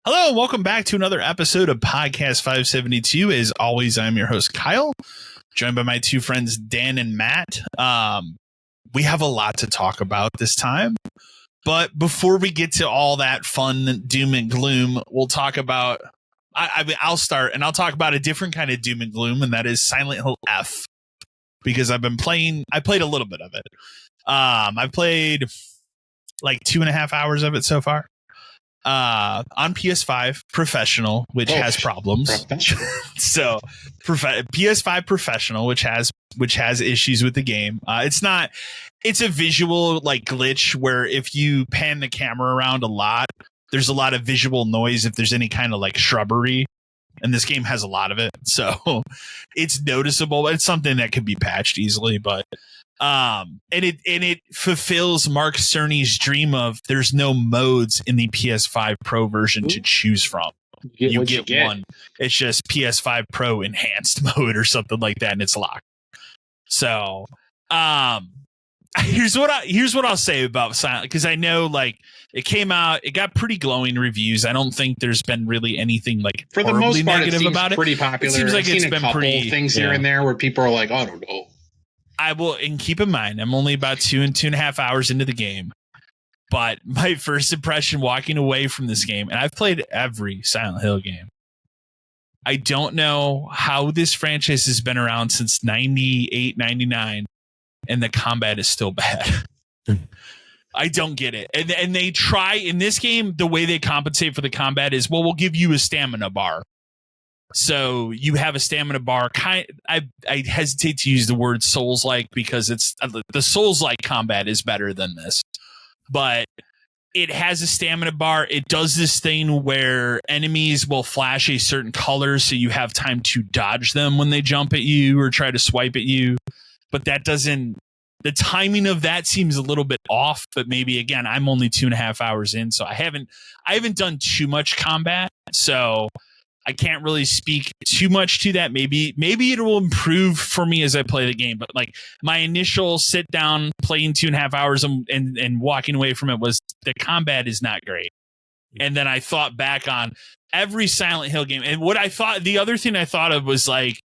Hello, and welcome back to another episode of Podcast 572. As always, I'm your host, Kyle, joined by my two friends, Dan and Matt. We have a lot to talk about this time, but before we get to all that fun doom and gloom, we'll talk about, I'll start and I'll talk about a different kind of doom and gloom, and that is Silent Hill F, because I played a little bit of it. I've played like 2.5 hours of it so far. On PS5 Professional, which has problems. So PS5 Professional, which has issues with the game. It's a visual like glitch where if you pan the camera around a lot, there's a lot of visual noise if there's any kind of like shrubbery, and this game has a lot of it, so it's noticeable. It's something that could be patched easily, but and it fulfills Mark Cerny's dream of there's no modes in the PS5 Pro version to choose from. You get one. It's just PS5 Pro enhanced mode or something like that, and it's locked. So here's what I'll say about Silent, because I know like it came out, it got pretty glowing reviews. I don't think there's been really anything like for the most part negative about it. Pretty popular. It seems like I've it's seen been a couple pretty things here and there where people are like, oh, I don't know. I will, and keep in mind, I'm only about 2.5 hours into the game, but my first impression walking away from this game, and I've played every Silent Hill game. I don't know how this franchise has been around since 98, 99, and the combat is still bad. I don't get it. And they try in this game, the way they compensate for the combat is, well, we'll give you a stamina bar. So you have a stamina bar. I hesitate to use the word Souls-like because it's the Souls-like combat is better than this, but it has a stamina bar. It does this thing where enemies will flash a certain color, so you have time to dodge them when they jump at you or try to swipe at you. But that doesn't. The timing of that seems a little bit off. But maybe again, I'm only 2.5 hours in, so I haven't done too much combat, so I can't really speak too much to that. Maybe it will improve for me as I play the game. But like my initial sit down playing 2.5 hours and walking away from it was the combat is not great. And then I thought back on every Silent Hill game. And the other thing I thought of was like,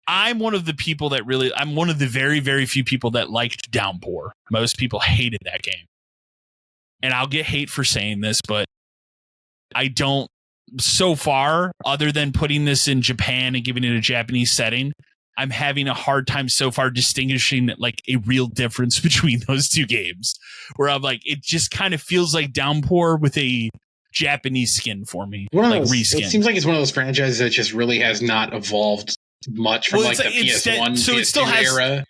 I'm one of the very, very few people that liked Downpour. Most people hated that game. And I'll get hate for saying this, but I don't. So far, other than putting this in Japan and giving it a Japanese setting, I'm having a hard time so far distinguishing like a real difference between those two games, where I'm like, it just kind of feels like Downpour with a Japanese skin for me, like reskin. It seems like it's one of those franchises that just really has not evolved much from like the PS1, so PS2 era.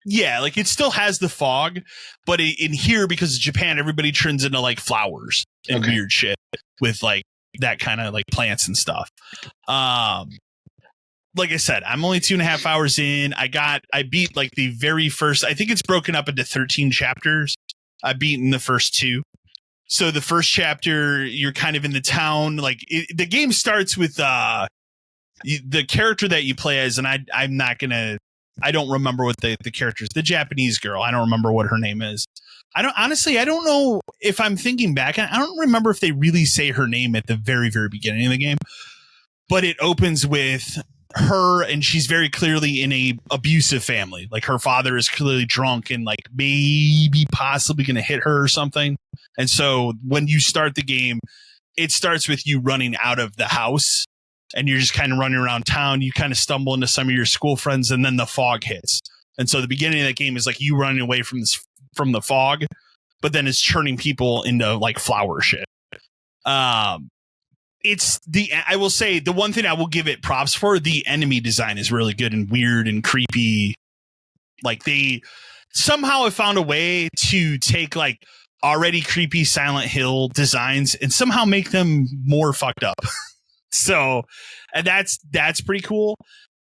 Yeah, like it still has the fog, but in here, because of Japan, everybody turns into like flowers and weird shit with like that kind of like plants and stuff. Like I said, I'm only 2.5 hours in. I beat like the very first, I think it's broken up into 13 chapters. I've beaten the first 2. So the first chapter, you're kind of in the town. Like the game starts with the character that you play as, and I don't remember what the character is. The Japanese girl, I don't remember what her name is. I don't know if I'm thinking back. I don't remember if they really say her name at the very, very beginning of the game, but it opens with her, and she's very clearly in a abusive family. Like her father is clearly drunk and like maybe possibly going to hit her or something. And so when you start the game, it starts with you running out of the house, and you're just kind of running around town. You kind of stumble into some of your school friends, and then the fog hits. And so the beginning of that game is like you running away from the fog, but then it's turning people into like flower shit. I will say the one thing I will give it props for, the enemy design is really good and weird and creepy. Like they somehow have found a way to take like already creepy Silent Hill designs and somehow make them more fucked up. So, and that's pretty cool.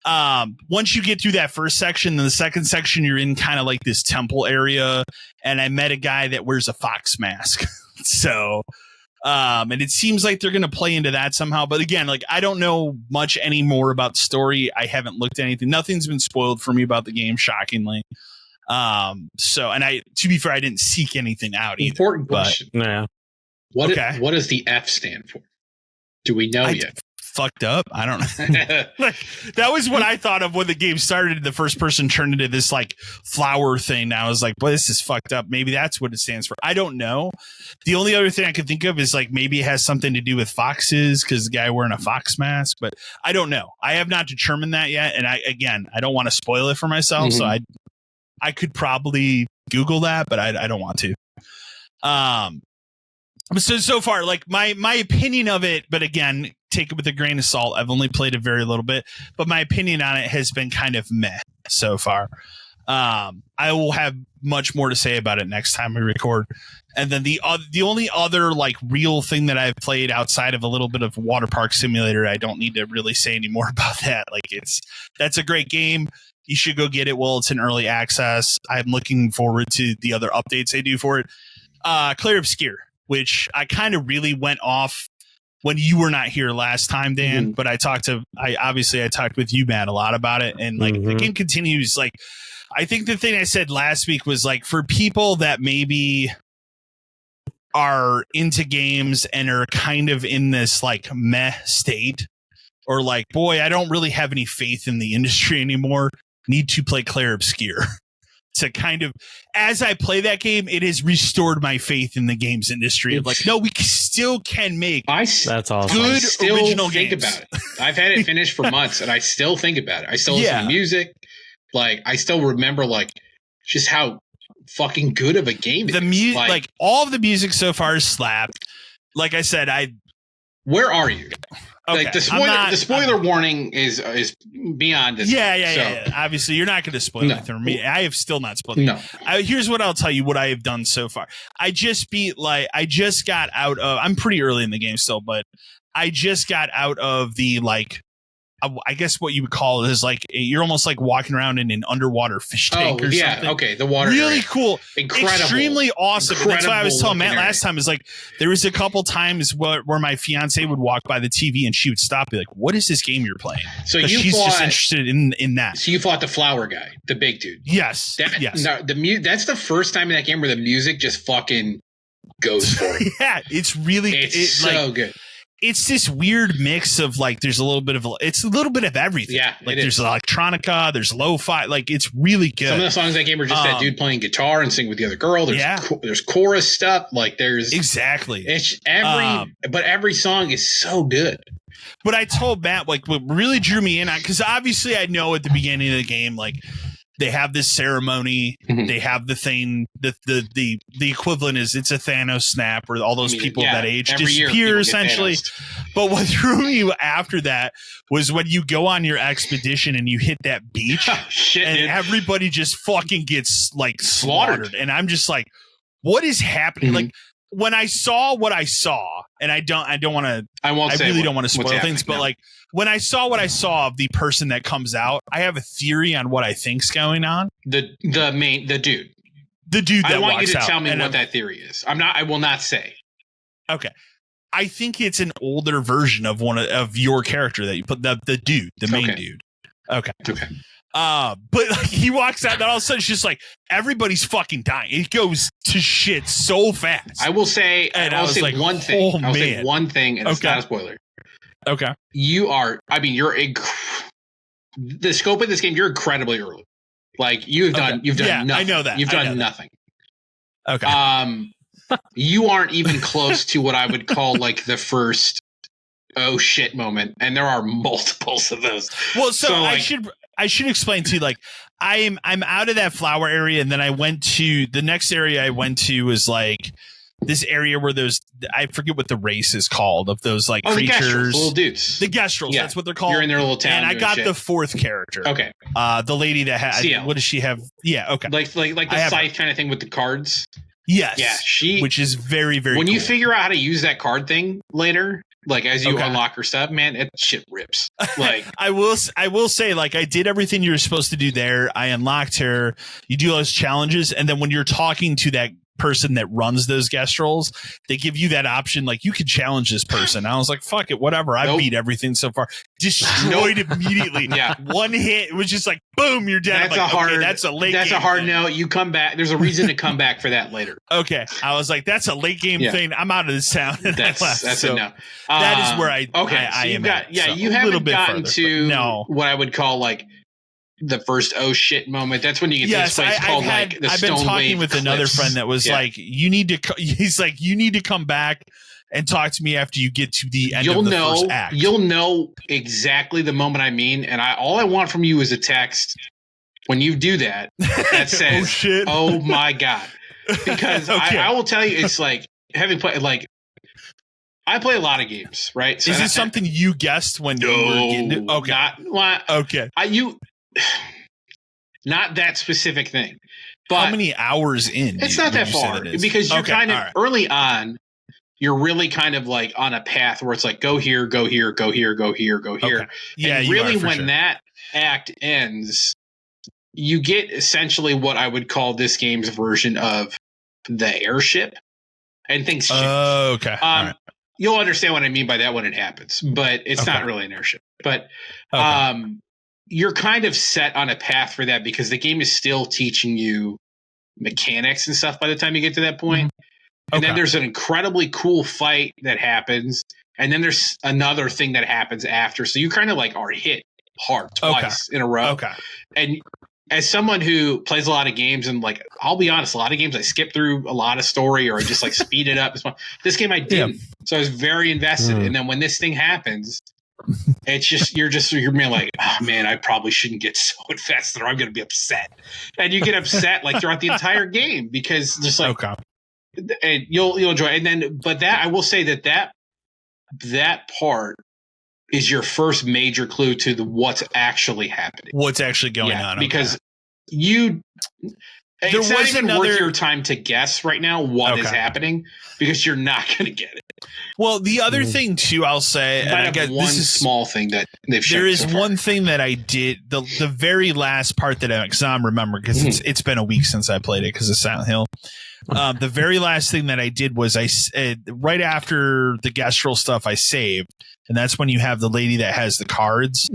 Once you get through that first section, then the second section, you're in kind of like this temple area. And I met a guy that wears a fox mask. So, and it seems like they're going to play into that somehow. But again, like, I don't know much anymore about the story. I haven't looked at anything. Nothing's been spoiled for me about the game, shockingly. So, and to be fair, I didn't seek anything out either. Important question. Yeah. What does the F stand for? Do we know yet? Fucked up. I don't know. Like, that was what I thought of when the game started. The first person turned into this like flower thing. I was like, boy, this is fucked up. Maybe that's what it stands for. I don't know. The only other thing I could think of is like maybe it has something to do with foxes because the guy wearing a fox mask, but I don't know. I have not determined that yet. And I don't want to spoil it for myself. So I could probably Google that, but I don't want to. So far, like my opinion of it, but again, take it with a grain of salt. I've only played it very little bit, but my opinion on it has been kind of meh so far. I will have much more to say about it next time we record. And then the only other like real thing that I've played outside of a little bit of Water Park Simulator, I don't need to really say any more about that. Like that's a great game. You should go get it while it's in early access. I'm looking forward to the other updates they do for it. Clear Obscure, which I kind of really went off when you were not here last time, Dan, but I talked with you, Matt, a lot about it. And like the game continues. Like, I think the thing I said last week was like, for people that maybe are into games and are kind of in this like meh state, or like, boy, I don't really have any faith in the industry anymore, need to play Clair Obscure. To kind of, as I play that game, it has restored my faith in the games industry. Of like, no, we still can make that's awesome. Good original games. Think about it. I've had it finished for months, and I still think about it. I still listen to music. Like, I still remember like just how fucking good of a game it is. Music, like all of the music so far is slapped. Like I said, where are you? Okay. Like the spoiler warning is beyond this. Yeah. Obviously, you're not going to spoil it for me. I have still not spoiled it. No. Here's what I'll tell you what I have done so far. I just got out of, I'm pretty early in the game still, but I just got out of the like, I guess what you would call it is like you're almost like walking around in an underwater fish tank or something. Okay, the water really area. Cool, incredible, extremely awesome. That's why I was telling Matt last time is like there was a couple times where my fiance would walk by the TV and she would stop, and be like, "What is this game you're playing?" So she's just interested in that. So you fought the flower guy, the big dude. Yes, yes. No, that's the first time in that game where the music just fucking goes for it. Yeah, it's really so good. It's this weird mix of like there's a little bit of everything. Yeah, like there's electronica, there's lo-fi, like it's really good. Some of the songs in that game are just that dude playing guitar and singing with the other girl. There's chorus stuff, like there's exactly. It's but every song is so good. But I told Matt like what really drew me in on, because obviously I know at the beginning of the game like they have this ceremony, they have the thing, the equivalent is it's a Thanos snap where all those people of that age disappear essentially. But what threw me after that was when you go on your expedition and you hit that beach and everybody just fucking gets like slaughtered. And I'm just like, what is happening? Like when I saw what I saw, and I don't want to, I really don't want to spoil things, but like when I saw what I saw of the person that comes out, I have a theory on what I think's going on. The dude that walks out. I want you to tell me what that theory is. I will not say. Okay. I think it's an older version of one of your character that you put the dude, the main dude. Okay. But like, he walks out and all of a sudden it's just like everybody's fucking dying. It goes to shit so fast. I will say, and I'll say one thing. I'll say one thing, and it's not a spoiler. Okay. You're the scope of this game, you're incredibly early. Like you've done nothing. I know that. You've done nothing. Okay. You aren't even close to what I would call like the first oh shit moment, and there are multiples of those. Well, so I should explain to you, like I'm out of that flower area, and then I went to the next area I went to was like this area where I forget what the race is called of those like creatures, the little dudes, the Gestrels. Yeah. That's what they're called. You're in their little town, and I got the fourth character. Okay, the lady that has what does she have? Yeah, okay, like the scythe kind of thing with the cards. Yes, yeah, which is very very. When cool. you figure out how to use that card thing later, like as you unlock her stuff, man, it shit rips. Like I will say, like I did everything you were supposed to do there. I unlocked her. You do those challenges, and then when you're talking to that person that runs those guest roles, they give you that option, like you could challenge this person. I was like, fuck it, whatever. I beat everything so far. Destroyed immediately. Yeah, one hit. It was just like boom, you're dead. That's a late. That's game a hard thing. no. You come back. There's a reason to come back for that later. Okay, I was like, that's a late game thing. I'm out of this town. And that's so a no. That is where I you am. You haven't gotten to what I would call like the first oh shit moment. That's when you get this place called I've been talking with another friend that was like, he's like, you need to come back and talk to me after you get to the end of the first act. You'll know exactly the moment I mean, and all I want from you is a text when you do that says, oh shit, oh my god. Because I will tell you, it's like having played I play a lot of games, right? So is this something you guessed when you were getting it? Okay. Not that specific thing. But how many hours in? It's not that far because you're kind of early on. You're really kind of like on a path where it's like go here, go here, go here, go here, go here. Okay. Yeah, and really when that act ends, you get essentially what I would call this game's version of the airship, and things change. Oh, okay. You'll understand what I mean by that when it happens, but it's not really an airship. But you're kind of set on a path for that because the game is still teaching you mechanics and stuff by the time you get to that point. And then there's an incredibly cool fight that happens. And then there's another thing that happens after. So you kind of like are hit hard twice in a row. Okay. And as someone who plays a lot of games, and like, I'll be honest, a lot of games I skip through a lot of story or I just like speed it up. This game I didn't. Yeah. So I was very invested. And then when this thing happens, it's just you're being like, oh man, I probably shouldn't get so invested or I'm going to be upset. And you get upset like throughout the entire game because just like, and you'll enjoy it. And then, but that I will say that part is your first major clue to what's actually happening. What's actually going on? Because it's not even worth your time to guess right now what is happening because you're not going to get it. Well, the other thing too, I'll say, and I guess one small thing that they've shown. There is one thing that I did the very last part that I'm remember because it's been a week since I played it because of Silent Hill. The very last thing that I did was right after the Gastral stuff I saved, and that's when you have the lady that has the cards.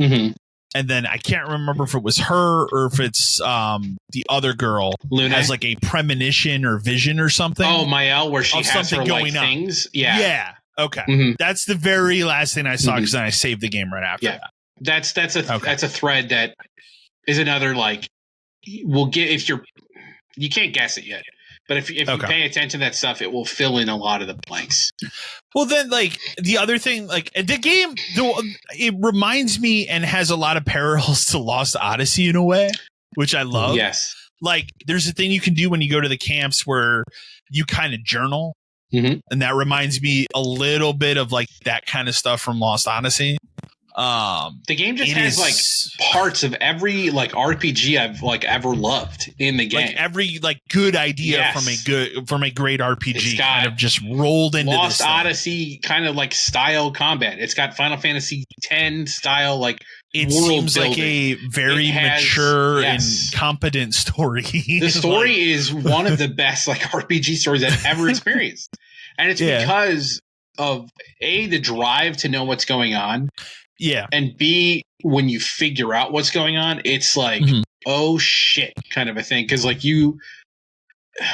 And then I can't remember if it was her or if it's the other girl Luna has like a premonition or vision or something. Oh, Mael, where she has something her, going like, things. Yeah. Yeah. Okay. That's the very last thing I saw because then I saved the game right after that. That's a thread that is another like we'll get if you can't guess it yet. But if you pay attention to that stuff, it will fill in a lot of the blanks. Well, then, like, the other thing, like, the game, it reminds me and has a lot of parallels to Lost Odyssey in a way, which I love. Yes. Like, there's a thing you can do when you go to the camps where you kind of journal. And that reminds me a little bit of, like, that kind of stuff from Lost Odyssey. The game just has like parts of every like RPG I've like ever loved in the game. Like every like good idea from a great RPG kind of just rolled into Lost this Odyssey kind of like style combat. It's got Final Fantasy X style like it world seems building. Like a very mature and competent story. The story is one of the best like RPG stories I've ever experienced. And it's because of the drive to know what's going on. Yeah. And B, when you figure out what's going on, it's like, oh shit, kind of a thing. Cause like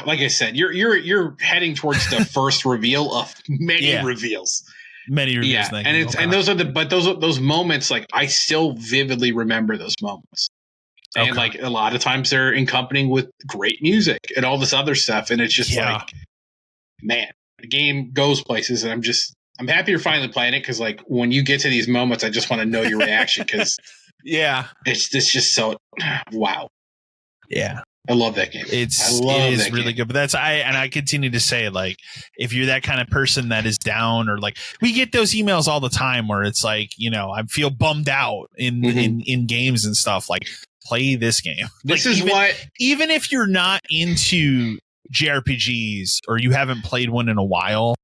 like I said, you're heading towards the first reveal of many reveals. Many reveals. Yeah. And and those are those moments, like I still vividly remember those moments. And like a lot of times they're accompanying with great music and all this other stuff. And it's just like, man, the game goes places and I'm happy you're finally playing it because, like, when you get to these moments, I just want to know your reaction because, it's just so wow. Yeah, I love that game. It is really good. But I continue to say, like, if you're that kind of person that is down, or like, we get those emails all the time where it's like, you know, I feel bummed out in games and stuff, like, play this game. This like, is even if you're not into JRPGs or you haven't played one in a while,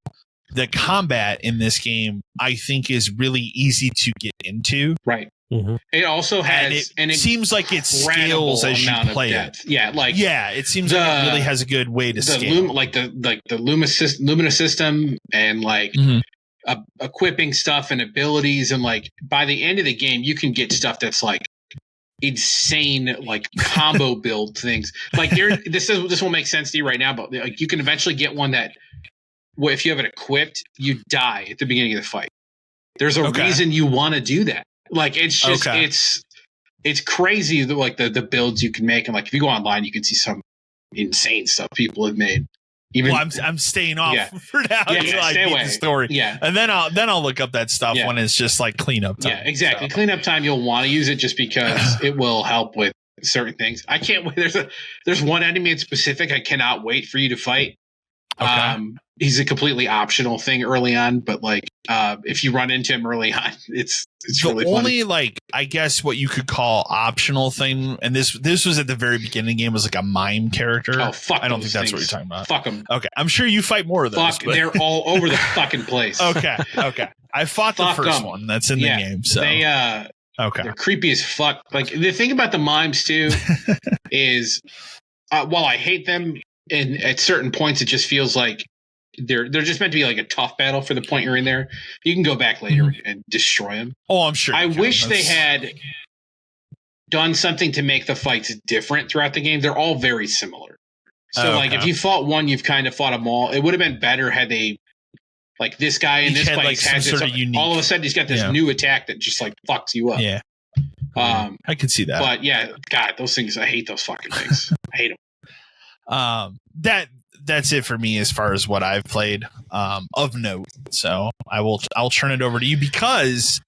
the combat in this game, I think, is really easy to get into. Right. Mm-hmm. It also has, and it seems like it scales as you play it. Yeah, like it seems like it really has a good way to scale. The Lumina system and like equipping stuff and abilities, and like by the end of the game, you can get stuff that's like insane, like combo build things. Like this won't make sense to you right now, but like you can eventually get one that, if you have it equipped, you die at the beginning of the fight. There's a reason you want to do that. Like, it's just it's crazy the builds you can make, and like if you go online, you can see some insane stuff people have made. I'm staying off for now until I beat the story. Yeah, and then I'll look up that stuff when it's just like cleanup time. Yeah, exactly. So. Cleanup time, you'll want to use it just because it will help with certain things. I can't wait. There's one enemy in specific I cannot wait for you to fight. Okay. He's a completely optional thing early on, but like if you run into him early on, it's really funny. Only, like, I guess what you could call optional thing, and this was at the very beginning of the game, was like a mime character. Oh, fuck! I don't think that's what you're talking about. Fuck them. Okay, I'm sure you fight more of those. They're all over the fucking place. Okay. I fought the first one that's in the game. So they're creepy as fuck. Like, the thing about the mimes too is, while I hate them, and at certain points it just feels like they're just meant to be like a tough battle for the point you're in there. You can go back later and destroy them. Oh, I'm sure. I wish they had done something to make the fights different throughout the game. They're all very similar. So like if you fought one, you've kind of fought them all. It would have been better had they, like, this guy in this place has this, all of a sudden he's got this new attack that just like fucks you up. Yeah. I could see that. But yeah, God, those things, I hate those fucking things. I hate them. That's it for me as far as what I've played of note. So I'll turn it over to you, because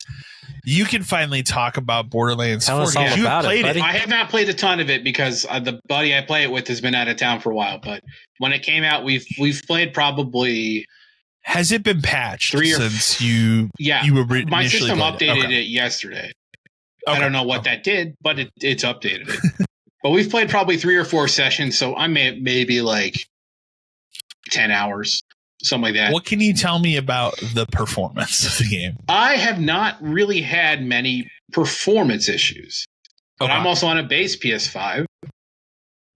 you can finally talk about Borderlands 4. You played it. I have not played a ton of it because the buddy I play it with has been out of town for a while. But when it came out, we've played probably. Has it been patched since you? Yeah, you were my system updated it yesterday. I don't know what that did, but it's updated it. But we've played probably 3 or 4 sessions, so I maybe like 10 hours, something like that. What can you tell me about the performance of the game? I have not really had many performance issues, but I'm also on a base PS5.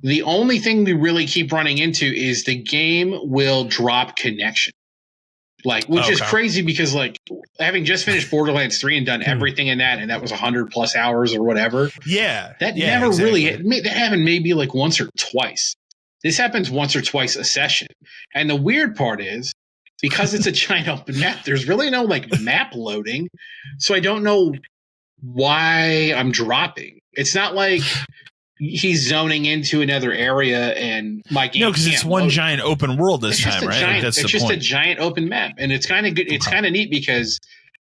The only thing we really keep running into is the game will drop connection. Like, which is crazy, because like, having just finished Borderlands 3 and done everything in that, and that was 100+ hours or whatever. Yeah. That never really, that happened maybe like once or twice. This happens once or twice a session. And the weird part is, because it's a giant open map, there's really no like map loading. So I don't know why I'm dropping. It's not like he's zoning into another area and my game. No, because it's one giant open world this time, right? It's just a giant open map, and it's kind of good. It's kind of neat because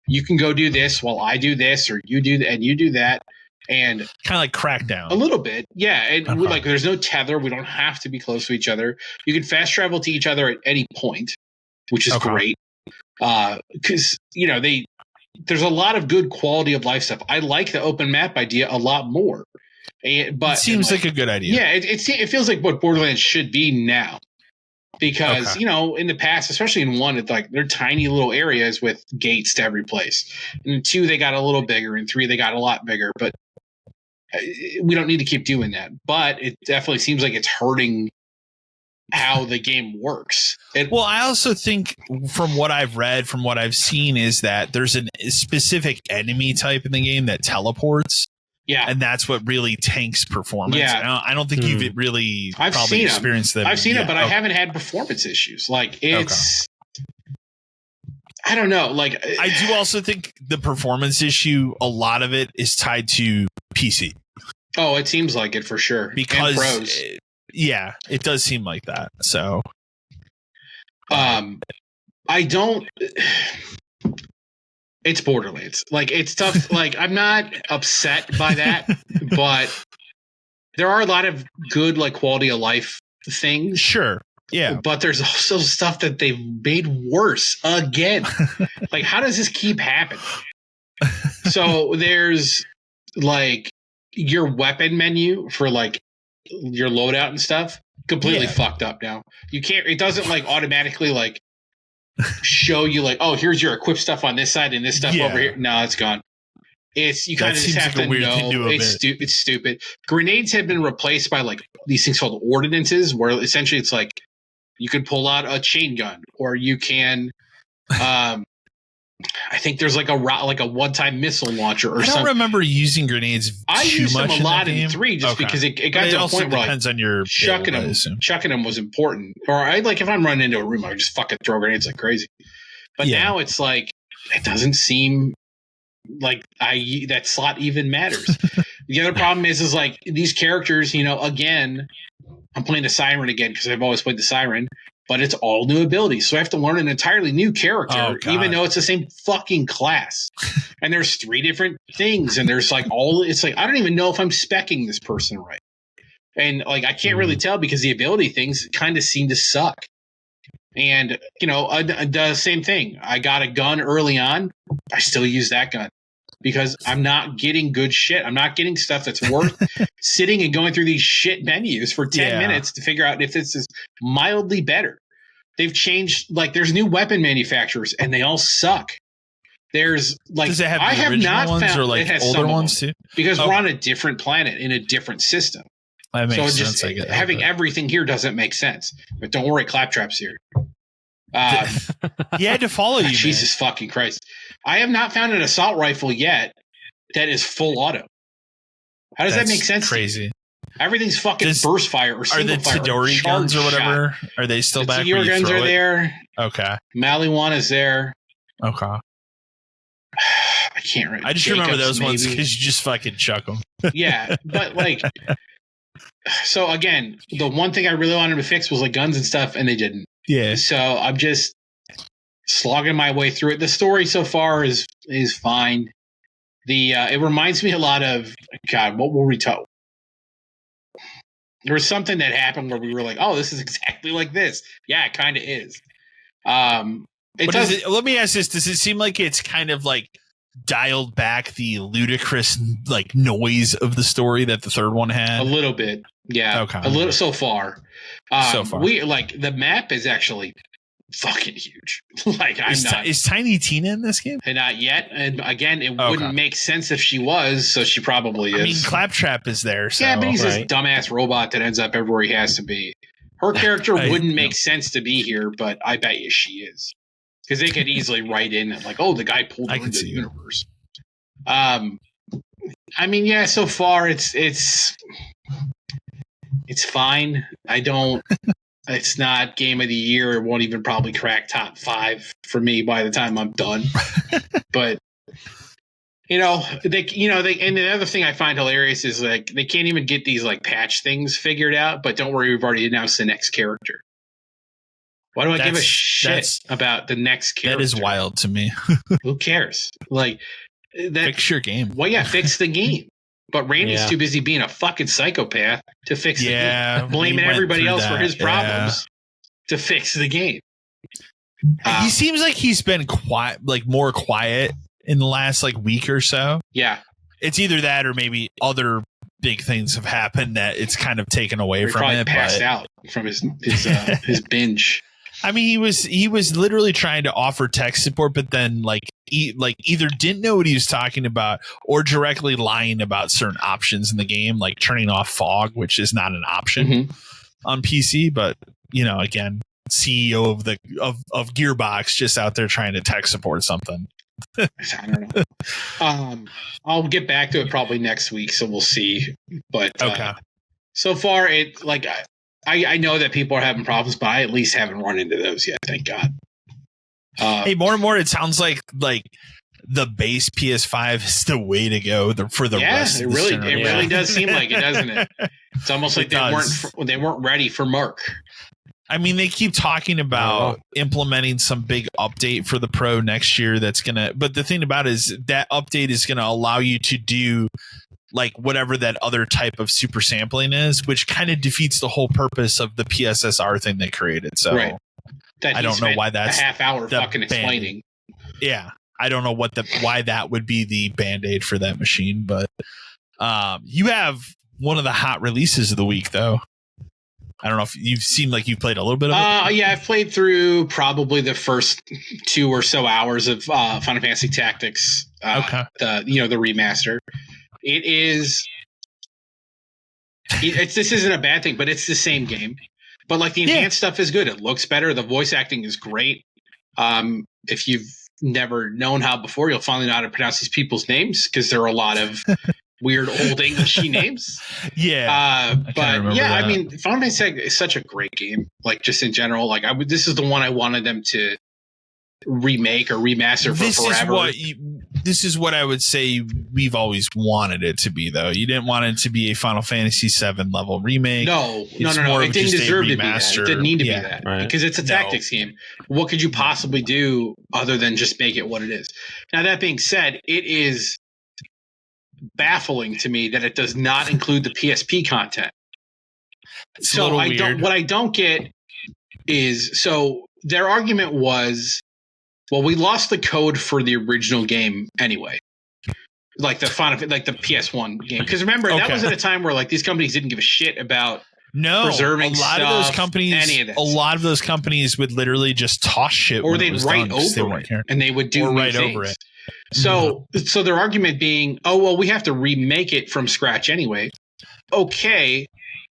you can go do this while I do this, or you do and you do that, and kind of like Crackdown a litlittle bit, yeah. And like, there's no tether; we don't have to be close to each other. You can fast travel to each other at any point, which is great. Because there's a lot of good quality of life stuff. I like the open map idea a lot more. But it seems like a good idea. Yeah, it feels like what Borderlands should be now, because in the past, especially in 1, it's like they're tiny little areas with gates to every place. In 2, they got a little bigger. In 3, they got a lot bigger. But we don't need to keep doing that. But it definitely seems like it's hurting how the game works. Well, I also think, from what I've read, from what I've seen, is that there's a specific enemy type in the game that teleports. Yeah, and that's what really tanks performance. Yeah, I don't think you've really probably experienced that. I've seen it, but I haven't had performance issues. Like, it's, I don't know. Like, I do also think the performance issue, a lot of it is tied to PC. Oh, it seems like it for sure. Because and pros. It does seem like that. So, I don't. It's Borderlands. Like, it's tough. Like, I'm not upset by that, but there are a lot of good like quality of life things. Sure. Yeah. But there's also stuff that they've made worse again. Like, how does this keep happening? So there's like your weapon menu for like your loadout and stuff completely fucked up now. You can't, it doesn't like automatically like show you like, oh, here's your equipped stuff on this side and this stuff over here. No, it's gone. It's, you kind of just have to know. It's stupid. Grenades have been replaced by like these things called ordinances, where essentially it's like you could pull out a chain gun, or you can I think there's like a one-time missile launcher or something. I don't remember using grenades. I used them a lot in 3 just because it got to a point where depends on your chucking them was important. Or I like if I'm running into a room, I would just fucking throw grenades like crazy. But now it's like it doesn't seem like that slot even matters. The other problem is like these characters, you know, again, I'm playing the Siren again because I've always played the Siren. But it's all new abilities. So I have to learn an entirely new character, even though it's the same fucking class. And there's 3 different things. And there's like it's like, I don't even know if I'm speccing this person right. And like, I can't really tell because the ability things kind of seem to suck. And, you know, the same thing. I got a gun early on. I still use that gun because I'm not getting good shit. I'm not getting stuff that's worth sitting and going through these shit menus for 10 minutes to figure out if this is mildly better. They've changed, like, there's new weapon manufacturers and they all suck. There's like, does it have I have not ones found or like it has older ones too, because we're on a different planet in a different system. That makes sense. Just having everything here doesn't make sense. But don't worry, Claptrap's here. He had to follow you. Jesus fucking Christ! I have not found an assault rifle yet that is full auto. How does that make sense? Crazy. Everything's fucking burst fire or single fire. Are the Tadori guns or whatever? Are they still back? The Tadori guns are there. Okay. Maliwan is there. Okay. I can't remember. I just remember those ones because you just fucking chuck them. Yeah, but like, so again, the one thing I really wanted to fix was like guns and stuff, and they didn't. Yeah. So I'm just slogging my way through it. The story so far is fine. It reminds me a lot of God. What were we talking? There was something that happened where we were like, "Oh, this is exactly like this." Yeah, it kind of is. Let me ask this: does it seem like it's kind of like dialed back the ludicrous like noise of the story that the third one had? A little bit, yeah. Okay, a little so far. We like the map is actually fucking huge. Like is Tiny Tina in this game? Not yet. And again, it wouldn't make sense if she was. So she probably is. I mean, Claptrap is there. So, yeah, but he's this dumbass robot that ends up everywhere he has to be. Her character wouldn't make sense to be here, but I bet you she is. Because they could easily write in like, oh, the guy pulled her into the universe. I mean, yeah. So far, it's fine. It's not game of the year. It won't even probably crack top 5 for me by the time I'm done. But and the other thing I find hilarious is like they can't even get these like patch things figured out. But don't worry, we've already announced the next character. Why do I give a shit about the next character? That is wild to me. Who cares? Like fix your game. Well, yeah, fix the game. But Randy's too busy being a fucking psychopath to fix the game. Blaming everybody else for his problems to fix the game. He seems like he's been more quiet in the last like week or so. Yeah. It's either that or maybe other big things have happened that it's kind of taken away from it. Passed out from his binge. I mean, he was literally trying to offer tech support, but then either didn't know what he was talking about or directly lying about certain options in the game, like turning off fog, which is not an option on PC. But again, CEO of Gearbox just out there trying to tech support something. I don't know. I'll get back to it probably next week, so we'll see. But so far, it like. I know that people are having problems, but I at least haven't run into those yet. Thank God. Hey, more and more, it sounds like the base PS5 is the way to go for the rest. It really does seem like it, doesn't it? It's almost like they weren't ready for Mark. I mean, they keep talking about implementing some big update for the Pro next year. But the thing about it is that update is gonna allow you to do like whatever that other type of super sampling is, which kind of defeats the whole purpose of the PSSR thing they created. So right. That I don't know why that's a half hour fucking explaining. Yeah. I don't know why that would be the Band-Aid for that machine, but you have one of the hot releases of the week, though. I don't know if you've seen like you played a little bit of it. Yeah, I've played through probably the first 2 or so hours of Final Fantasy Tactics. Okay. The remaster. This isn't a bad thing, but it's the same game. But like the enhanced stuff is good. It looks better. The voice acting is great. If you've never known how before, you'll finally know how to pronounce these people's names because there are a lot of weird old Englishy names. Yeah. But yeah, I mean, Final Fantasy is such a great game. Like just in general, like this is the one I wanted them to remake or remaster for forever. This is what I would say we've always wanted it to be, though. You didn't want it to be a Final Fantasy VII level remake. No. It didn't deserve to be that. It didn't need to be that because it's a tactics game. What could you possibly do other than just make it what it is? Now, that being said, it is baffling to me that it does not include the PSP content. So what I don't get is, so their argument was, well, we lost the code for the original game anyway, like the PS1 game. Because remember, that was at a time where like these companies didn't give a shit about preserving stuff. A lot of those companies would literally just toss shit, or they'd write over it, and they would do right over it. So their argument being, oh well, we have to remake it from scratch anyway. Okay,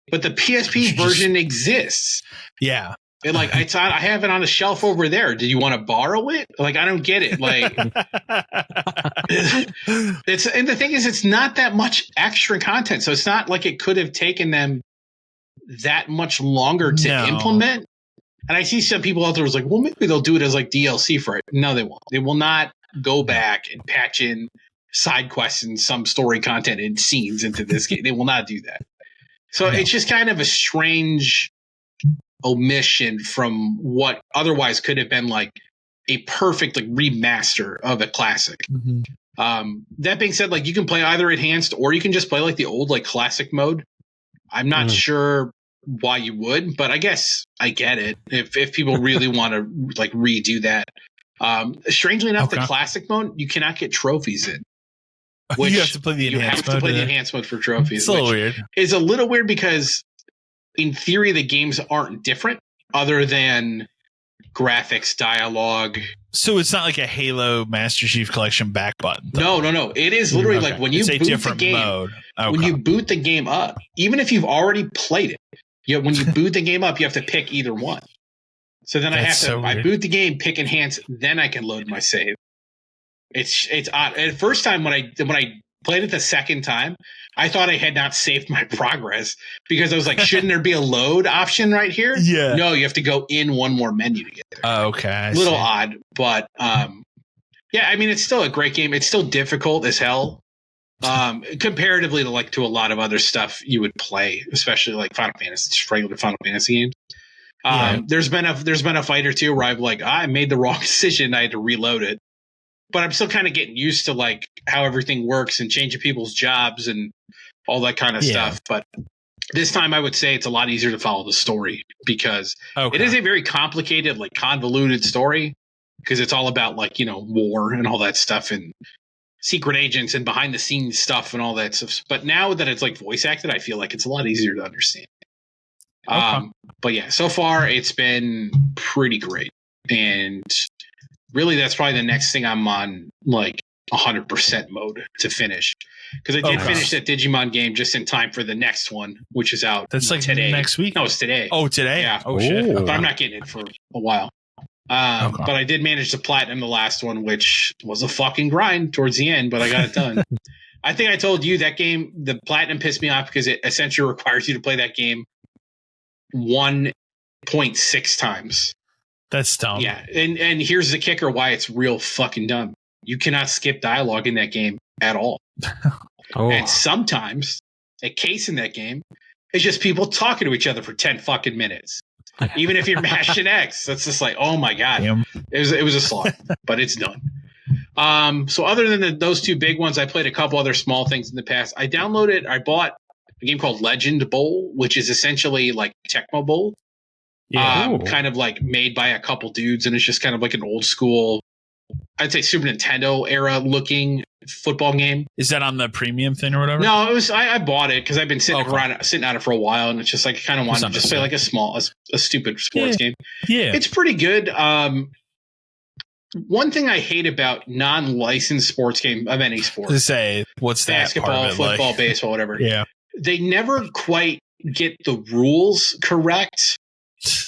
but the PSP version exists. Yeah. Like I have it on a shelf over there. Do you want to borrow it? Like I don't get it. Like and the thing is, it's not that much extra content, so it's not like it could have taken them that much longer to implement. And I see some people out there was like, well, maybe they'll do it as like DLC for it. No, they won't. They will not go back and patch in side quests and some story content and scenes into this game. They will not do that. So it's just kind of a strange omission from what otherwise could have been like a perfect like remaster of a classic. That being said, like you can play either enhanced or you can just play like the old like classic mode. I'm not sure why you would, but I guess I get it if people really want to like redo that. Strangely enough, the classic mode you cannot get trophies in. Which you have to play the enhanced mode. You have to play the enhanced mode for trophies. It's a little weird. It's a little weird because in theory, the games aren't different other than graphics, dialogue. So it's not like a Halo Master Chief Collection back button. No. It is literally like when you boot the game. Mode. Okay. When you boot the game up, even if you've already played it, when you boot the game up, you have to pick either one. So then I boot the game, pick enhance, then I can load my save. It's odd. And the first time when I played it the second time, I thought I had not saved my progress because I was like, shouldn't there be a load option right here? Yeah. No, you have to go in one more menu to get there. Okay. A little odd, but yeah, I mean, it's still a great game. It's still difficult as hell. Comparatively to a lot of other stuff you would play, especially like Final Fantasy, just regular Final Fantasy games. There's been a fight or two where I've like, I made the wrong decision. I had to reload it. But I'm still kind of getting used to like how everything works and changing people's jobs and all that kind of stuff. But this time I would say it's a lot easier to follow the story because it is a very complicated, like convoluted story because it's all about like, war and all that stuff and secret agents and behind the scenes stuff and all that stuff. But now that it's like voice acted, I feel like it's a lot easier to understand. But yeah, so far it's been pretty great. And really, that's probably the next thing I'm on, like 100% mode to finish. Because I did finish that Digimon game just in time for the next one, which is out. That's like today. Next week? No, it's today. Oh, today? Yeah. Oh, shit. But I'm not getting it for a while. But I did manage to platinum the last one, which was a fucking grind towards the end, but I got it done. I think I told you that game, the platinum pissed me off because it essentially requires you to play that game 1.6 times. That's dumb. Yeah, and here's the kicker why it's real fucking dumb. You cannot skip dialogue in that game at all. And sometimes a case in that game is just people talking to each other for 10 fucking minutes. Even if you're mashing X, that's just like, oh my God. It was a slog, but it's done. So other than those two big ones, I played a couple other small things in the past. I bought a game called Legend Bowl, which is essentially like Tecmo Bowl. Yeah. Kind of like made by a couple dudes, and it's just kind of like an old school, I'd say Super Nintendo era looking football game. Is that on the premium thing or whatever? No, it was. I bought it because I've been sitting on it for a while, and it's just like I kind of wanted to just play like a stupid sports game. Yeah, it's pretty good. One thing I hate about non-licensed sports game of any sport, to say what's that basketball, football, like? Baseball, whatever. Yeah, they never quite get the rules correct.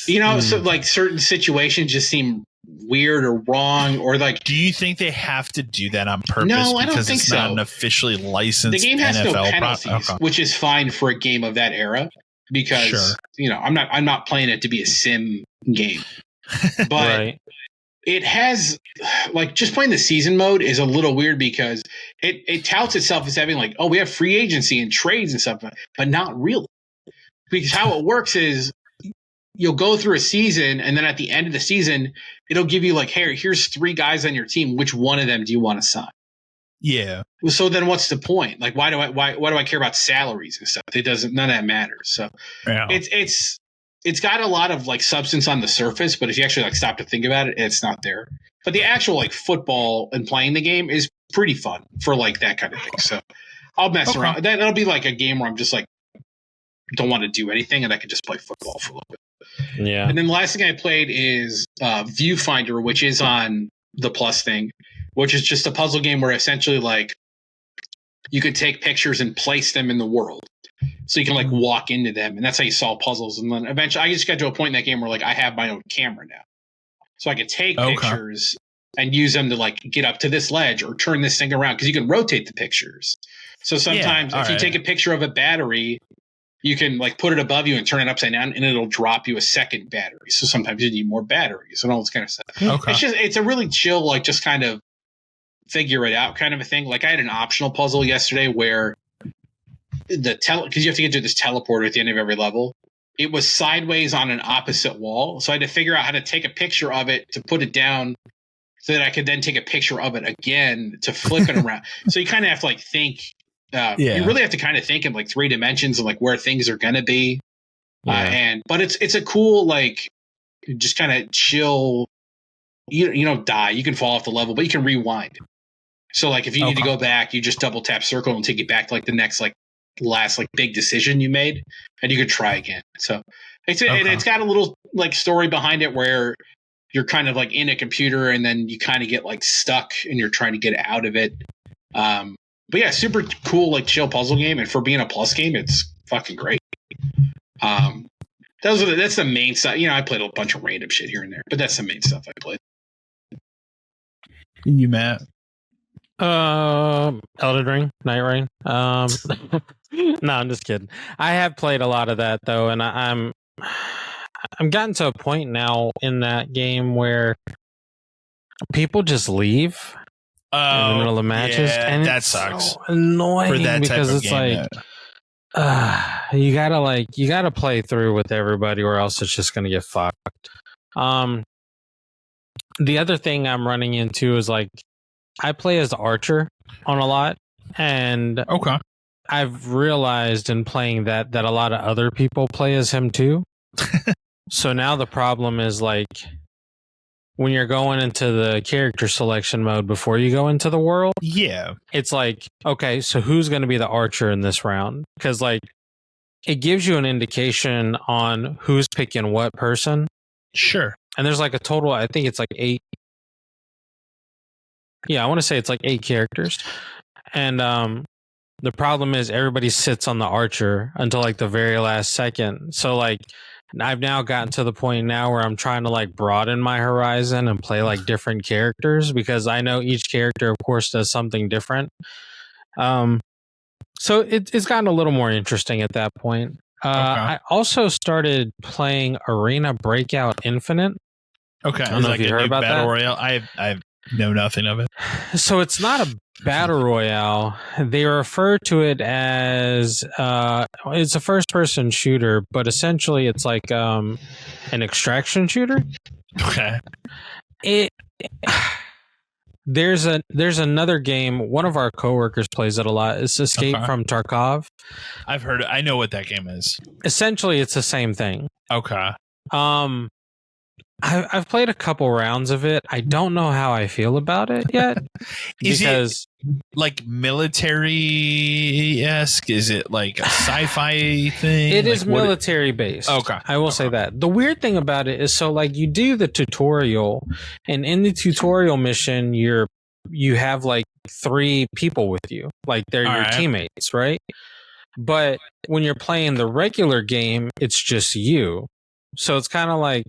You know, so like certain situations just seem weird or wrong, or like. Do you think they have to do that on purpose? No, I don't think it's so. Not an officially licensed. The game has NFL no penalties, which is fine for a game of that era because you know I'm not playing it to be a sim game, but right. It has like just playing the season mode is a little weird because it touts itself as having like, oh, we have free agency and trades and stuff, but not really, because how it works is. You'll go through a season, and then at the end of the season, it'll give you like, hey, here's 3 guys on your team. Which one of them do you want to sign? Yeah. So then, what's the point? Like, why do I care about salaries and stuff? None of that matters. So yeah. It's got a lot of like substance on the surface, but if you actually like stop to think about it, it's not there. But the actual like football and playing the game is pretty fun for like that kind of thing. So I'll mess around. That'll be like a game where I'm just like don't want to do anything, and I can just play football for a little bit. Yeah. And then the last thing I played is Viewfinder, which is on the Plus thing, which is just a puzzle game where essentially like you could take pictures and place them in the world. So you can like walk into them, and that's how you solve puzzles. And then eventually I just got to a point in that game where like I have my own camera now. So I could take pictures and use them to like get up to this ledge or turn this thing around because you can rotate the pictures. So sometimes if you take a picture of a battery, you can like put it above you and turn it upside down, and it'll drop you a second battery. So sometimes you need more batteries and all this kind of stuff. Okay. It's a really chill, like just kind of figure it out kind of a thing. Like I had an optional puzzle yesterday where because you have to get to this teleporter at the end of every level. It was sideways on an opposite wall. So I had to figure out how to take a picture of it to put it down so that I could then take a picture of it again to flip it around. So you kind of have to like think. You really have to kind of think in like 3 dimensions of like where things are gonna be, but it's a cool like just kind of chill. You don't die. You can fall off the level, but you can rewind. So like if you need to go back, you just double tap circle and take it back to like the next like last like big decision you made, and you could try again. So and it's got a little like story behind it where you're kind of like in a computer and then you kind of get like stuck and you're trying to get out of it. But yeah, super cool, like chill puzzle game, and for being a Plus game, it's fucking great. That's the main stuff. You know, I played a bunch of random shit here and there, but that's the main stuff I played. You, Matt? Elden Ring, Night Rain. No, I'm just kidding. I have played a lot of that though, and I'm gotten to a point now in that game where people just leave. In the middle of matches, and that sucks. So annoying for that because type of it's game, you gotta play through with everybody, or else it's just gonna get fucked. The other thing I'm running into is like I play as Archer on a lot, and I've realized in playing that a lot of other people play as him too. So now the problem is like. When you're going into the character selection mode before you go into the world, it's like, okay, so who's going to be the archer in this round? Because like, it gives you an indication on who's picking what person. Sure. And there's like a total, I think it's like 8. Yeah, I want to say it's like 8 characters. And the problem is everybody sits on the archer until like the very last second. So like, I've now gotten to the point now where I'm trying to like broaden my horizon and play like different characters because I know each character, of course, does something different. So it's gotten a little more interesting at that point. I also started playing Arena Breakout Infinite. Okay, I don't know if you heard about battle that. Royale. I know nothing of it. So it's not a battle royale. They refer to it as it's a first-person shooter, but essentially it's like an extraction shooter. Okay. there's another game. One of our coworkers plays it a lot. It's Escape from Tarkov. I've heard it. I know what that game is. Essentially, it's the same thing. Okay. I've played a couple rounds of it. I don't know how I feel about it yet. Is it like military-esque? Is it like a sci-fi thing? It is military based. Okay. I will say that. The weird thing about it is, so like you do the tutorial, and in the tutorial mission, you have like 3 people with you. Like they're your teammates, right? But when you're playing the regular game, it's just you. So it's kind of like,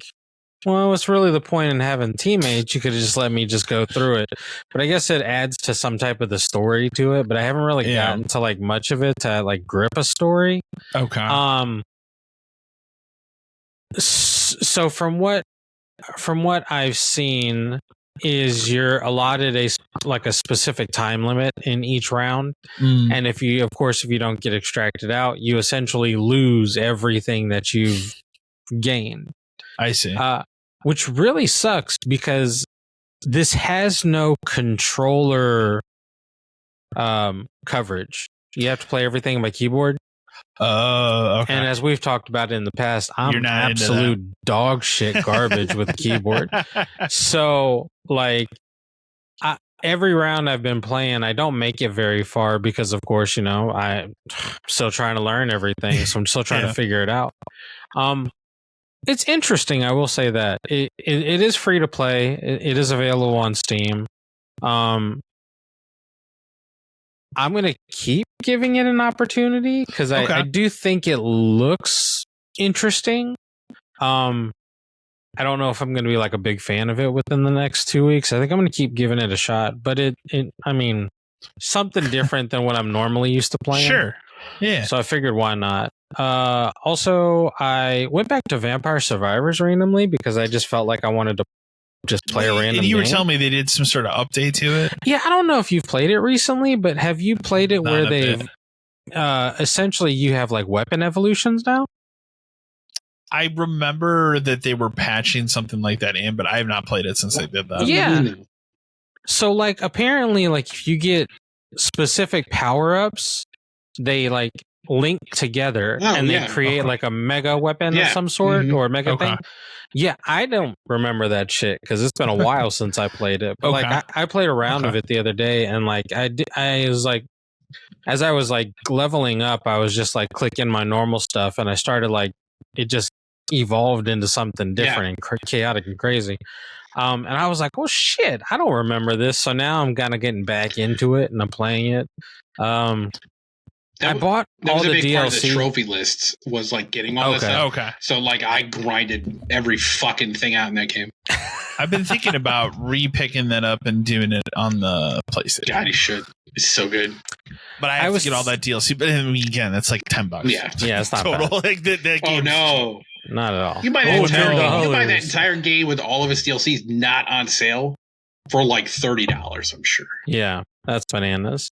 well, what's really the point in having teammates? You could have just let me just go through it. But I guess it adds to some type of the story to it. But I haven't really gotten to like much of it to like grip a story. Okay. So from what I've seen is you're allotted a specific time limit in each round. And if you don't get extracted out, you essentially lose everything that you've gained. I see. Which really sucks because this has no controller coverage. You have to play everything by keyboard. Okay. And as we've talked about in the past, I'm absolute dog shit garbage with the keyboard. So, like, every round I've been playing, I don't make it very far because, of course, I'm still trying to learn everything. So I'm still trying to figure it out. It's interesting. I will say that it is free to play. It is available on Steam. I'm going to keep giving it an opportunity because I do think it looks interesting. I don't know if I'm going to be like a big fan of it within the next 2 weeks. I think I'm going to keep giving it a shot, but I mean, something different than what I'm normally used to playing. Sure. Yeah. So I figured, why not? Also, I went back to Vampire Survivors randomly because I just felt like I wanted to just play a random game. And you were telling me they did some sort of update to it? Yeah, I don't know if you've played it recently, but have you played it where they've essentially you have like weapon evolutions now? I remember that they were patching something like that in, but I have not played it since they did that. Yeah. So like apparently like if you get specific power-ups, they like link together and they create like a mega weapon of some sort or a mega thing. Yeah, I don't remember that shit because it's been a while since I played it. But like I played a round of it the other day, and like I was like, as I was like leveling up, I was just like clicking my normal stuff, and I started like it just evolved into something different and chaotic and crazy. And I was like, oh shit, I don't remember this. So now I'm kind of getting back into it and I'm playing it. I bought all the DLC. Part of the trophy lists was like getting all this stuff. Okay. So like I grinded every fucking thing out in that game. I've been thinking about re-picking that up and doing it on the PlayStation. God, you should. It's so good. But I have to get all that DLC. But I mean, again, that's like $10. Yeah, it's not total. Bad. Like that game. Oh no, not at all. You buy that entire game with all of its DLCs not on sale for like $30. I'm sure. Yeah, that's bananas.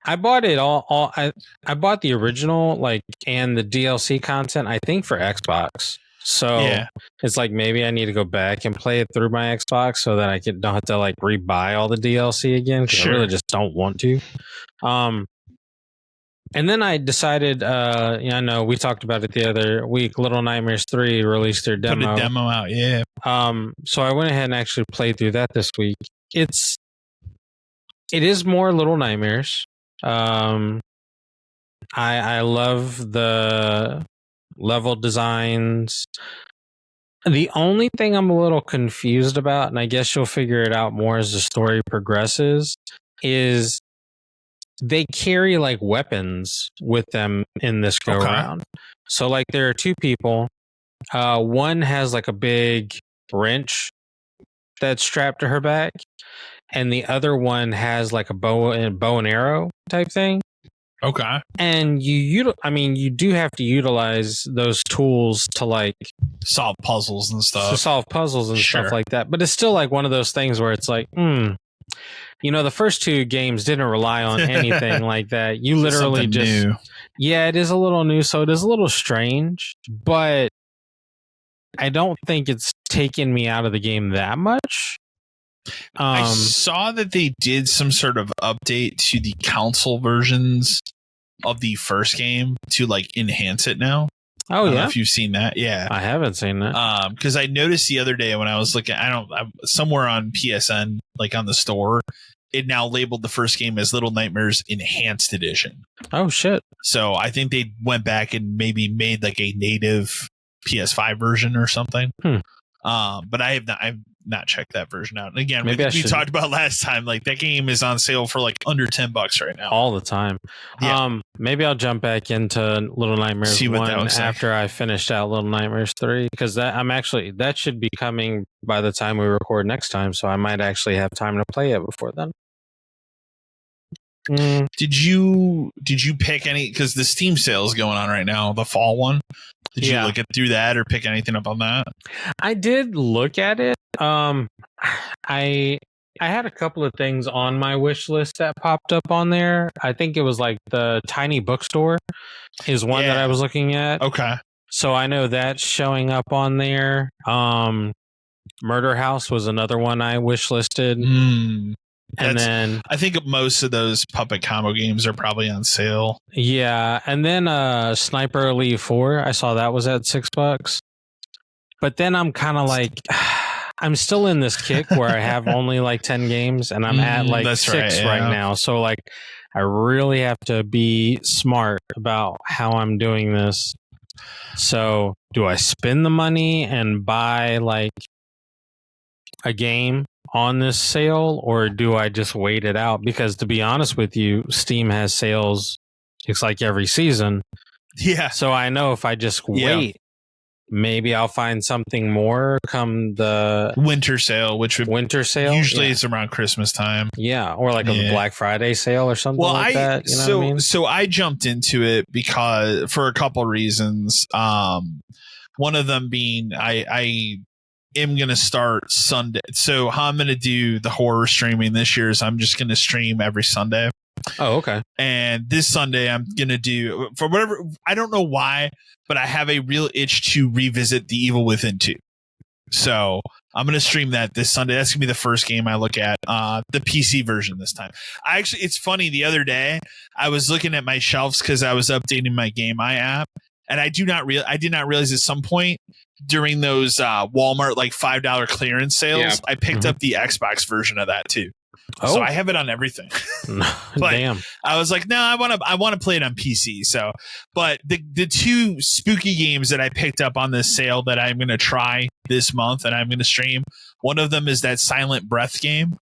I bought it all. I bought the original, like, and the DLC content, I think, for Xbox. So it's like maybe I need to go back and play it through my Xbox so that I don't have to like rebuy all the DLC again because I really just don't want to. And then I decided, I know we talked about it the other week. Little Nightmares 3 released their demo. Put a demo out, yeah. So I went ahead and actually played through that this week. It is more Little Nightmares. I love the level designs. The only thing I'm a little confused about, and I guess you'll figure it out more as the story progresses, is they carry like weapons with them in this go around. So like there are 2 people. One has like a big wrench that's strapped to her back, and the other one has like a bow and arrow type thing. Okay. And you do have to utilize those tools to like solve puzzles and stuff. Stuff like that. But it's still like one of those things where it's like, the first 2 games didn't rely on anything like that. You literally just new. Yeah, it is a little new, so it is a little strange, but I don't think it's taken me out of the game that much. I saw that they did some sort of update to the console versions of the first game to like enhance it now. Oh, I don't yeah. know if you've seen that. Yeah. I haven't seen that. Because I noticed the other day when I was looking, somewhere on PSN, like on the store, it now labeled the first game as Little Nightmares Enhanced Edition. Oh, shit. So I think they went back and maybe made like a native PS5 version or something. But I've not checked that version out. And again, we talked about last time, like that game is on sale for like under $10 right now. All the time. Yeah. Maybe I'll jump back into Little Nightmares 1 after I finished out Little Nightmares 3, because that should be coming by the time we record next time, so I might actually have time to play it before then. Did you pick any, because the Steam sale is going on right now, the fall one? Did you look through that or pick anything up on that? I did look at it. I had a couple of things on my wish list that popped up on there. I think it was like the Tiny Bookstore is one that I was looking at. Okay. So I know that's showing up on there. Murder House was another one I wish listed. And then I think most of those puppet combo games are probably on sale. Yeah, and then Sniper Elite 4, I saw that was at $6. But then I'm kind of like, I'm still in this kick where I have only like 10 games and I'm at like 6 right now. So like I really have to be smart about how I'm doing this. So do I spend the money and buy like a game on this sale, or do I just wait it out? Because to be honest with you, Steam has sales, it's like every season. Yeah. So I know if I just wait, maybe I'll find something more come the winter sale, usually it's around Christmas time. Yeah, or like a Black Friday sale or something like that. You know what I mean? So I jumped into it because for a couple reasons. One of them being I am going to start Sunday. So how I'm going to do the horror streaming this year is I'm just going to stream every Sunday. Oh, okay. And this Sunday I'm going to do, for whatever, I don't know why, but I have a real itch to revisit The Evil Within 2. So I'm going to stream that this Sunday. That's going to be the first game I look at, the PC version this time. It's funny, the other day I was looking at my shelves because I was updating my Game Eye app, and I did not realize at some point during those Walmart like $5 clearance sales, I picked up the Xbox version of that too. So I have it on everything. Damn. I was like, no, I want to play it on PC. So, but the two spooky games that I picked up on this sale that I'm going to try this month and I'm going to stream, one of them is that Silent Breath game.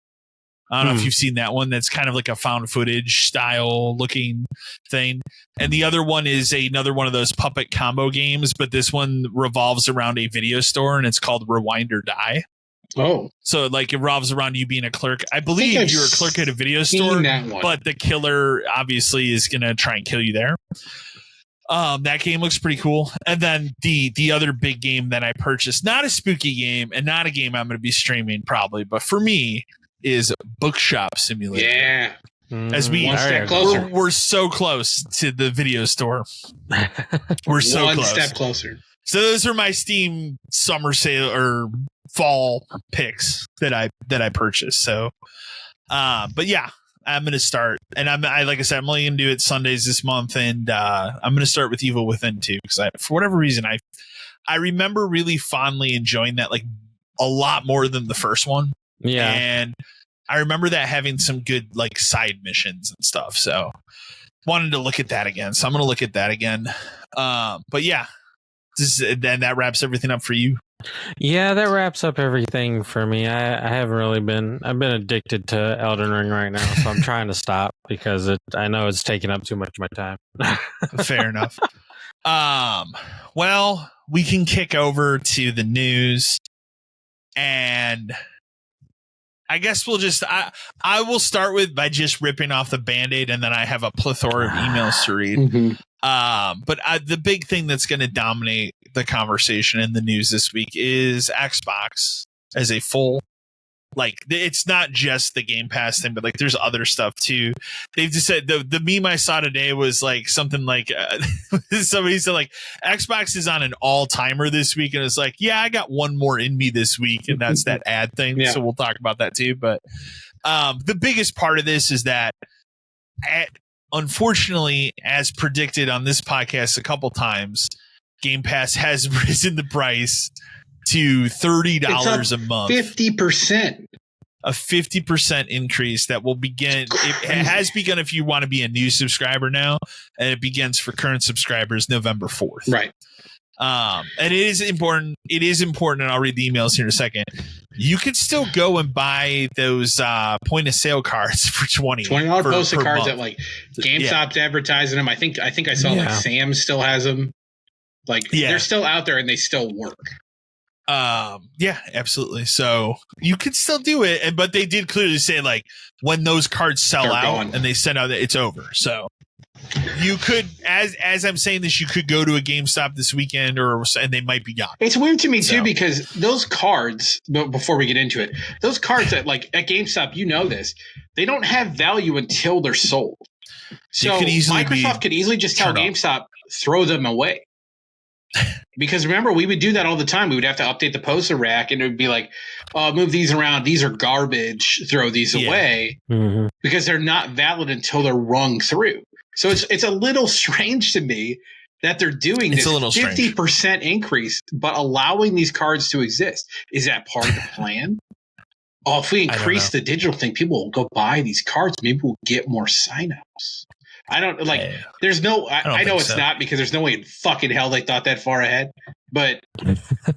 I don't know if you've seen that one. That's kind of like a found footage style looking thing. And the other one is another one of those puppet combo games, but this one revolves around a video store and it's called Rewind or Die. Oh. So like it revolves around you being a clerk. I believe you're a clerk at a video store, but the killer obviously is going to try and kill you there. That game looks pretty cool. And then the other big game that I purchased, not a spooky game and not a game I'm going to be streaming probably, but for me, is Bookshop Simulator. Yeah. As we're so close to the video store. We're so one close. step closer. So those are my Steam summer sale or fall picks that I purchased. So, but yeah, I'm gonna start, and like I said, I'm only gonna do it Sundays this month, and I'm gonna start with Evil Within 2 because for whatever reason I remember really fondly enjoying that like a lot more than the first one. Yeah. And I remember that having some good like side missions and stuff. So wanted to look at that again. So I'm going to look at that again. But yeah, then that wraps everything up for you. Yeah, that wraps up everything for me. I haven't really I've been addicted to Elden Ring right now. So I'm trying to stop because I know it's taking up too much of my time. Fair enough. Well, we can kick over to the news, and I guess we'll just I will start by just ripping off the Band-Aid, and then I have a plethora of emails to read. But the big thing that's going to dominate the conversation in the news this week is Xbox as a full Like it's not just the Game Pass thing, but like there's other stuff too. They've just said the meme I saw today was like something like somebody said like Xbox is on an all timer this week, and it's like, yeah, I got one more in me this week, and that's that ad thing. Yeah. So we'll talk about that too. But the biggest part of this is that, unfortunately, as predicted on this podcast a couple times, Game Pass has risen the price to $30 a month. 50%. A 50% increase that will begin. It has begun if you want to be a new subscriber now, and it begins for current subscribers November 4th. Right. And it is important. It is important, and I'll read the emails here in a second. You can still go and buy those point of sale cards for $20 postal cards that like GameStop's advertising them. I think I saw like Sam's still has them. Like they're still out there and they still work. Yeah, absolutely. So you could still do it, but they did clearly say like when those cards sell out and they send out that it's over. So you could, as I'm saying this, you could go to a GameStop this weekend, and they might be gone. It's weird to me too because those cards. Before we get into it, those cards that like at GameStop, you know this, they don't have value until they're sold. So Microsoft could easily just tell GameStop throw them away. Because remember, we would do that all the time. We would have to update the poster rack, and it would be like, move these around. These are garbage. Throw these away because they're not valid until they're rung through. So it's a little strange to me that they're doing this 50% increase, but allowing these cards to exist. Is that part of the plan? If we increase the digital thing, people will go buy these cards. Maybe we'll get more signups. I don't like. There's no. I know it's not because there's no way in fucking hell they thought that far ahead. But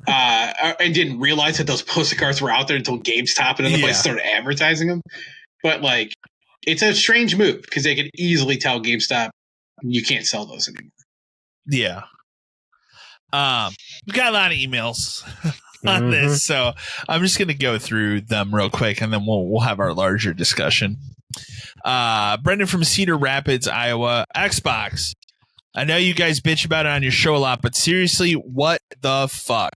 and didn't realize that those poster cards were out there until GameStop and other places started advertising them. But like, it's a strange move because they could easily tell GameStop you can't sell those anymore. Yeah. We got a lot of emails on this, so I'm just gonna go through them real quick, and then we'll have our larger discussion. Brendan from Cedar Rapids, Iowa. Xbox. I know you guys bitch about it on your show a lot, but seriously, what the fuck?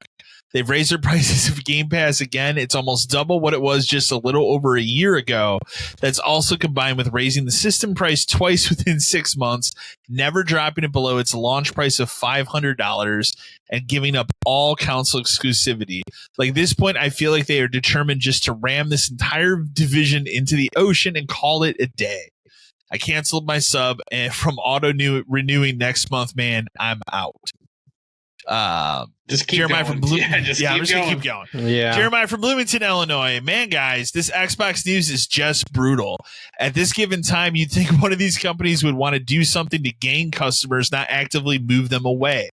They've raised their prices of Game Pass again. It's almost double what it was just a little over a year ago. That's also combined with raising the system price twice within 6 months, never dropping it below its launch price of $500, and giving up all console exclusivity. Like, at this point, I feel like they are determined just to ram this entire division into the ocean and call it a day. I canceled my sub and from renewing next month, man. I'm out. Just keep Jeremiah going. From I'm just gonna keep going. Yeah. Jeremiah from Bloomington, Illinois. Man, guys, this Xbox news is just brutal. At this given time, you'd think one of these companies would want to do something to gain customers, not actively move them away.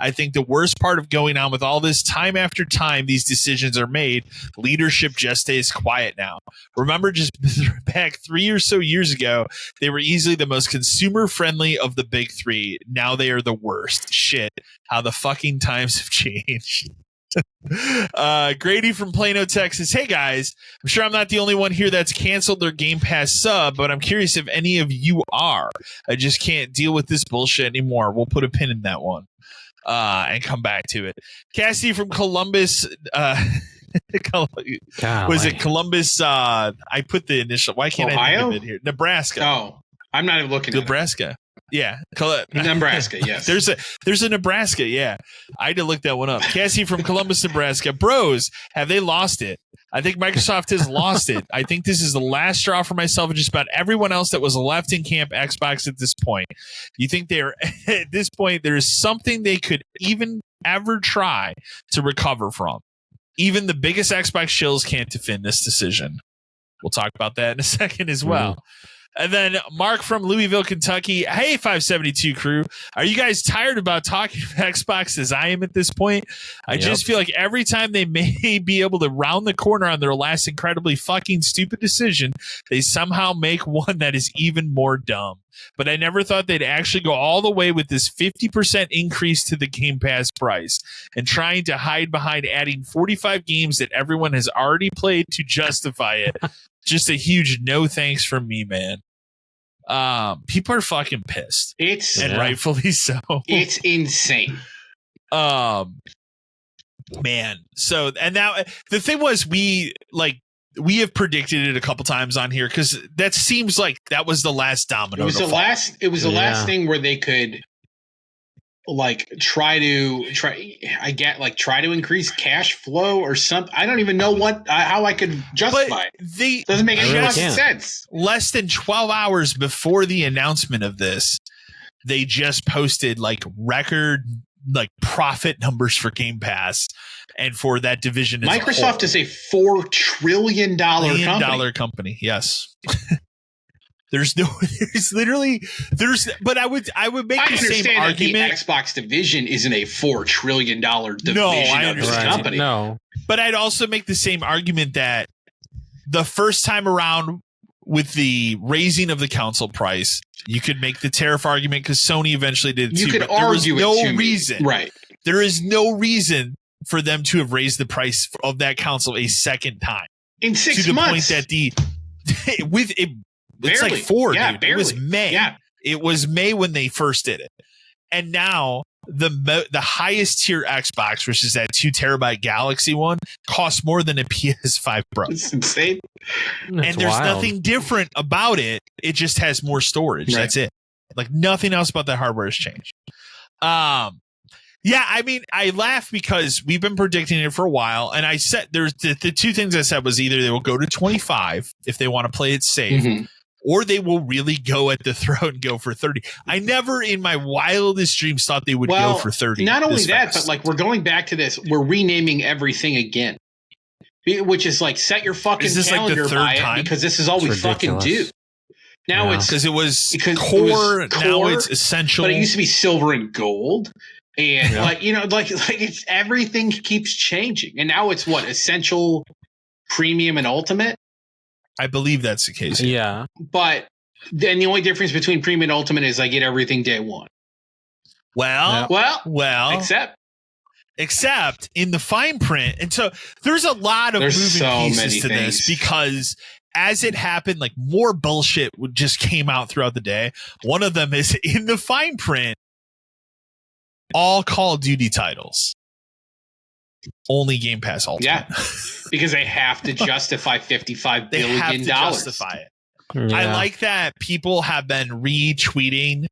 I think the worst part of going on with all this, time after time these decisions are made, leadership just stays quiet now. Remember, just back 3 or so years ago, they were easily the most consumer friendly of the big three. Now they are the worst. Shit, how the fucking times have changed. Grady from Plano, Texas. Hey guys, I'm sure I'm not the only one here that's canceled their Game Pass sub, but I'm curious if any of you are. I just can't deal with this bullshit anymore. We'll put a pin in that one. And come back to it. Cassidy from Columbus. Was it Columbus? I put the initial. Why can't I think of it here? Nebraska. Oh, I'm not even looking. Nebraska. Yeah, Nebraska. Yes, there's a Nebraska. Yeah, I had to look that one up. Cassie from Columbus, Nebraska. Bros, have they lost it? I think Microsoft has lost it. I think this is the last straw for myself and just about everyone else that was left in camp Xbox at this point. You think they're at this point there is something they could even ever try to recover from? Even the biggest Xbox shills can't defend this decision. We'll talk about that in a second as well. And then Mark from Louisville, Kentucky. Hey, 572 crew. Are you guys tired about talking about Xbox as I am at this point? I just feel like every time they may be able to round the corner on their last incredibly fucking stupid decision, they somehow make one that is even more dumb. But I never thought they'd actually go all the way with this 50% increase to the Game Pass price and trying to hide behind adding 45 games that everyone has already played to justify it. Just a huge no thanks from me, man. People are fucking pissed. And rightfully so. It's insane. Man. So, and now the thing was, we like we have predicted it a couple times on here because that seems like that was the last domino. It was the last thing where they could like try to increase cash flow or something. I don't even know how I could justify it. Doesn't make any fucking sense. Less than 12 hours before the announcement of this, they just posted like record like profit numbers for Game Pass and for that division. Microsoft is a $4 trillion company. Yes. But I would make the same argument. The Xbox division isn't a $4 trillion division of this company. No, but I'd also make the same argument that the first time around with the raising of the console price, you could make the tariff argument because Sony eventually did it too. You could argue there was no reason, right? There is no reason for them to have raised the price of that console a second time in 6 months. To the point that with it. It's barely. Like 4, yeah, dude. Barely. It was May. Yeah. It was May when they first did it. And now the highest tier Xbox, which is that 2 terabyte Galaxy one, costs more than a PS5 Pro. It's insane. And there's nothing different about it. It just has more storage. Right. That's it. Like nothing else about that hardware has changed. Yeah, I mean, I laugh because we've been predicting it for a while, and I said there's the 2 things I said was either they will go to 25 if they want to play it safe, or they will really go at the throat and go for 30. I never in my wildest dreams thought they would go for 30. Not only that, but like we're going back to this, we're renaming everything again, which is like set your fucking calendar by it because this is all we fucking do. Now it's because it was core, now it's essential. But it used to be silver and gold. And like it's everything keeps changing. And now it's what? Essential, premium, and ultimate? I believe that's the case. Yeah. But then the only difference between premium and ultimate is I get everything day one. Well, except in the fine print. And so there's a lot of moving pieces to this because as it happened, like more bullshit just came out throughout the day. One of them is in the fine print, all Call of Duty titles. Only Game Pass Ultimate. Yeah, because they have to justify $55 billion. They have to justify it. Yeah. I like that people have been retweeting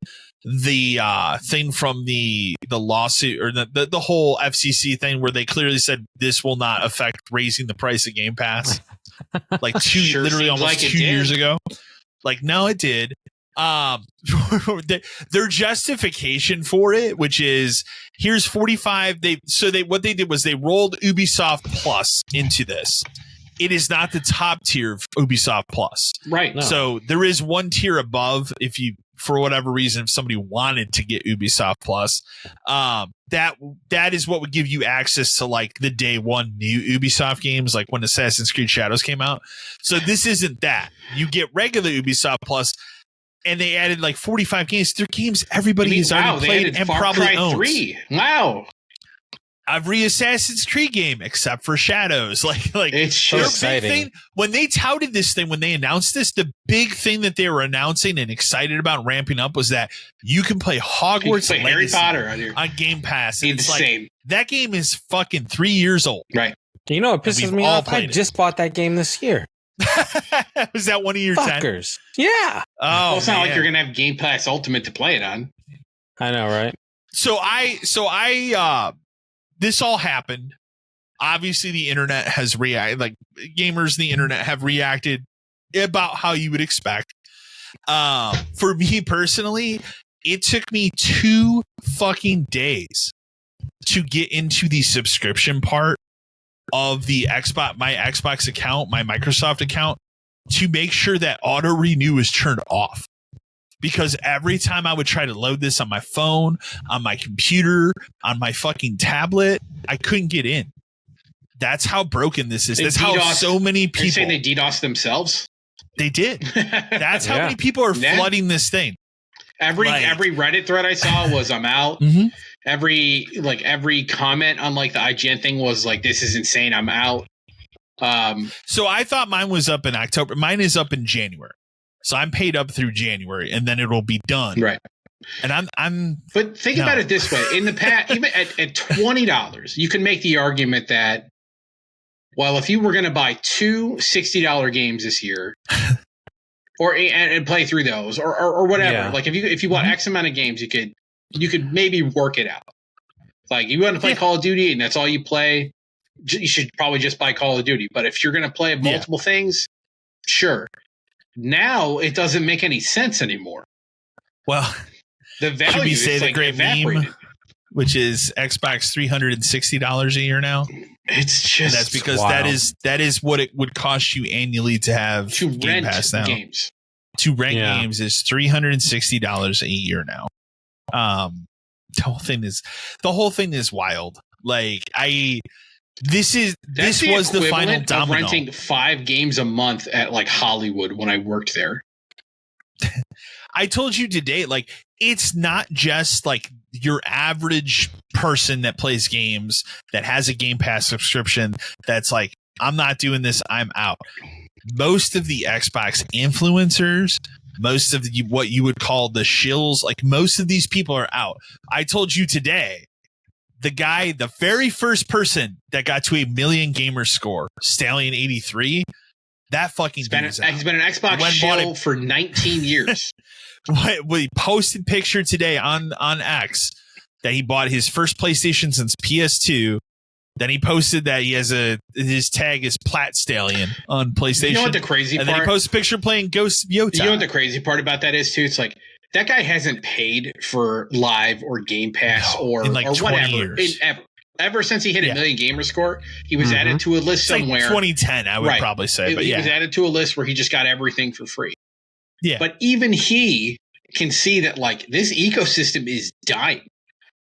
the thing from the lawsuit or the whole FCC thing where they clearly said this will not affect raising the price of Game Pass. Like literally almost 2 years ago. Like, no, it did. Their justification for it, which is here's 45. What they did was they rolled Ubisoft Plus into this. It is not the top tier of Ubisoft Plus, right? No. So there is one tier above. If you, for whatever reason, if somebody wanted to get Ubisoft Plus, that is what would give you access to like the day one new Ubisoft games, like when Assassin's Creed Shadows came out. So this isn't that. You get regular Ubisoft Plus. And they added like 45 games. They're games everybody has already played and probably owns. 3. Wow. Every Assassin's Creed game except for Shadows. Like it's so exciting. Big thing, when they touted this thing, when they announced this, the big thing that they were announcing and excited about ramping up was that you can play Hogwarts and Harry Potter on Game Pass. It's insane. Like, that game is fucking 3 years old. Right. You know what pisses me off? I just bought that game this year. Was that one of your fuckers? 10? Yeah. Oh, well, it's not like you're gonna have Game Pass Ultimate to play it on. I know, right? So this all happened. Obviously, the internet has reacted. Like gamers, the internet have reacted about how you would expect. For me personally, it took me 2 fucking days to get into the subscription part of the Xbox, my Xbox account, my Microsoft account, to make sure that auto renew is turned off. Because every time I would try to load this on my phone, on my computer, on my fucking tablet, I couldn't get in. That's how broken this is. That's how so many people. Are you saying they DDoS themselves? They did. That's how many people are flooding this thing. Every Reddit thread I saw was I'm out. Every comment on like the IGN thing was like, this is insane, I'm out. So I thought mine was up in October. Mine is up in January. So I'm paid up through January and then it'll be done. Right. And I'm But think about it this way. In the past, even at $20, you can make the argument that well, if you were going to buy two $60 games this year, and play through those, or whatever, like if you bought X amount of games, you could maybe work it out. Like you want to play Call of Duty and that's all you play, you should probably just buy Call of Duty. But if you're going to play multiple things, sure. Now it doesn't make any sense anymore. Well, the value should we say is the like great evaporated. meme, which is Xbox $360 a year now. It's just, and that's because that is what it would cost you annually to have Gamepass now. Games. To rent games is $360 a year now. The whole thing is wild. Like this was the final domino. Renting 5 games a month at like Hollywood when I worked there. I told you today, like, it's not just like your average person that plays games that has a Game Pass subscription that's like, I'm not doing this, I'm out. Most of the Xbox influencers, most of what you would call the shills, like most of these people are out. I told you today, the very first person that got to 1 million gamer score, Stallion 83, that fucking he's been an Xbox shill for 19 years. He posted picture today on X that he bought his first PlayStation since PS2. Then he posted that he has his tag is Plat Stallion on PlayStation. You know what the crazy part? And then he posted a picture playing Ghost of Yota. You know what the crazy part about that is too? It's like that guy hasn't paid for Live or Game Pass or 20 whatever years. Ever since he hit 1 million gamer score, he was added to a list somewhere. Like 2010, I would probably say. But he was added to a list where he just got everything for free. Yeah. But even he can see that like this ecosystem is dying.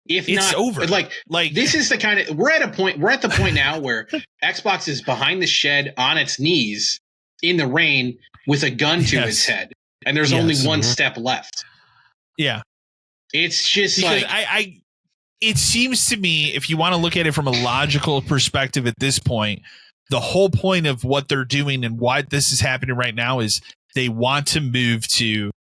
If it's not over. Like this is the kind of we're at the point now where Xbox is behind the shed on its knees in the rain with a gun to its head. And there's only one step left. Yeah. It's just because like it seems to me, if you want to look at it from a logical perspective at this point, the whole point of what they're doing and why this is happening right now is they want to move to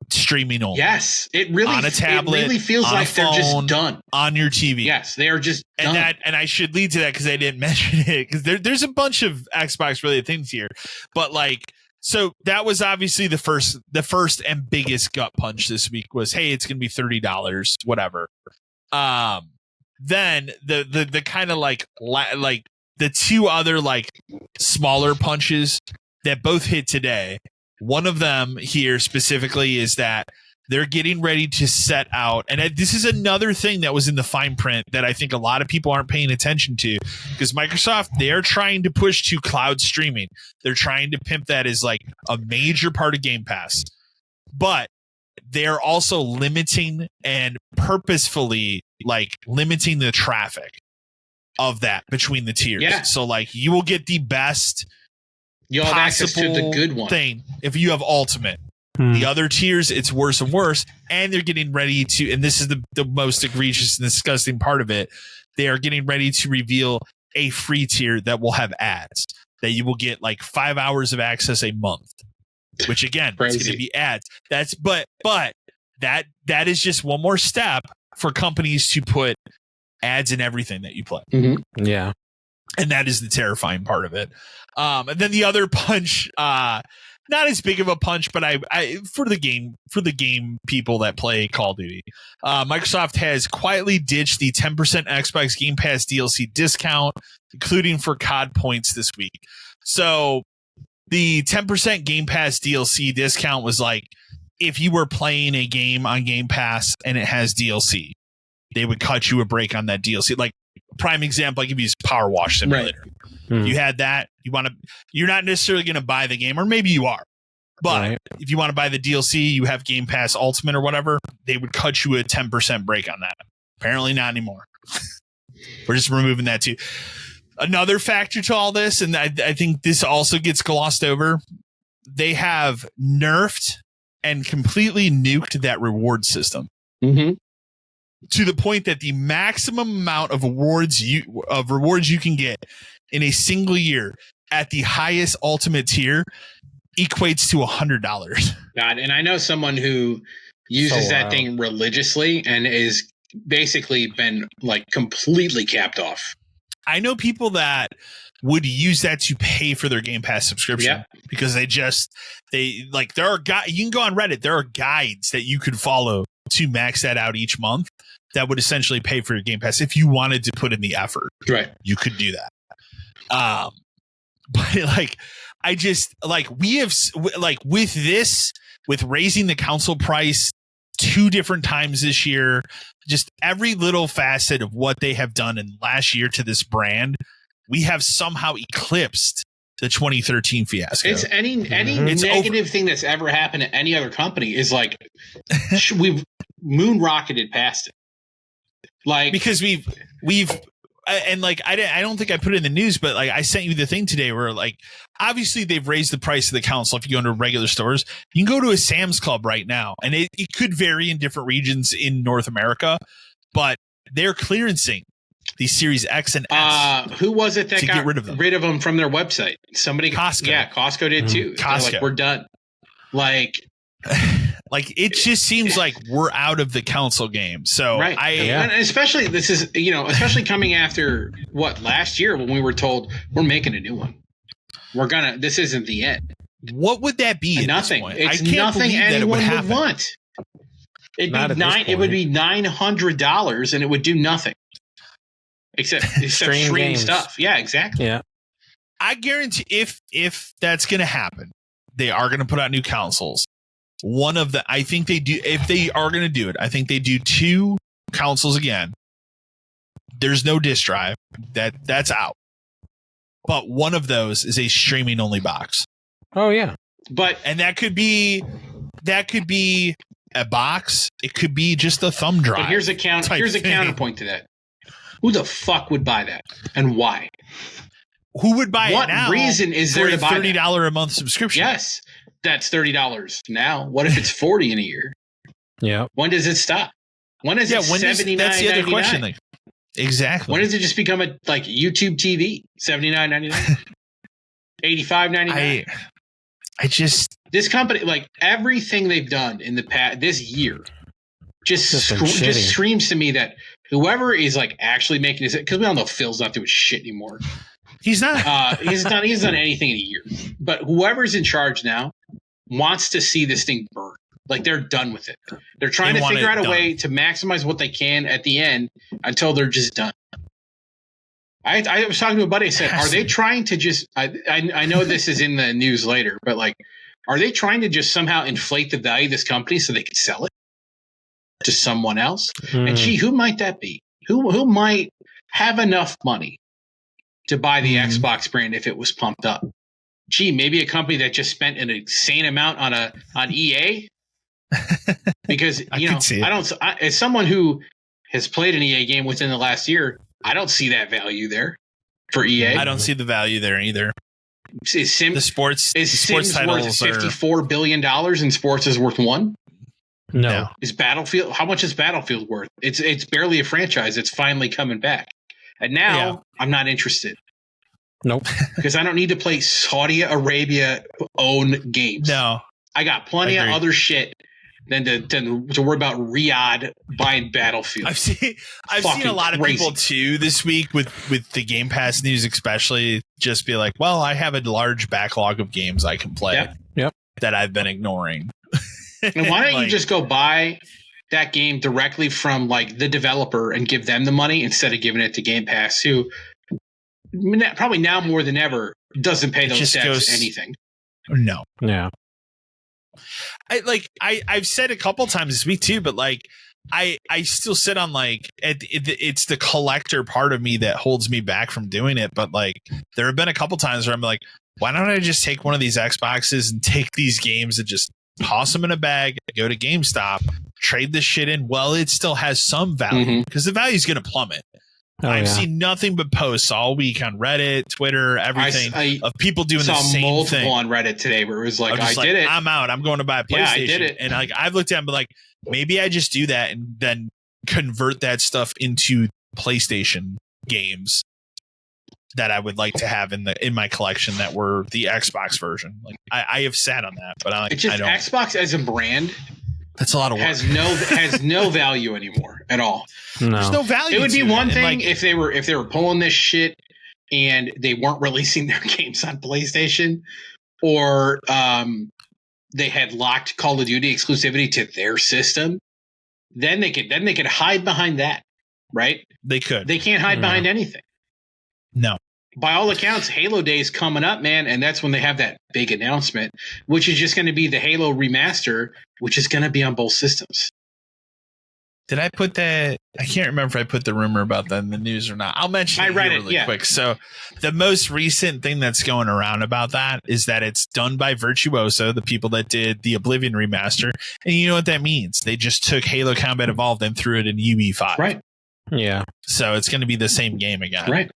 streaming only. Yes, it really on a tablet, it really feels like phone, they're just done on your TV. Yes, they are just done. And I should lead to that because I didn't mention it because there's a bunch of Xbox related things here, but like. So that was obviously the first and biggest gut punch this week was, hey, it's going to be $30, whatever. Then the kind of like the two other like smaller punches that both hit today. One of them here specifically is that they're getting ready to set out. And this is another thing that was in the fine print that I think a lot of people aren't paying attention to because Microsoft, they're trying to push to cloud streaming. They're trying to pimp that as like a major part of Game Pass. But they're also limiting and purposefully like limiting the traffic of that between the tiers. Yeah. So like you will get the best you'll have access to the good one thing if you have Ultimate. The other tiers, it's worse and worse. And they're getting ready to, and this is the most egregious and disgusting part of it, they are getting ready to reveal a free tier that will have ads, that you will get like 5 hours of access a month, which again, it's going to be ads. But that is just one more step for companies to put ads in everything that you play. Mm-hmm. Yeah. And that is the terrifying part of it. And then the other punch, not as big of a punch, but I for the game people that play Call of Duty, Microsoft has quietly ditched the 10% Xbox Game Pass DLC discount, including for COD points this week. So the 10% Game Pass DLC discount was like if you were playing a game on Game Pass and it has DLC, they would cut you a break on that DLC. Like prime example, I give you Power Wash Simulator. Right. You had that. You're not necessarily going to buy the game, or maybe you are. But if you want to buy the DLC, you have Game Pass Ultimate or whatever, they would cut you a 10% break on that. Apparently not anymore. We're just removing that too. Another factor to all this, and I think this also gets glossed over, they have nerfed and completely nuked that reward system. Mm-hmm. To the point that the maximum amount of rewards you can get in a single year at the highest ultimate tier equates to $100. God, and I know someone who uses that thing religiously and is basically been like completely capped off. I know people that would use that to pay for their Game Pass subscription because you can go on Reddit. There are guides that you could follow to max that out each month that would essentially pay for your Game Pass. If you wanted to put in the effort, right, you could do that. But like, I just like, we have like with raising the console price 2 different times this year, just every little facet of what they have done in last year to this brand, we have somehow eclipsed the 2013 fiasco. It's any negative thing that's ever happened to any other company is like we've moon rocketed past it. Like, because we've and like I don't think I put it in the news, but like I sent you the thing today where like obviously they've raised the price of the console. If you go into regular stores, you can go to a Sam's Club right now, and it could vary in different regions in North America, but they're clearancing these Series X and S. Who was it that got get rid of them from their website? Somebody, Costco. Yeah, Costco did too. Costco. Like, we're done. Like. Like, it just seems like we're out of the console game. So right. And especially this is, especially coming after last year when we were told we're making a new one. This isn't the end. What would that be? Nothing. It's nothing anyone would want. It would be $900 and it would do nothing except stream stuff. Yeah, exactly. Yeah. I guarantee if that's going to happen, they are going to put out new consoles. I think they do. If they are going to do it, I think they do 2 consoles again. There's no disc drive. That's out. But one of those is a streaming only box. Oh yeah. And that could be a box. It could be just a thumb drive. But here's a counterpoint to that. Who the fuck would buy that, and why? Who would buy it now? What reason is there to buy $30 a month subscription? Yes. That's $30 now. What if it's $40 in a year? Yeah. When does it stop? When is it $79.99? That's the other question. Like, exactly. When does it just become a YouTube TV? $79.99? $85.99? I just, this company, like everything they've done in the past this year, just screams to me that whoever is like actually making this, because we all know Phil's not doing shit anymore. He's not. He's done anything in a year. But whoever's in charge now wants to see this thing burn. Like, they're done with it. They're trying to figure out a way to maximize what they can at the end until they're just done. I was talking to a buddy. I said, "Are they trying to just?" I know this is in the news later, but like, are they trying to just somehow inflate the value of this company so they can sell it to someone else? And gee, who might that be? Who might have enough money to buy the Xbox brand if it was pumped up? Gee, maybe a company that just spent an insane amount on EA. Because as someone who has played an EA game within the last year, I don't see that value there for EA. I don't see the value there either. Is Sims worth $54 billion and sports is worth $1 billion? No. Is Battlefield? How much is Battlefield worth? It's barely a franchise. It's finally coming back, and now I'm not interested. Nope. Because I don't need to play Saudi Arabia owned games. No, I got plenty of other shit than to worry about Riyadh buying Battlefield. I've seen a lot of people too this week with the Game Pass news, especially just be like, well, I have a large backlog of games I can play that I've been ignoring. And why don't you just go buy that game directly from like the developer and give them the money instead of giving it to Game Pass, who probably now more than ever doesn't pay those devs anything. No. Yeah. I've said a couple times this week too, but like I still sit on like it's the collector part of me that holds me back from doing it. But like there have been a couple times where I'm like, why don't I just take one of these Xboxes and take these games and just toss them in a bag, go to GameStop, trade this shit in? Well, it still has some value because the value is going to plummet. I've seen nothing but posts all week on Reddit, Twitter, everything of people doing the same thing. On Reddit today where it was like, I did it. I'm out. I'm going to buy a PlayStation. I did it. And like I've looked at it, but like maybe I just do that and then convert that stuff into PlayStation games that I would like to have in my collection that were the Xbox version. Like I have sat on that, but I don't. Xbox as a brand That's a lot of work. Has no value anymore at all. No. There's no value. It would be one thing if they were pulling this shit and they weren't releasing their games on PlayStation, or they had locked Call of Duty exclusivity to their system. Then they could hide behind that, right? They could. They can't hide behind anything. No. By all accounts, Halo Day is coming up, man, and that's when they have that big announcement, which is just going to be the Halo remaster, which is going to be on both systems. Did I put that? I can't remember if I put the rumor about that in the news or not. I'll mention it really quick. So the most recent thing that's going around about that is that it's done by Virtuoso, the people that did the Oblivion remaster. And you know what that means? They just took Halo Combat Evolved and threw it in UE5. Right. Yeah. So it's going to be the same game again. Right.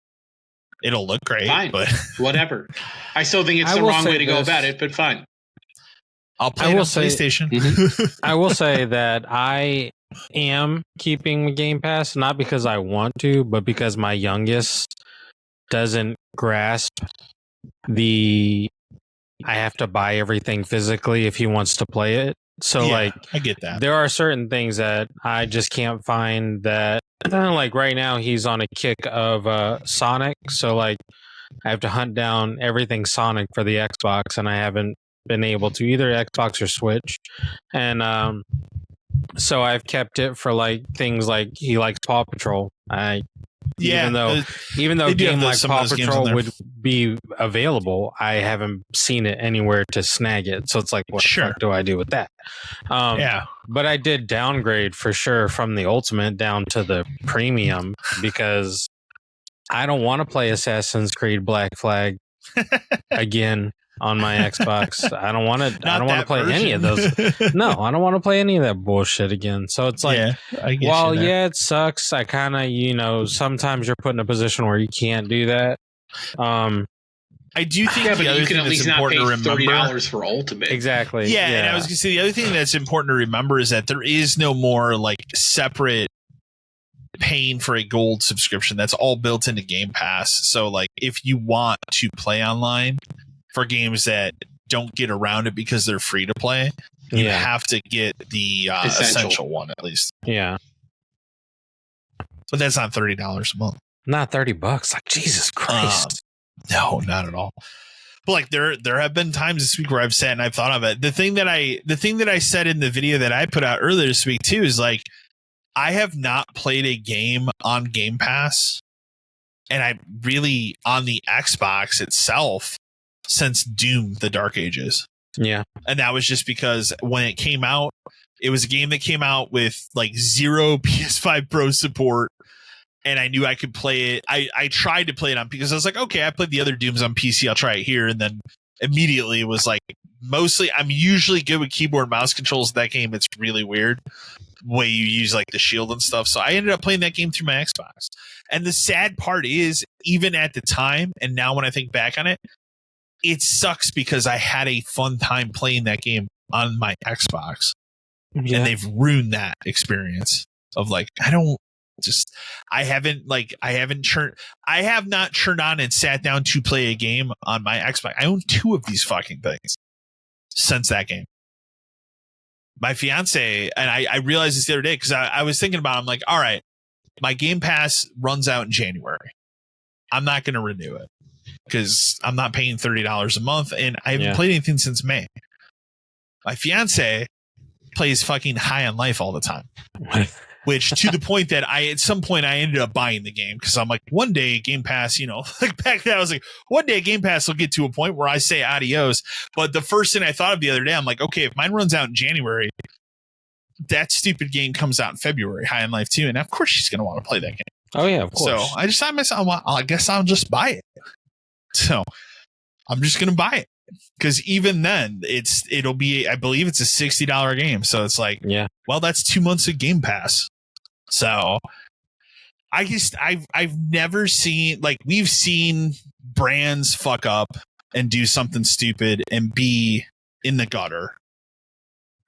It'll look great. Fine. But whatever. I still think it's the wrong way to go about it, but fine. I'll play it on PlayStation. I will say that I am keeping Game Pass, not because I want to, but because my youngest doesn't grasp I have to buy everything physically if he wants to play it. So I get that. There are certain things that I just can't find that, like right now he's on a kick of Sonic. So like I have to hunt down everything Sonic for the Xbox, and I haven't been able to, either Xbox or Switch. And so I've kept it for like things like he likes Paw Patrol. Even though a game like Paw Patrol would be available, I haven't seen it anywhere to snag it. So it's like, what the fuck do I do with that? But I did downgrade for sure from the Ultimate down to the Premium because I don't want to play Assassin's Creed Black Flag again on my Xbox. I don't want to play any of those. No, I don't want to play any of that bullshit again. So it's like, it sucks. I kind of, sometimes you're put in a position where you can't do that. I do think but you can at least not pay $30 for Ultimate. Exactly. Yeah, and I was going to say the other thing that's important to remember is that there is no more like separate paying for a gold subscription. That's all built into Game Pass. So like if you want to play online for games that don't get around it because they're free to play, you have to get the essential one at least. Yeah. But that's not $30 a month. Not $30. Like Jesus Christ. No, not at all. But like there have been times this week where I've sat and I've thought of it. The thing that I said in the video that I put out earlier this week too is like I have not played a game on Game Pass, and I really on the Xbox itself since Doom: The Dark Ages. Yeah. And that was just because when it came out, it was a game that came out with like zero PS5 Pro support, and I knew I could play it. I tried to play it on because I was like, okay, I played the other Dooms on PC, I'll try it here. And then immediately it was like, mostly I'm usually good with keyboard and mouse controls. That game, it's really weird the way you use like the shield and stuff. So I ended up playing that game through my Xbox. And the sad part is, even at the time, and now when I think back on it, it sucks because I had a fun time playing that game on my Xbox. Yeah. And they've ruined that experience of like, I have not turned on and sat down to play a game on my Xbox. I own 2 of these fucking things since that game. My fiance, and I realized this the other day because I was thinking about it, I'm like, all right, my Game Pass runs out in January. I'm not going to renew it because I'm not paying $30 a month, and I haven't played anything since May. My fiance plays fucking High on Life all the time, which to the point that at some point I ended up buying the game because I'm like, one day Game Pass, like back then I was like, one day Game Pass will get to a point where I say adios. But the first thing I thought of the other day, I'm like, okay, if mine runs out in January, that stupid game comes out in February, High on Life 2, and of course she's going to want to play that game. Oh yeah, of course. So I just thought myself, well, I guess I'll just buy it. So I'm just going to buy it because even then it'll be, I believe it's a $60 game. So it's like, well, that's 2 months of Game Pass. So I've never seen, like, we've seen brands fuck up and do something stupid and be in the gutter.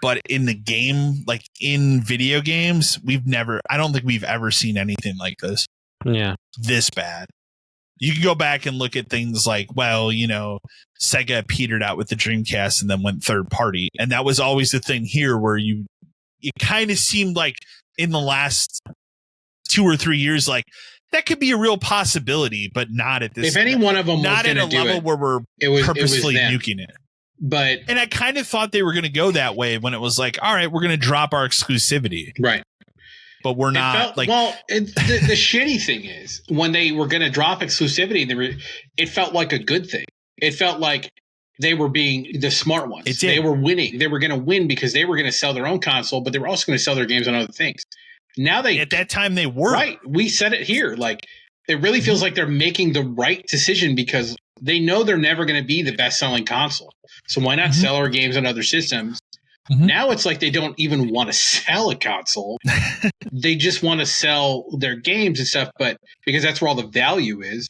But in the game, like in video games, I don't think we've ever seen anything like this. Yeah. This bad. You can go back and look at things like, well, Sega petered out with the Dreamcast and then went third party. And that was always the thing here where you it kind of seemed like in the last 2 or 3 years, like that could be a real possibility, but not at this. If any one of them not was at a level where we're purposefully nuking it. And I kind of thought they were going to go that way when it was like, all right, we're going to drop our exclusivity. Right. But we're not the shitty thing is when they were going to drop exclusivity, it felt like a good thing. It felt like they were being the smart ones. They were winning. They were going to win because they were going to sell their own console, but they were also going to sell their games on other things. Now at that time they were. Right. We said it here. Like it really feels like they're making the right decision because they know they're never going to be the best selling console. So why not sell our games on other systems? Now it's like they don't even want to sell a console. They just want to sell their games and stuff, but because that's where all the value is.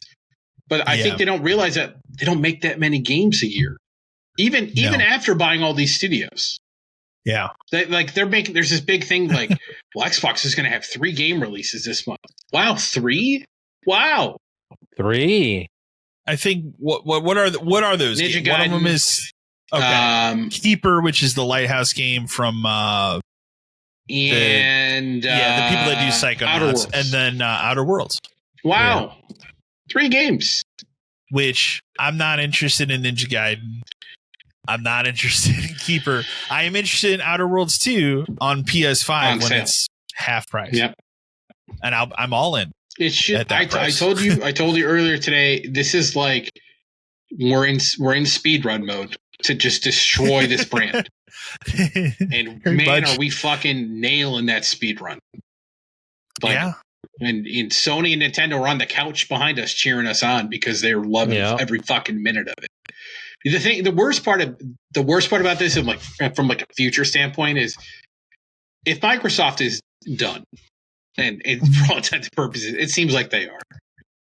But I think they don't realize that they don't make that many games a year. Even after buying all these studios. Yeah. They're making there's this big thing like, well, Xbox is gonna have 3 game releases this month. Wow, 3? Wow. 3. I think what are those Ninja games? One of them is Keeper, which is the Lighthouse game from the people that do Psychonauts, and then Outer Worlds. Wow. 3 games. Which I'm not interested in Ninja Gaiden. I'm not interested in Keeper. I am interested in Outer Worlds 2 on PS5 when it's half price. Yep. And I'm all in. It should. I told you earlier today. This is like we're in speedrun mode to just destroy this brand. And man, are we fucking nailing that speedrun? And Sony and Nintendo are on the couch behind us cheering us on because they're loving every fucking minute of it. The worst part about this, from a future standpoint, is if Microsoft is done, and for all intents and purposes, it seems like they are.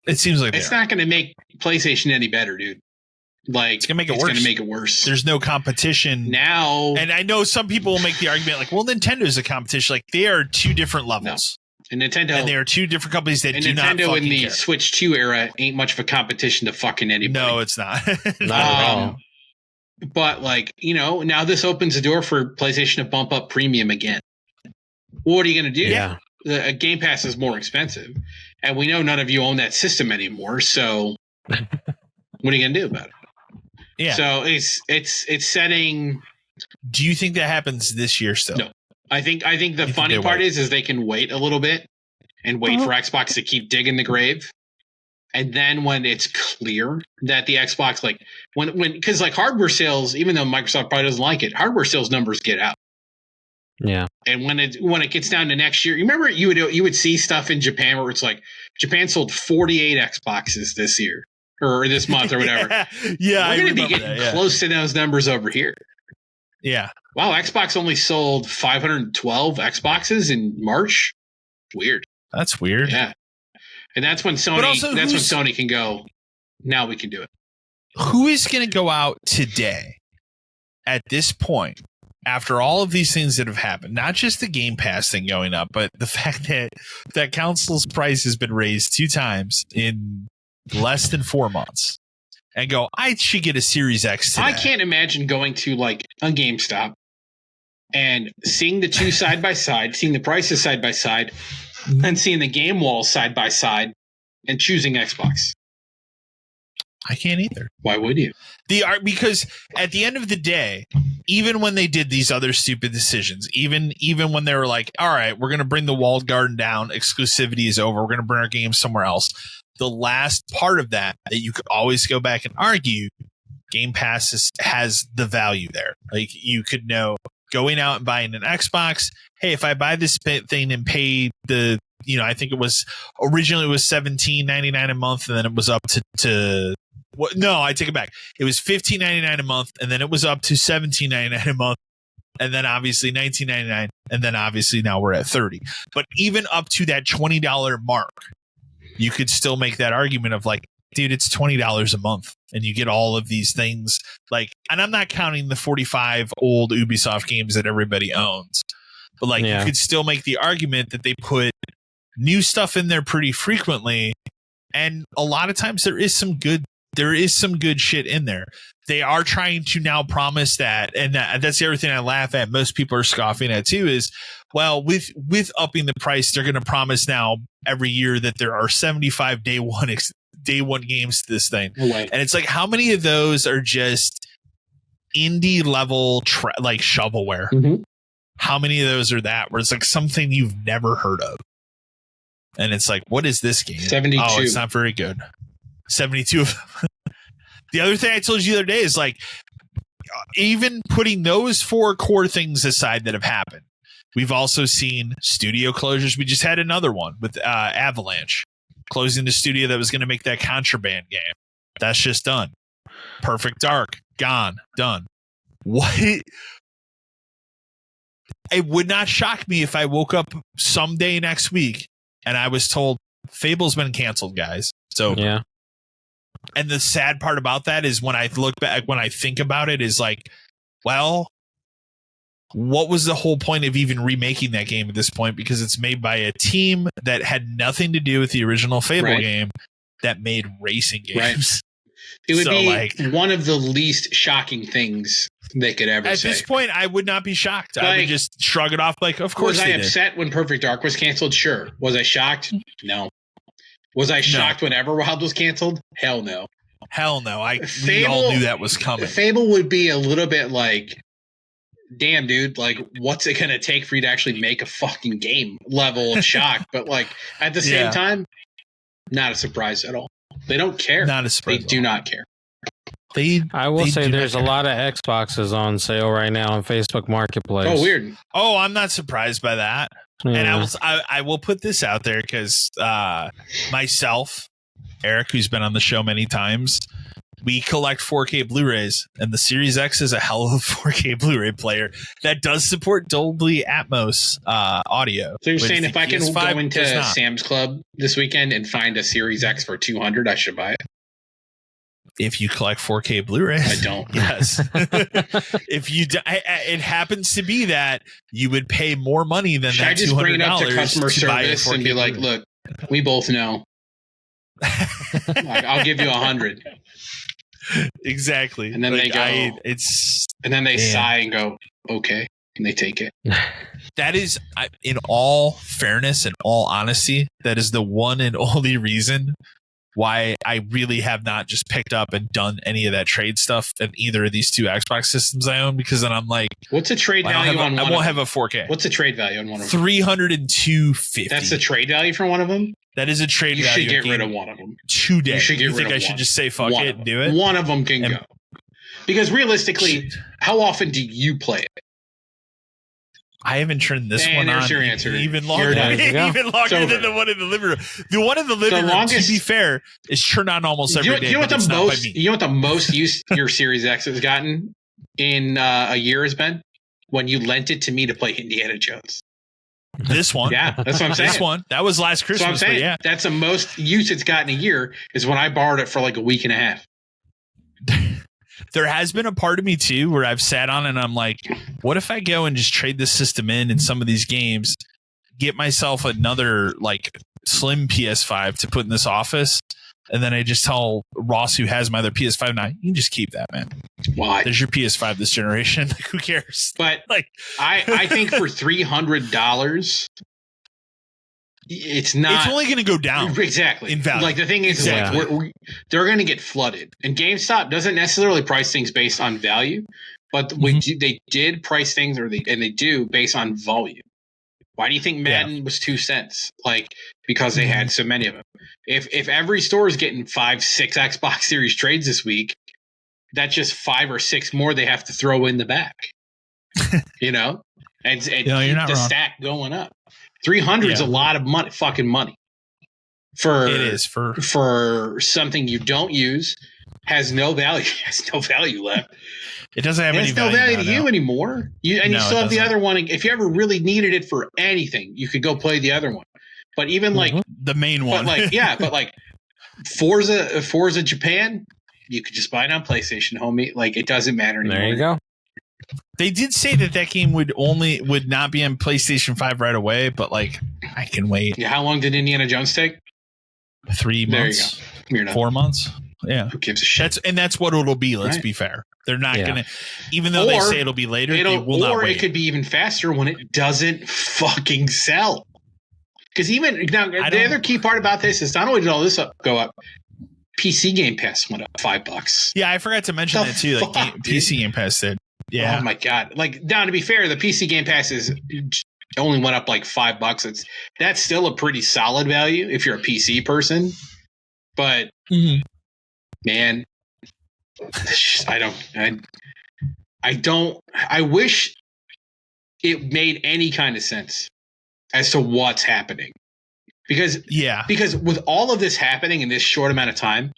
It's not going to make PlayStation any better, dude. Like it's going to make it worse. There's no competition now, and I know some people will make the argument like, well, Nintendo's a competition. Like they are 2 different levels. No. And Nintendo, and there are 2 different companies that do Nintendo not fucking in the care. Switch 2 era ain't much of a competition to fucking anybody. No, it's not. Not at all. But now this opens the door for PlayStation to bump up premium again. What are you going to do? Yeah. The Game Pass is more expensive, and we know none of you own that system anymore. So, what are you going to do about it? Yeah. So it's setting. Do you think that happens this year still? No. I think the funny part is they can wait a little bit and wait for Xbox to keep digging the grave. And then when it's clear that the Xbox, because hardware sales, even though Microsoft probably doesn't like it, hardware sales numbers get out. Yeah. And when it gets down to next year, you remember you would see stuff in Japan where it's like Japan sold 48 Xboxes this year or this month or whatever. Yeah. We're going to be getting close to those numbers over here. Yeah. Wow, Xbox only sold 512 Xboxes in March. Weird. That's weird. Yeah. And that's when Sony can go, now we can do it. Who is going to go out today at this point after all of these things that have happened? Not just the Game Pass thing going up, but the fact that console's price has been raised 2 times in less than 4 months. And go, I should get a Series X today. I can't imagine going to a GameStop and seeing the 2 side by side, seeing the prices side by side, and seeing the game walls side by side, and choosing Xbox. I can't either. Why would you? Because at the end of the day, even when they did these other stupid decisions, even when they were like, all right, we're going to bring the walled garden down, exclusivity is over, we're going to bring our games somewhere else. The last part of that you could always go back and argue, Game Pass has the value there. Like you could know going out and buying an Xbox. Hey, if I buy this thing and pay the, I think it was originally it was $17.99 a month, and then it was up to no, I take it back. It was $15.99 a month, and then it was up to $17.99 a month, and then obviously $19.99, and then obviously now we're at $30. But even up to that $20 mark, you could still make that argument of like, dude, it's $20 a month and you get all of these things and I'm not counting the 45 old Ubisoft games that everybody owns, but you could still make the argument that they put new stuff in there pretty frequently. And a lot of times there is some good there is some good shit in there. They are trying to now promise that, and that's the other thing I laugh at. Most people are scoffing at too. Is well, with upping the price, they're going to promise now every year that there are 75 day one games to this thing, and it's like, how many of those are just indie level like shovelware? Mm-hmm. How many of those are that where it's like something you've never heard of? And it's like, what is this game? 72. Oh, it's not very good. 72 of them. The other thing I told you the other day is like, even putting those 4 core things aside that have happened, we've also seen studio closures. We just had another one with Avalanche closing the studio that was going to make that Contraband game. That's just done. Perfect Dark, gone, done. What? It would not shock me if I woke up someday next week and I was told Fable's been canceled, guys. So yeah. And the sad part about that is when I look back, when I think about it, is like, well, what was the whole point of even remaking that game at this point? Because it's made by a team that had nothing to do with the original Fable game that made racing games. Right. It would be one of the least shocking things they could ever say. At this point, I would not be shocked. I would just shrug it off like, of course. Was I upset when Perfect Dark was canceled? Sure. Was I shocked? No. Was I shocked when Everwild was canceled? Hell no. Hell no. We all knew that was coming. Fable would be a little bit like, damn, dude, like, what's it going to take for you to actually make a fucking game level of shock? But, like, at the same time, not a surprise at all. They don't care. Not a surprise. They do not care. I will say there's a lot of Xboxes on sale right now on Facebook Marketplace. Oh, weird. Oh, I'm not surprised by that. Yeah. And I will put this out there because myself, Eric, who's been on the show many times, we collect 4K Blu-rays, and the Series X is a hell of a 4K Blu-ray player that does support Dolby Atmos audio. So you're saying if I can go into Sam's Club this weekend and find a Series X for $200, I should buy it? If you collect 4K Blu-rays, I don't. Yes. If you, it happens to be that you would pay more money than should that. I just bring it up to customer to service and be like, "Look, we both know. Like, I'll give you 100." Exactly. And then they go. And then they sigh and go, "Okay," and they take it. That is, in all fairness and all honesty, that is the one and only reason why I really have not just picked up and done any of that trade stuff in either of these 2 Xbox systems I own, because then I'm like, what's a trade value on one? I won't have a 4K. What's a trade value on one of them? $302.50. That's the trade value for one of them? That is a trade value. You should get rid of one of them today. You should get rid of I should just say fuck it and do it? One of them can go. Because realistically, how often do you play it? I haven't turned this one on your answer. Even longer, than the one in the living room. The one in the living room, to be fair, is turned on almost every day. You know what the most use your Series X has gotten in a year has been? When you lent it to me to play Indiana Jones. This one. Yeah, that's what I'm saying. This one. That was last Christmas. So I'm saying, yeah. That's the most use it's gotten a year is when I borrowed it for like a week and a half. There has been a part of me too where I've sat on and I'm like, what if I go and just trade this system in some of these games, get myself another like slim PS5 to put in this office, and then I just tell Ross, who has my other PS5 now, you can just keep that, man. Why? There's your PS5 this generation. Like, who cares? But like, I think for $300, it's not. It's only going to go down. Exactly. In value. Like the thing is, like, they're going to get flooded, and GameStop doesn't necessarily price things based on value, but they did price things, they do based on volume. Why do you think Madden was 2 cents? Like, because they had so many of them. If every store is getting 5-6 Xbox Series trades this week, that's just 5 or 6 more they have to throw in the back. You know, and keep the stack going up. 300 is a lot of money, fucking money. It is for something you don't use, has no value left. It doesn't have any value. It's no value to you anymore. You still have the other one. If you ever really needed it for anything, you could go play the other one. But even like the main one, but like Forza Japan, you could just buy it on PlayStation, homie. Like, it doesn't matter anymore. There you go. They did say that game would not be on PlayStation 5 right away, but like, I can wait. Yeah, how long did Indiana Jones take? 3 months. There you go. 4 months. Yeah. Who gives a shit? That's what it'll be. Let's be fair. They're not going to, even though they say it'll be later, they will not wait. Or it could be even faster when it doesn't fucking sell. Because even now, the other key part about this is not only did all this go up, PC Game Pass went up $5. Yeah, I forgot to mention that too. Like PC Game Pass did. Yeah. Oh my god! Like, now to be fair, the PC Game Pass only went up like $5. That's still a pretty solid value if you're a PC person. But man, I wish it made any kind of sense as to what's happening. Because with all of this happening in this short amount of time,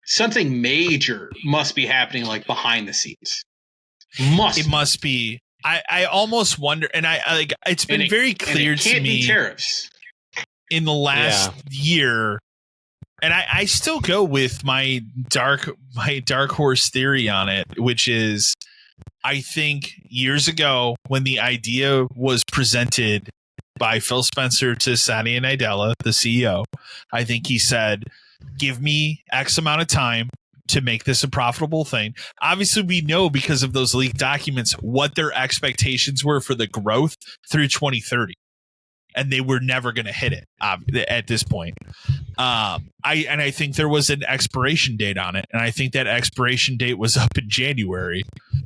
something major must be happening like behind the scenes. It must be. I almost wonder, and I like it's been very clear to me. Can't be tariffs in the last year. And I still go with my dark horse theory on it, which is I think years ago when the idea was presented by Phil Spencer to Satya Nadella, the CEO, I think he said, give me X amount of time to make this a profitable thing. Obviously, we know because of those leaked documents what their expectations were for the growth through 2030. And they were never going to hit it at this point. I think there was an expiration date on it. And I think that expiration date was up in January.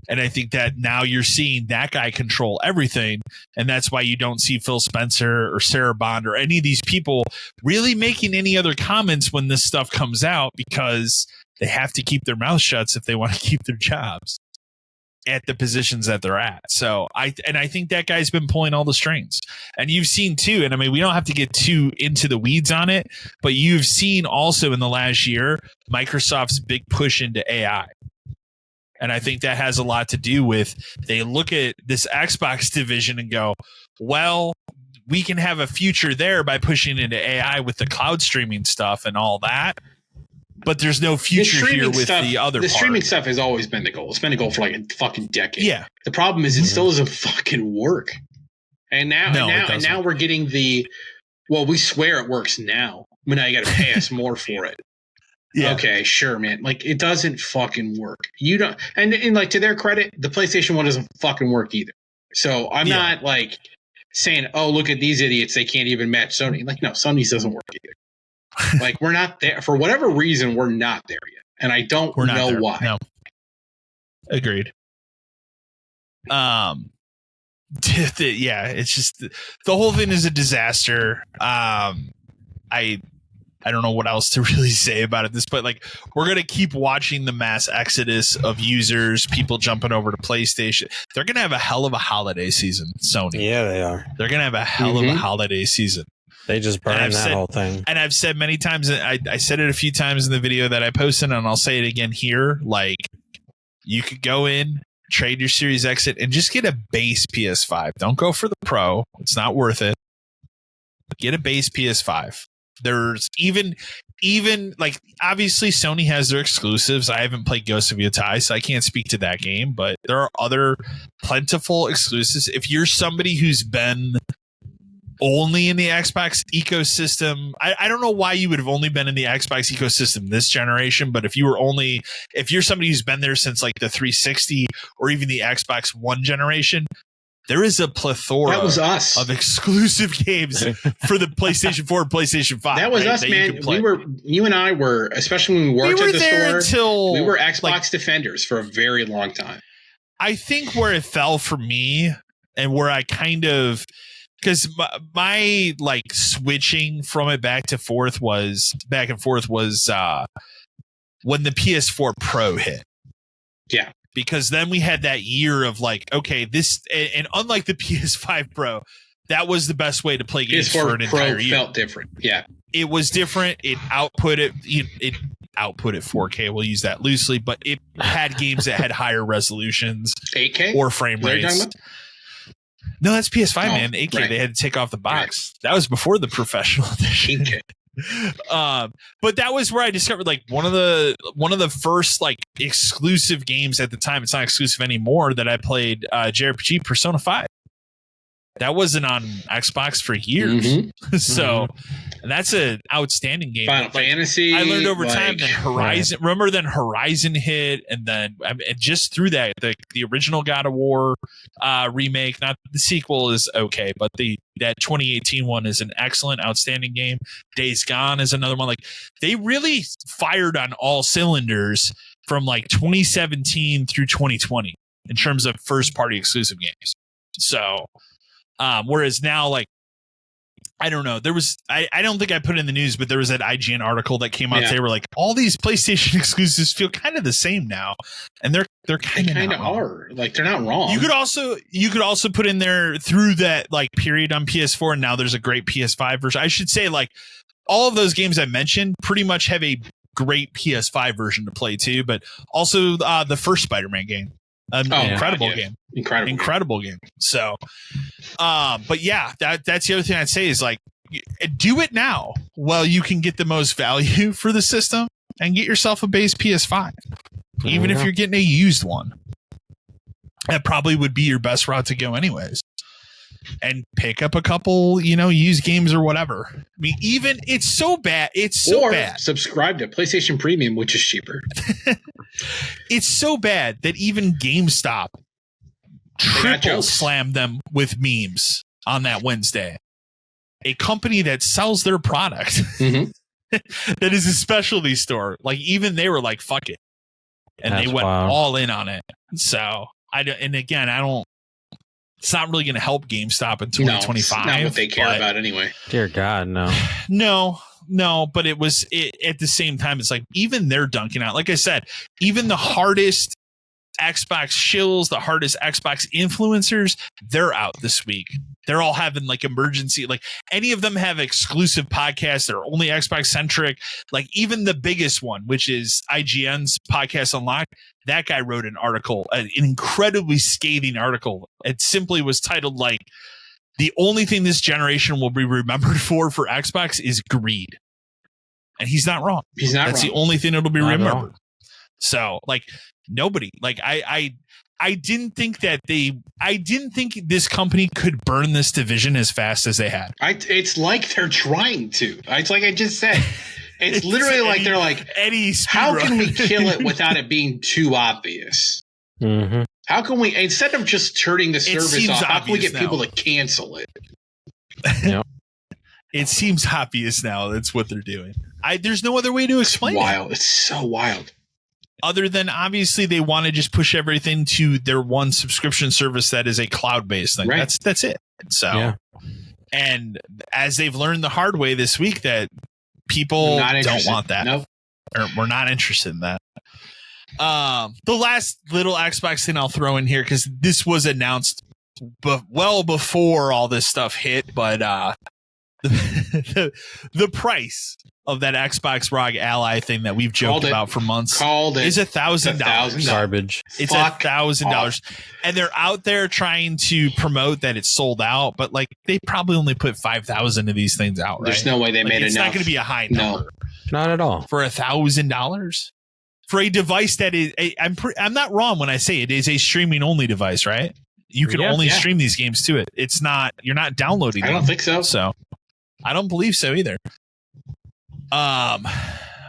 And I think that now you're seeing that guy control everything. And that's why you don't see Phil Spencer or Sarah Bond or any of these people really making any other comments when this stuff comes out, because they have to keep their mouth shut if they want to keep their jobs at the positions that they're at. So I think that guy's been pulling all the strings. And you've seen too, and I mean, we don't have to get too into the weeds on it, but you've seen also in the last year, Microsoft's big push into AI. And I think that has a lot to do with, they look at this Xbox division and go, well, we can have a future there by pushing into AI with the cloud streaming stuff and all that. But there's no future here with the other part. The streaming stuff has always been the goal. It's been the goal for like a fucking decade. Yeah. The problem is it still doesn't fucking work. And now we're getting we swear it works now. But now you got to pay us more for it. Yeah. Okay, sure, man. Like, it doesn't fucking work. You don't, and like, to their credit, the PlayStation 1 doesn't fucking work either. So I'm not like saying, oh, look at these idiots, they can't even match Sony. Like, no, Sony's doesn't work either. Like, we're not there for whatever reason. We're not there yet, and I don't know why. No, agreed. It's just the whole thing is a disaster. I don't know what else to really say about it. Like, we're gonna keep watching the mass exodus of users, people jumping over to PlayStation. They're gonna have a hell of a holiday season, Sony. Yeah, they are. They're gonna have a hell of a holiday season. They just burned that whole thing. And I've said many times, I said it a few times in the video that I posted, and I'll say it again here. Like, you could go in, trade your Series X and just get a base PS5. Don't go for the Pro. It's not worth it. Get a base PS5. There's even like, obviously Sony has their exclusives. I haven't played Ghost of Yotei, so I can't speak to that game, but there are other plentiful exclusives. If you're somebody who's been only in the Xbox ecosystem, I don't know why you would have only been in the Xbox ecosystem this generation, but if you're somebody who's been there since like the 360 or even the Xbox One generation, there is a plethora of exclusive games for the PlayStation 4 and PlayStation 5. That was us, man. You and I were, especially when we worked at the store, we were Xbox defenders for a very long time. I think where it fell for me and where I kind of, because my like switching from it back and forth was when the PS4 Pro hit. Yeah. Because then we had that year of like, okay, this, and unlike the PS5 Pro, that was the best way to play games for an entire year. Felt different. Yeah. It was different. It outputted 4K. We'll use that loosely, but it had games that had higher resolutions, 8K or frame rates. No, that's PS5, man. 8K. Right. They had to take off the box. Right. That was before the professional edition. 8K. But that was where I discovered like one of the first like exclusive games at the time. It's not exclusive anymore, that I played JRPG Persona 5. That wasn't on Xbox for years. So And that's an outstanding game. Final Fantasy. I learned over time that Horizon. Right. Remember, then Horizon hit, and then just through that, the original God of War remake. Not the sequel is okay, but that 2018 one is an excellent, outstanding game. Days Gone is another one. Like they really fired on all cylinders from like 2017 through 2020 in terms of first party exclusive games. So, whereas now, like, I don't know. There was I don't think I put in the news, but there was that IGN article that came out. Yeah. They were like, all these PlayStation exclusives feel kind of the same now, and they're kind of are. Like they're not wrong. You could also put in there through that like period on PS4, and now there's a great PS5 version. I should say like all of those games I mentioned pretty much have a great PS5 version to play too, but also the first Spider-Man game. Incredible game. Incredible game. So, but yeah, that's the other thing I'd say is like, do it now while you can get the most value for the system and get yourself a base PS5, even if you're getting a used one. That probably would be your best route to go anyways. And pick up a couple, used games or whatever. I mean, even it's so bad. It's so bad. Subscribe to PlayStation Premium, which is cheaper. It's so bad that even GameStop triple slammed them with memes on that Wednesday. A company that sells their product that is a specialty store. Like even they were like, fuck it. And they went all in on it. So it's not really going to help GameStop in 2025. No, it's not what they care about anyway. Dear God, no. No, but at the same time, it's like even they're dunking out. Like I said, even the hardest Xbox shills, the hardest Xbox influencers, they're out this week. They're all having like emergency, like any of them have exclusive podcasts. They're only Xbox centric. Like even the biggest one, which is IGN's Podcast Unlocked. That guy wrote an article, an incredibly scathing article. It simply was titled like, the only thing this generation will be remembered for Xbox is greed. And he's not wrong. That's the only thing that'll be remembered. So like nobody, like I didn't think this company could burn this division as fast as they had. It's like they're trying to. It's like I just said. It's literally like they're like, how can we kill it without it being too obvious? Mm-hmm. How can we, instead of just turning the service off, how can we get people to cancel it? Yep. It seems obvious now. That's what they're doing. There's no other way to explain it. It's so wild. Other than obviously they want to just push everything to their one subscription service that is a cloud-based thing. Right. That's it. So, and as they've learned the hard way this week that people don't want that. Nope. Or we're not interested in that. The last little Xbox thing I'll throw in here, because this was announced well before all this stuff hit, but the price of that Xbox ROG Ally thing that we've joked about for months is $1,000. Garbage. It's $1,000, and they're out there trying to promote that it's sold out, but like they probably only put 5,000 of these things out. Right? There's no way they made it's enough. It's not going to be a high number. Not at all. For $1,000 for a device that is I'm not wrong when I say it is a streaming only device, right? You can only stream these games to it. It's not, you're not downloading them. I don't think so. So I don't believe so either.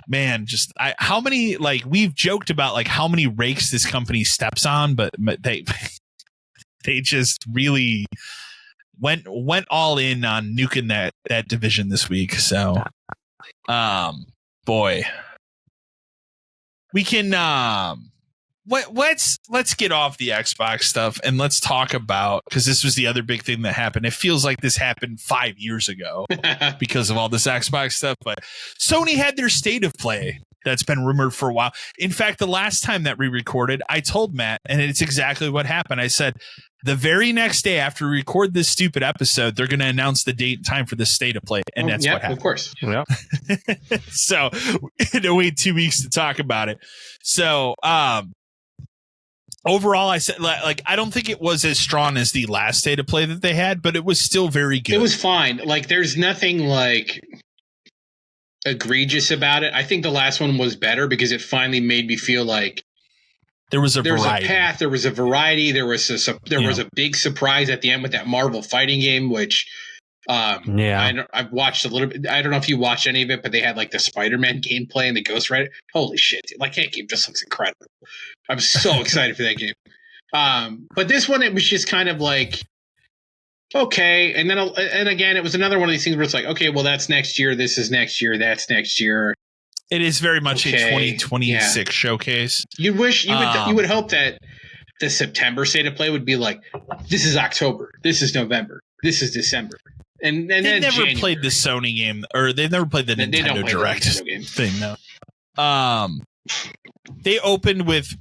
Man, just how many, like we've joked about like how many rakes this company steps on, but they just really went all in on nuking that division this week. So boy, we can let's get off the Xbox stuff and let's talk about, because this was the other big thing that happened. It feels like this happened 5 years ago because of all this Xbox stuff, but Sony had their state of play that's been rumored for a while. In fact, the last time that we recorded, I told Matt, and it's exactly what happened. I said, the very next day after we record this stupid episode, they're going to announce the date and time for the state of play. And that's what happened. Of course. Yeah. So we had to wait 2 weeks to talk about it. So, overall, I said, like, I don't think it was as strong as the last state of play that they had, but it was still very good. It was fine. Like, there's nothing like egregious about it. I think the last one was better because it finally made me feel like there was a variety. A path. There was a variety. There was a big surprise at the end with that Marvel fighting game, which I've watched a little bit. I don't know if you watched any of it, but they had like the Spider-Man gameplay and the Ghost Rider. Holy shit, dude. Like that game just looks incredible. I'm so excited for that game. But this one, it was just kind of like, okay. And then, and again, it was another one of these things where it's like, okay, well, that's next year. This is next year. That's next year. It is very much a 2026 showcase. You wish you would hope that the September state of play would be like, this is October. This is November. This is December. And they then never January. Played the Sony game, or they've never played the Nintendo Direct thing. No. They opened with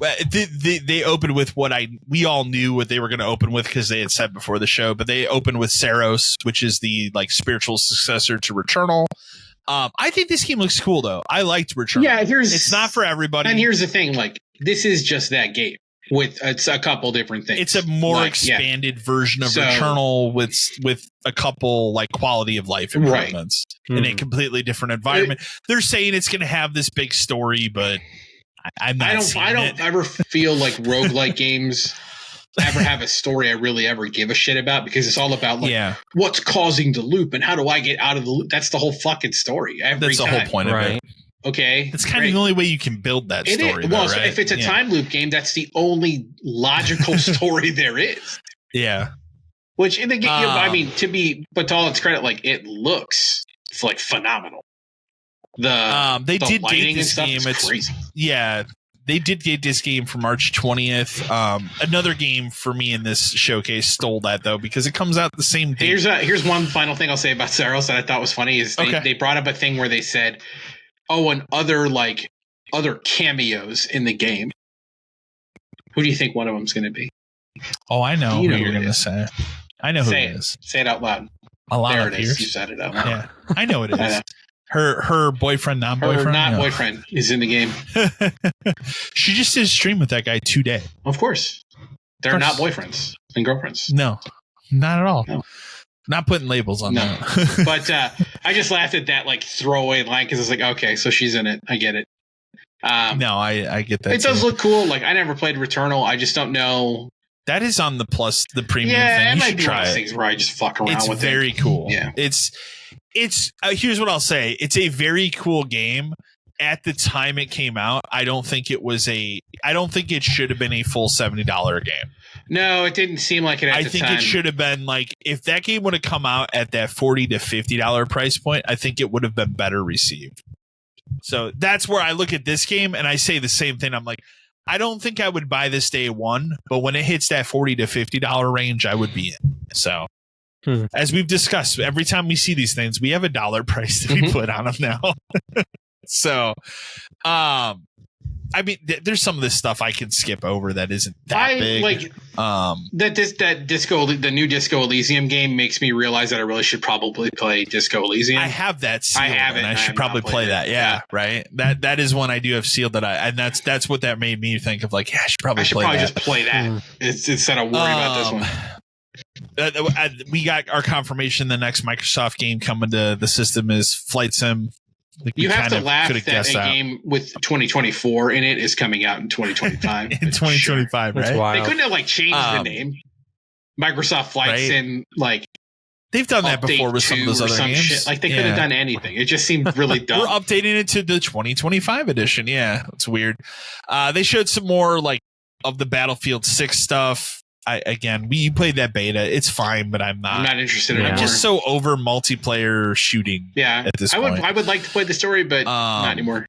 they opened with what we all knew what they were going to open with because they had said before the show, but they opened with Saros, which is the like spiritual successor to Returnal. I think this game looks cool though. I liked Returnal. Yeah, it's not for everybody. And here's the thing: like this is just that game. It's a couple different things. It's a more expanded version of Returnal with a couple like quality of life improvements in a completely different environment. They're saying it's going to have this big story, but I'm not. I don't ever feel like roguelike games ever have a story I really ever give a shit about because it's all about like what's causing the loop and how do I get out of the loop. That's the whole fucking story. That's the whole point of it. Okay, it's kind of the only way you can build that story. Well, so if it's a time loop game, that's the only logical story there is. Yeah. Which in the game, I mean, but to all its credit, like it looks like phenomenal. They did lighting date this and stuff game. It's crazy. Yeah, they did date this game for March 20th. Another game for me in this showcase stole that though because it comes out the same day. Here's one final thing I'll say about Saros that I thought was funny is they brought up a thing where they said, "Oh, and other cameos in the game." Who do you think one of them's going to be? Oh, I know who you're going to say. I know who it is. Say it out loud. Alana there it Pierce. is. You said it out loud. Yeah, I know it is. Her boyfriend, non-boyfriend? Her not-boyfriend is in the game. She just did a stream with that guy today. Of course. They're not boyfriends and girlfriends. No, not at all. No. Not putting labels on that. But I just laughed at that like throwaway line because it's like, okay, so she's in it. I get it. No, I get that. It does look cool. Like I never played Returnal. I just don't know. That is on the plus, the premium thing. Yeah, it you might should be try one of those things where I just fuck around with it. It's very cool. Yeah. It's here's what I'll say. It's a very cool game. At the time it came out, I don't think it should have been a full $70 game. No, it didn't seem like it at the time. I think it should have been like if that game would have come out at that $40 to $50 price point, I think it would have been better received. So that's where I look at this game and I say the same thing. I'm like, I don't think I would buy this day one, but when it hits that $40 to $50 range, I would be in. So as we've discussed, every time we see these things, we have a dollar price that we put on them now. So, I mean, there's some of this stuff I can skip over that isn't that big. Like the new Disco Elysium game makes me realize that I really should probably play Disco Elysium. I have that sealed. I have it. And I should probably play that. Yeah, right. That is one I do have sealed. And that's what that made me think of. Like, yeah, I should probably just play that instead of worrying about this one. We got our confirmation. The next Microsoft game coming to the system is Flight Sim. Like you have to laugh that a game with 2024 in it is coming out in 2025. In 2025, sure. Right? They couldn't have like changed the name. Microsoft Flight Sim, like they've done that before with some of those other games. Shit. Like they could have done anything. It just seemed really dumb. We're updating it to the 2025 edition. Yeah, it's weird. They showed some more like of the Battlefield 6 stuff. We played that beta. It's fine, but I'm not interested in it. I'm just so over multiplayer shooting. Yeah, at this point. I would like to play the story, but not anymore.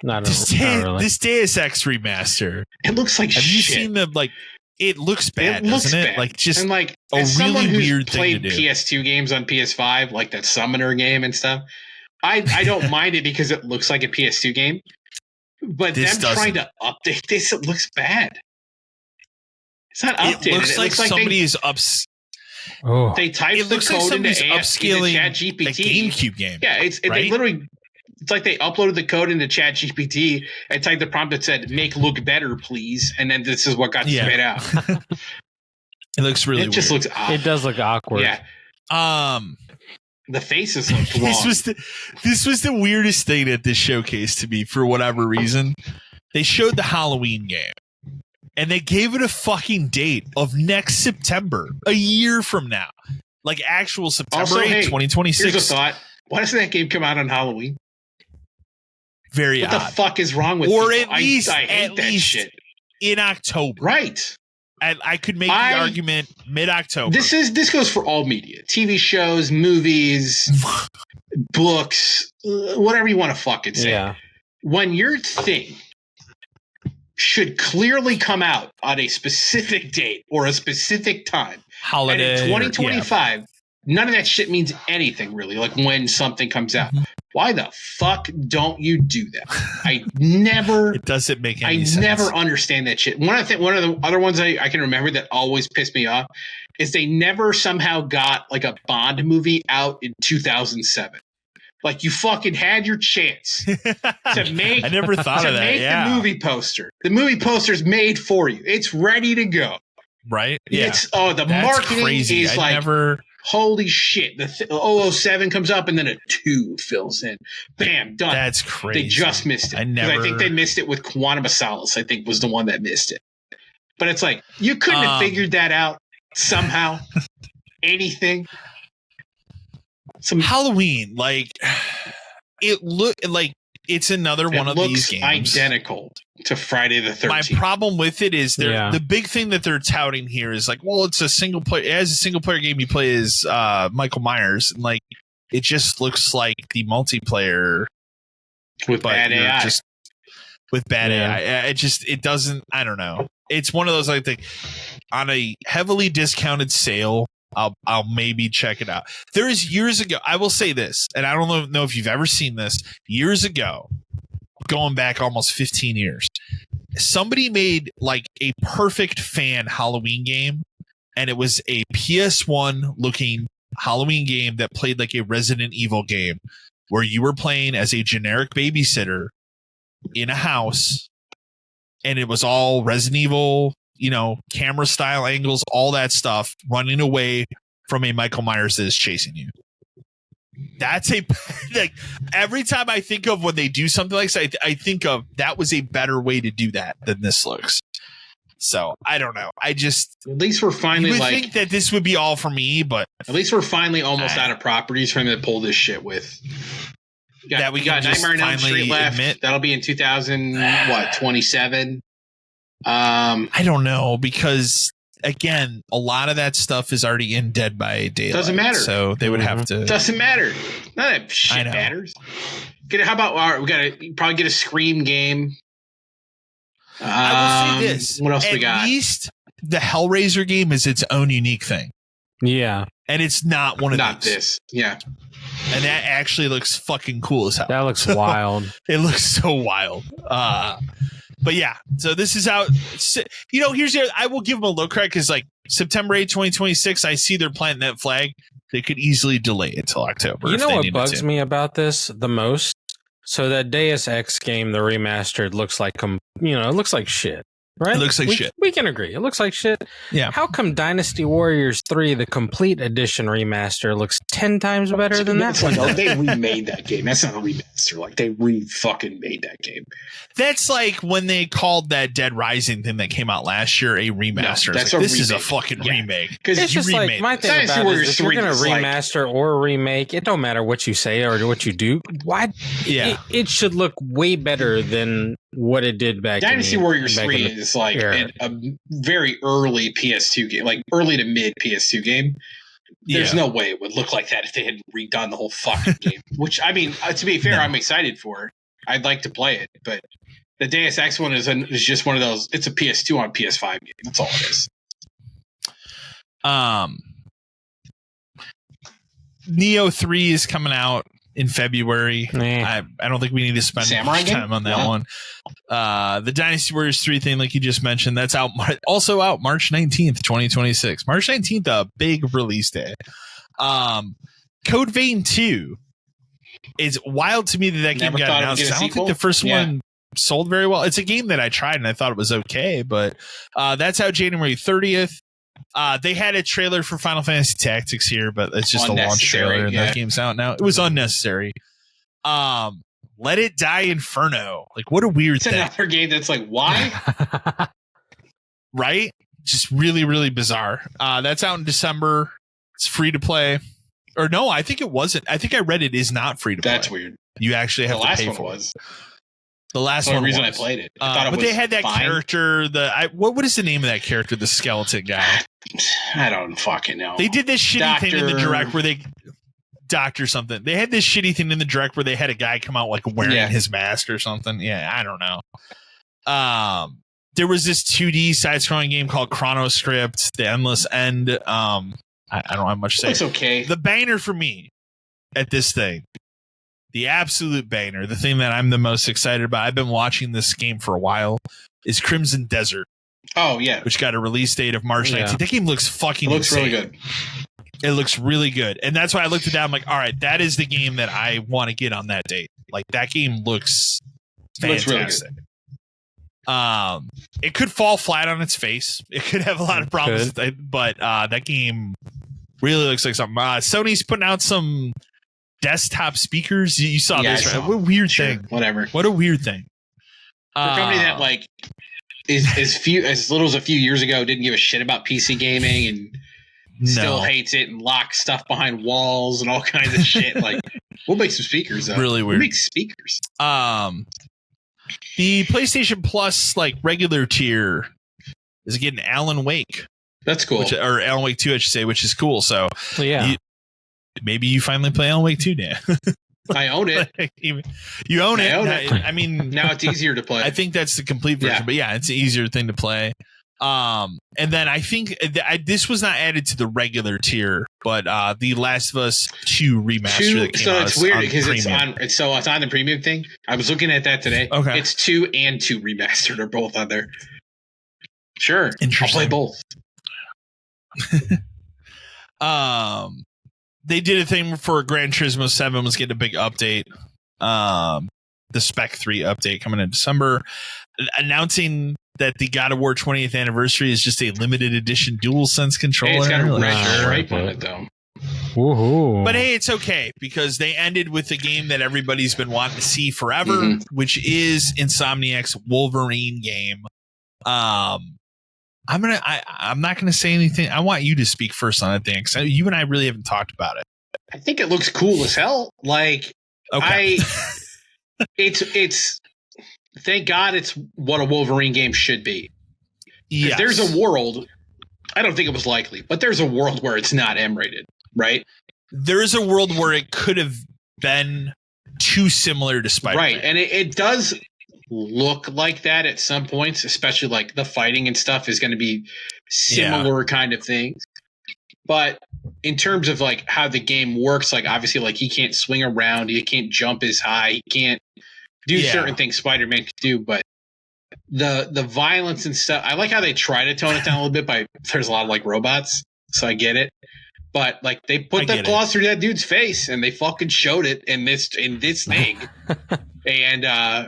This Deus Ex remaster. It looks like Have shit. you seen the like? It looks bad, doesn't it? Like just and like a as really who's weird thing to do. PS2 games on PS5, like that Summoner game and stuff. I don't mind it because it looks like a PS2 game, but them trying to update this, it looks bad. It's not updated. It looks like somebody is They typed the code into upscaling ChatGPT. A GameCube game. Yeah, they literally. It's like they uploaded the code into ChatGPT and typed the prompt that said "make look better, please," and then this is what got spit out. It looks really. It just looks odd. It does look awkward. Yeah. The faces look wrong. This was the weirdest thing at this showcase to me for whatever reason. They showed the Halloween game. And they gave it a fucking date of next September, a year from now. like actual September Also, 8th, hey, 2026. Here's a thought. Why doesn't that game come out on Halloween? Very what odd. the fuck is wrong with or people? at least I hate that shit. In October. Right. I could make the argument mid-October. This goes for all media. TV shows, movies, books, whatever you want to fucking say. Yeah. When your thing should clearly come out on a specific date or a specific time. Holiday. And in 2025, none of that shit means anything really, like when something comes out. Why the fuck don't you do that? It doesn't make any sense. I never understand that shit. One of the other ones I can remember that always pissed me off is they never somehow got like a Bond movie out in 2007. Like you fucking had your chance to make. I never thought of that. Make the movie poster. The movie poster's made for you. It's ready to go. Right? Yeah. The marketing crazy. is holy shit. The 007 comes up and then a 2 fills in. Bam, done. That's crazy. They just missed it. I think they missed it with Quantum of Solace. I think was the one that missed it. But it's like you couldn't have figured that out somehow. Anything. Halloween, like it looked like it's another one of these games identical to Friday the 13th. My problem with it is the big thing that they're touting here is like, well, it's a single player. As a single player game, you play as Michael Myers, and like it just looks like the multiplayer with bad AI. With bad AI, it doesn't. I don't know. It's one of those like on a heavily discounted sale. I'll maybe check it out. There is years ago. I will say this, and I don't know if you've ever seen this. Years ago, going back almost 15 years, somebody made like a perfect fan Halloween game, and it was a PS1 looking Halloween game that played like a Resident Evil game, where you were playing as a generic babysitter in a house, and it was all Resident Evil. Camera style angles, all that stuff, running away from a Michael Myers that is chasing you. That's like every time I think of when they do something like that, I think of that was a better way to do that than this looks. So I don't know. At least we're finally you would think that this would be all for me, but at least we're finally almost out of properties for them to pull this shit with. We got Nightmare on Elm Street left. That'll be in 2027. I don't know, because again, a lot of that stuff is already in Dead by Daylight. Doesn't matter. So they would have to. Doesn't matter. None of that shit matters. How about we gotta probably get a Scream game. I will say this. What else we got? At least the Hellraiser game is its own unique thing. Yeah. And it's not one of these. Not this. Yeah. And that actually looks fucking cool as hell. That looks wild. It looks so wild. But yeah, so this is out. Here's I will give them a low credit because like September 8, 2026, I see they're planting that flag. They could easily delay it till October. You know what bugs me about this the most? So that Deus Ex game, the remastered, looks like it looks like shit. Right? It looks like shit. We can agree. It looks like shit. Yeah. How come Dynasty Warriors 3, the complete edition remaster, looks 10 times better than that one? They remade that game. That's not a remaster. Like, they fucking made that game. That's like when they called that Dead Rising thing that came out last year a remaster. No, that's like, a this remake. is a fucking remake. Because it's just like, my thing about it is if you're going to remaster or remake, it don't matter what you say or what you do. Why? Yeah. It should look way better than what it did back Dynasty Warriors 3 is like a very early PS2 game, like early to mid PS2 game. There's no way it would look like that if they had redone the whole fucking game. Which, I mean, to be fair, I'm excited for it. I'd like to play it, but the Deus Ex one is just one of those. It's a PS2 on PS5 game. That's all it is. Neo 3 is coming out in February. Nah. I don't think we need to spend much time on that one. The Dynasty Warriors 3 thing, like you just mentioned, that's out also out March 19th, 2026. March 19th, a big release day. Code Vein 2 is wild to me that game got announced. I don't think the first one sold very well. It's a game that I tried and I thought it was okay, but that's out January 30th. They had a trailer for Final Fantasy Tactics here, but it's just a launch trailer, and that game's out now. It was unnecessary. Let It Die Inferno. Like, what a weird thing. It's another game that's like, why? Right? Just really, really bizarre. That's out in December. It's free to play. Or no, I think it wasn't. I think I read it is not free to play. That's weird. You actually have to pay for it. The last one was. The reason I played it. I thought it but was they had that fine. Character. What is the name of that character? The skeleton guy. I don't fucking know. They did this shitty thing in the direct where they doctor something. They had this shitty thing in the direct where they had a guy come out like wearing his mask or something. Yeah, I don't know. There was this 2D side-scrolling game called Chronoscript, The Endless End. I don't have much to say. It's okay. The banger for me at this thing, the absolute banger, the thing that I'm the most excited about, I've been watching this game for a while, is Crimson Desert. Oh, yeah. Which got a release date of March 19th. That game looks fucking insane. Really good. It looks really good. And that's why I looked at that. I'm like, all right, that is the game that I want to get on that date. Like, that game looks fantastic. It could fall flat on its face. It could have a lot of problems with it, but that game really looks like something. Sony's putting out some desktop speakers. You saw this, right? What a weird thing. Whatever. What a weird thing. For a company that like is as little as a few years ago didn't give a shit about PC gaming and still hates it and locks stuff behind walls and all kinds of shit. Like, we'll make some speakers though. Really weird. We'll make speakers. The PlayStation Plus like regular tier is getting Alan Wake. That's cool. Or Alan Wake 2, I should say, which is cool. So maybe you finally play Alan Wake 2, Dan. I own it. You own it. I mean, now it's easier to play. I think that's the complete version, but it's an easier thing to play. And then I think this was not added to the regular tier, but the Last of Us 2 remaster that came out. So it's weird because it's on the premium thing. I was looking at that today. Okay, it's 2 and 2 remastered are both on there. Sure, I'll play both. They did a thing for Gran Turismo 7 was getting a big update. The Spec 3 update coming in December, announcing that the God of War 20th anniversary is just a limited edition DualSense controller. Hey, it's got a red stripe on it though. Woohoo. But hey, it's okay because they ended with a game that everybody's been wanting to see forever, which is Insomniac's Wolverine game. I'm not gonna say anything. I want you to speak first on it, Dan, because you and I really haven't talked about it. I think it looks cool as hell. Like, it's thank God it's what a Wolverine game should be. Yes. There's a world, I don't think it was likely, but there's a world where it's not M-rated, right? There is a world where it could have been too similar to Spider-Man. Right, and it does look like that at some points, especially like the fighting and stuff is going to be similar kind of things. But in terms of like how the game works, like obviously like he can't swing around, he can't jump as high, he can't do certain things Spider-Man can do, but the violence and stuff, I like how they try to tone it down a little bit by there's a lot of like robots, so I get it. But like they put the claws through that dude's face and they fucking showed it in this thing. And I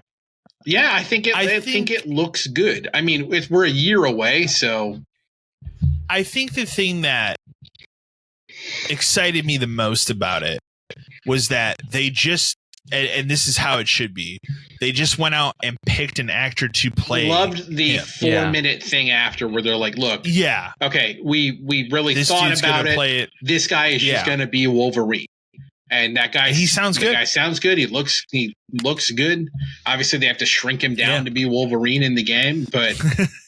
think it looks good. I mean, we're a year away, so I think the thing that excited me the most about it was that they just, and this is how it should be, they just went out and picked an actor to play. Loved the 4-minute thing after where they're like, look, okay, we really thought about it. This guy is just going to be Wolverine. And that guy, he sounds good. The guy sounds good. He looks good. Obviously, they have to shrink him down to be Wolverine in the game, but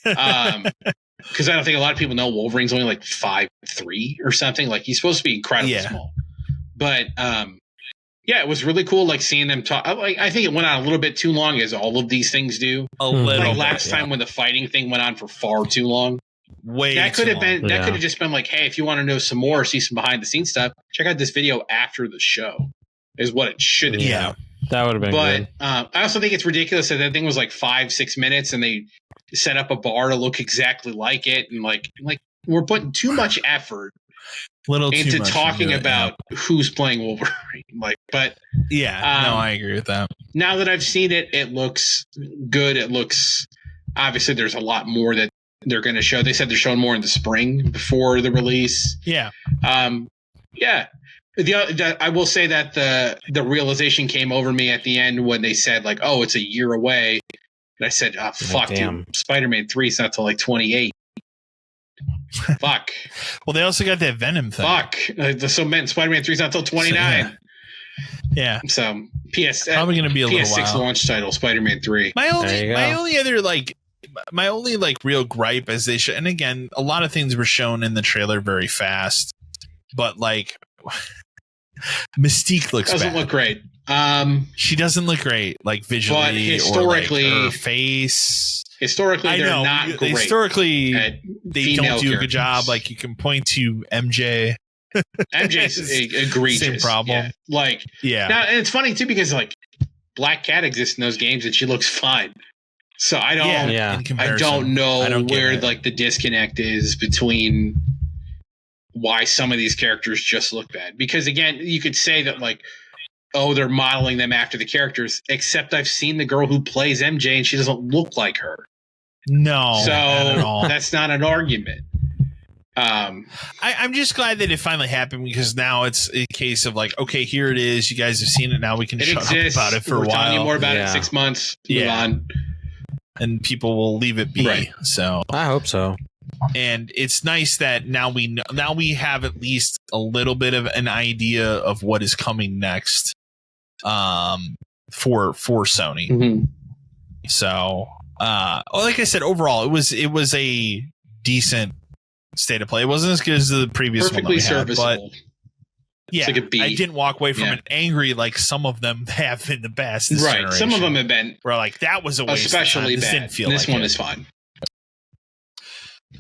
because I don't think a lot of people know Wolverine's only like 5'3" or something. Like he's supposed to be incredibly small. But it was really cool. Like seeing them talk. Like I think it went on a little bit too long, as all of these things do. A little. Like last time when the fighting thing went on for far too long. That could have just been like, hey, if you want to know some more, see some behind the scenes stuff, check out this video after the show, is what it should have been. Yeah, that would have been good. I also think it's ridiculous that thing was like 5-6 minutes and they set up a bar to look exactly like it. And like we're putting too much effort into talking about who's playing Wolverine. I agree with that. Now that I've seen it, it looks good. It looks, obviously there's a lot more that they're going to show. They said they're showing more in the spring before the release. I will say that the realization came over me at the end when they said like, oh, it's a year away. And I said, oh, fuck, dude, Spider-Man 3 is not till like 28. Fuck. Well, they also got that Venom thing. Fuck. Spider-Man 3 is not until 29. Yeah. So probably going to be a little PS6 while. Launch title, Spider-Man 3. My only real gripe as they show, and again, a lot of things were shown in the trailer very fast, but like Mystique doesn't look great. She doesn't look great, like visually, but historically, or like her face. Historically, they're not great. Historically, they don't do a good job. Like you can point to MJ. MJ's egregious. Same problem. Yeah. Now, and it's funny too because like Black Cat exists in those games and she looks fine. So I don't. I don't know where like the disconnect is between why some of these characters just look bad. Because again, you could say that like, oh, they're modeling them after the characters. Except I've seen the girl who plays MJ and she doesn't look like her. No, so not at all. That's not an argument. I'm just glad that it finally happened because now it's a case of like, okay, here it is. You guys have seen it. Now we can shut up about it for a while. We're telling you more about it in 6 months. Move on. And people will leave it be. Right. So I hope so. And it's nice that now we have at least a little bit of an idea of what is coming next for Sony. Mm-hmm. So like I said, overall it was a decent state of play. It wasn't as good as the previous one that we had, but yeah, like I didn't walk away from it angry like some of them have in the past. Right, some of them have been where like that was a waste especially of time. This bad. Didn't feel this like one it. is fine.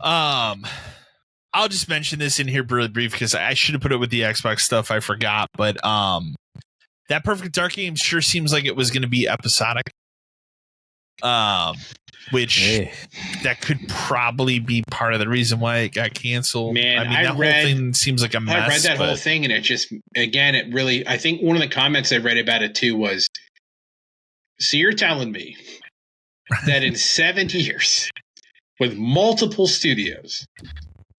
I'll just mention this in here really brief because I should have put it with the Xbox stuff. I forgot, but that Perfect Dark game sure seems like it was going to be episodic. Which that could probably be part of the reason why it got canceled. Man, I mean, that whole thing seems like a mess. I read that whole thing and it just, again, it really, I think one of the comments I read about it too was, so you're telling me that in 7 years with multiple studios,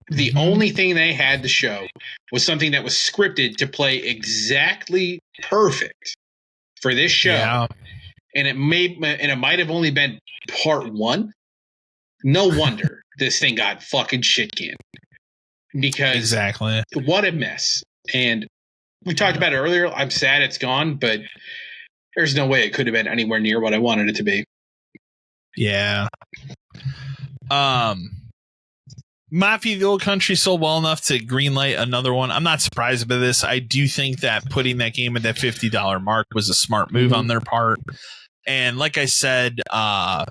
the only thing they had to show was something that was scripted to play exactly perfect for this show. Yeah. And it might have only been part 1. No wonder this thing got fucking shit canned. Because exactly what a mess. And we talked about it earlier. I'm sad it's gone, but there's no way it could have been anywhere near what I wanted it to be. Yeah. Mafia: The Old Country sold well enough to greenlight another one. I'm not surprised by this. I do think that putting that game at that $50 mark was a smart move on their part. And like I said, the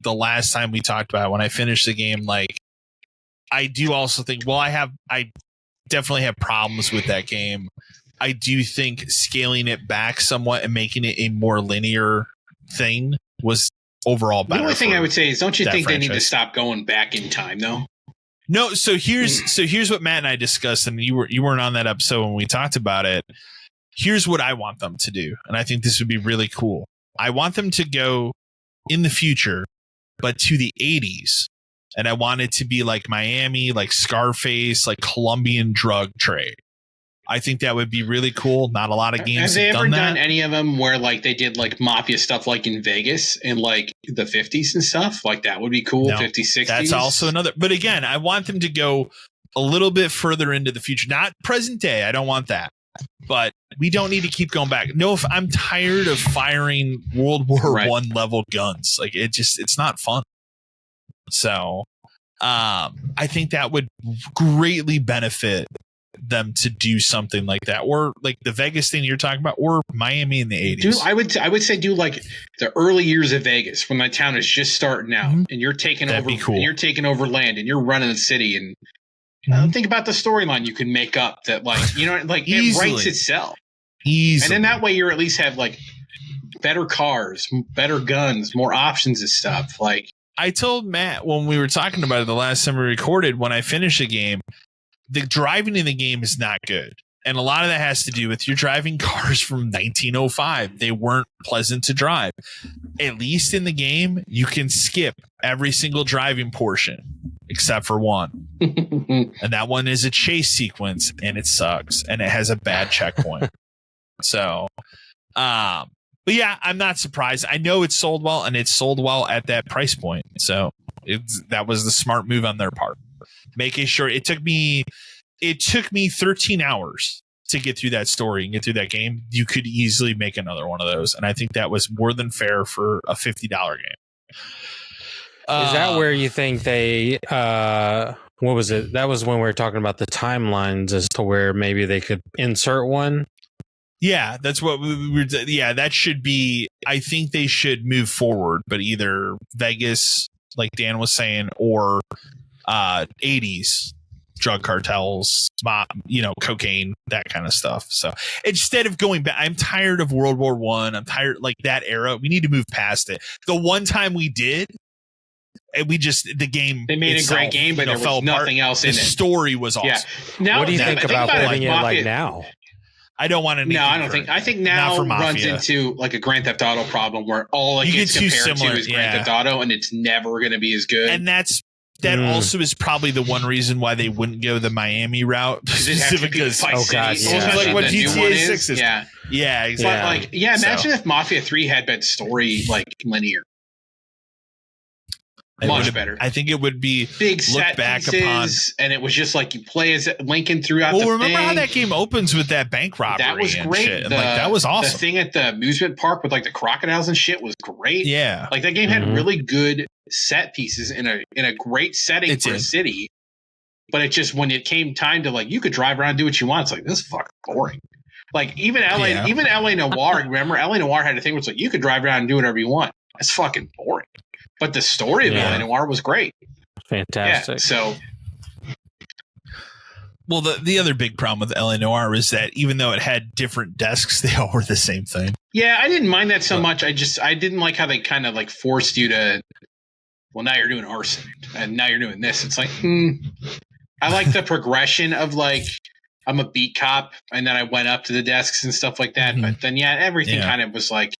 last time we talked about it, when I finished the game, like I do also think, I definitely have problems with that game. I do think scaling it back somewhat and making it a more linear thing was overall better. The only thing I would say is, don't you think franchise. They need to stop going back in time though? No. So here's what Matt and I discussed, and you weren't on that episode when we talked about it. Here's what I want them to do, and I think this would be really cool. I want them to go in the future, but to the 80s. And I want it to be like Miami, like Scarface, like Colombian drug trade. I think that would be really cool. Not a lot of games have they have ever done any of them where like they did like mafia stuff like in Vegas in like the 50s and stuff? Like that would be cool. No, 50s, 60s. That's also another. But again, I want them to go a little bit further into the future. Not present day. I don't want that. But we don't need to keep going back. No, if I'm tired of firing World War I level guns. Like it's not fun. So I think that would greatly benefit them to do something like that, or like the Vegas thing you're talking about, or Miami in the 80s. I would say do like the early years of Vegas when that town is just starting out and you're taking That'd over be cool. And you're taking over land and you're running the city and think about the storyline you can make up that like like it writes itself. Easily. And then that way you at least have like better cars, better guns, more options and stuff. Like I told Matt when we were talking about it the last time we recorded, when I finished a game, the driving in the game is not good. And a lot of that has to do with you're driving cars from 1905. They weren't pleasant to drive. At least in the game, you can skip every single driving portion except for one. And that one is a chase sequence and it sucks. And it has a bad checkpoint. So, but yeah, I'm not surprised. I know it sold well and it sold well at that price point. So that was the smart move on their part. making sure it took me 13 hours to get through that story and get through that game. You could easily make another one of those, and I think that was more than fair for a $50 game. Is that where you think they what was it? That was when we were talking about the timelines as to where maybe they could insert one. Yeah, that's what we were. Yeah, that should be. I think they should move forward, but either Vegas, like Dan was saying, or 80s drug cartels, cocaine, that kind of stuff. So instead of going back, I'm tired of World War One. I'm tired like that era. We need to move past it. The one time we did, and the game. They made itself, a great game, but there was nothing else in it. The story was awesome. Yeah. Now, what do you think about putting it like now? I don't want to. No, I don't think. I think now runs into like a Grand Theft Auto problem where all it gets compared to is Grand Theft Auto, and it's never going to be as good. And that also is probably the one reason why they wouldn't go the Miami route, specifically because like what GTA 6 is. Yeah, exactly. But imagine if Mafia 3 had been story like linear. Much better. I think it would be big set pieces, and it was just like you play as Lincoln throughout. Well, remember how that game opens with that bank robbery? That was great. Shit. And that was awesome. The thing at the amusement park with like the crocodiles and shit was great. Yeah, like that game had really good set pieces in a great setting for a city. But it just when it came time to like you could drive around and do what you want, it's like this is fucking boring. Like even LA Noire. Remember LA Noire had a thing where it's like you could drive around and do whatever you want. That's fucking boring. But the story of LA Noire was great. Fantastic. Yeah, so, well, the other big problem with LA Noire is that even though it had different desks, they all were the same thing. Yeah, I didn't mind that so much. I didn't like how they kind of like forced you to. Well, now you're doing arson, and now you're doing this. It's like, I like the progression of like I'm a beat cop, and then I went up to the desks and stuff like that. But then everything kind of was like.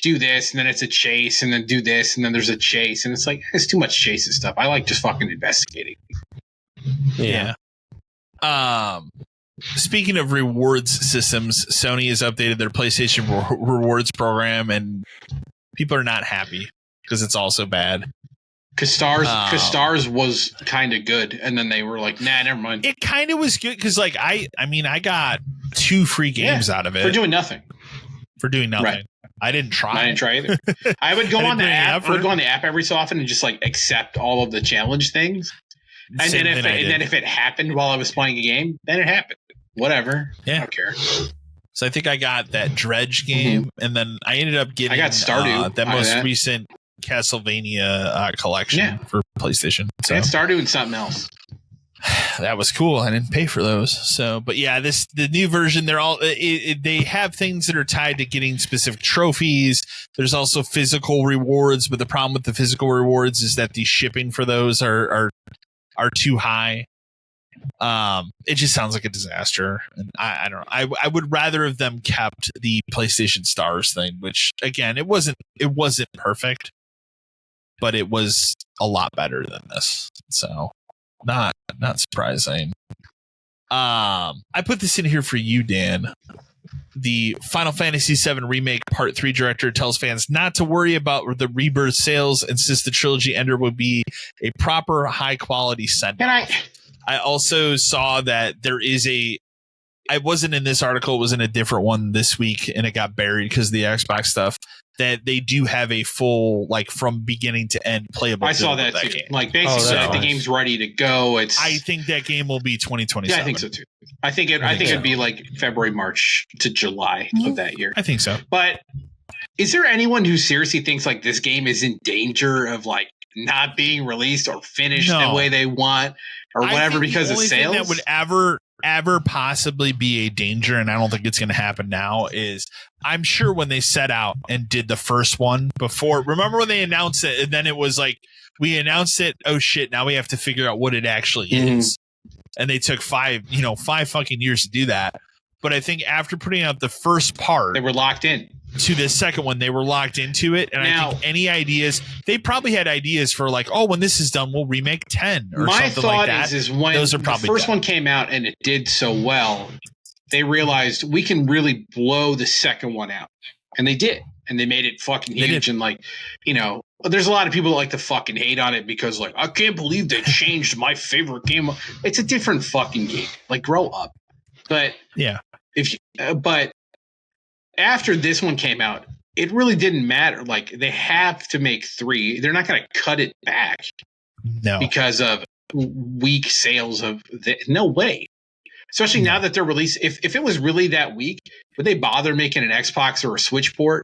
Do this, and then it's a chase, and then do this, and then there's a chase, and it's like it's too much chase and stuff. I like just fucking investigating. Yeah. Speaking of rewards systems, Sony has updated their PlayStation rewards program, and people are not happy because it's also bad. Because Stars was kind of good, and then they were like, "Nah, never mind." It kind of was good because, like, I got 2 free games out of it for doing nothing. Right. I didn't try either. I would go on the app. I would go on the app every so often and just like accept all of the challenge things. And then if it happened while I was playing a game, then it happened. Whatever. Yeah. I don't care. So I think I got that Dredge game, and then I ended up getting Stardew, that most recent Castlevania collection for PlayStation. So. And Stardew and something else. That was cool. I didn't pay for those. So, but yeah, the new version, they're all they have things that are tied to getting specific trophies. There's also physical rewards, but the problem with the physical rewards is that the shipping for those are too high. It just sounds like a disaster, and I don't know. I would rather have them kept the PlayStation Stars thing, which again, it wasn't perfect, but it was a lot better than this. So. Not surprising. I put this in here for you, Dan. The Final Fantasy VII Remake Part 3 director tells fans not to worry about the Rebirth sales, insists the trilogy ender will be a proper high-quality send-off. I also saw that there is I wasn't in this article, it was in a different one this week, and it got buried because of the Xbox stuff. That they do have a full, like, from beginning to end playable. I saw that too. Game. Like, basically, the game's ready to go. I think that game will be 2027. Yeah, I think so too. I think it'd be like February, March to July of that year. I think so. But is there anyone who seriously thinks like this game is in danger of like not being released or finished the way they want or whatever because of sales? The only thing that would ever possibly be a danger, and I don't think it's going to happen now, is I'm sure when they set out and did the first one before, remember when they announced it and then it was like we announced it, oh shit, now we have to figure out what it actually is, and they took 5 fucking years to do that. But I think after putting out the first part, they were locked in to the second one. They were locked into it. And now, I think any ideas, they probably had ideas for like, oh, when this is done, we'll remake 10 or something like that. My thought is when those are probably the first one came out and it did so well, they realized we can really blow the second one out. And they did. And they made it fucking huge. And like, there's a lot of people that like to fucking hate on it because like, I can't believe they changed my favorite game. It's a different fucking game. Like, grow up. But yeah, but after this one came out, it really didn't matter. Like, they have to make 3. They're not going to cut it back. No, because of weak sales of no way. Especially now that they're released. If it was really that weak, would they bother making an Xbox or a Switch port?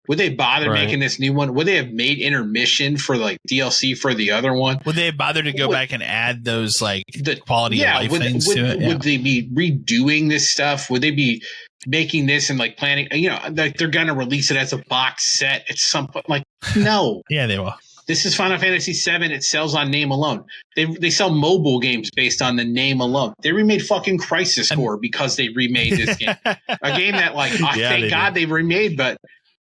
Would they bother making this new one? Would they have made intermission for like DLC for the other one? Would they bother to go back and add those like the quality of life things to it? Would they be redoing this stuff? Would they be making this and like planning? You know, like they're gonna release it as a box set at some point. Like, no. Yeah, they will. This is Final Fantasy VII. It sells on name alone. They sell mobile games based on the name alone. They remade fucking Crisis Core because they remade this game. A game that, like, thank God they remade, but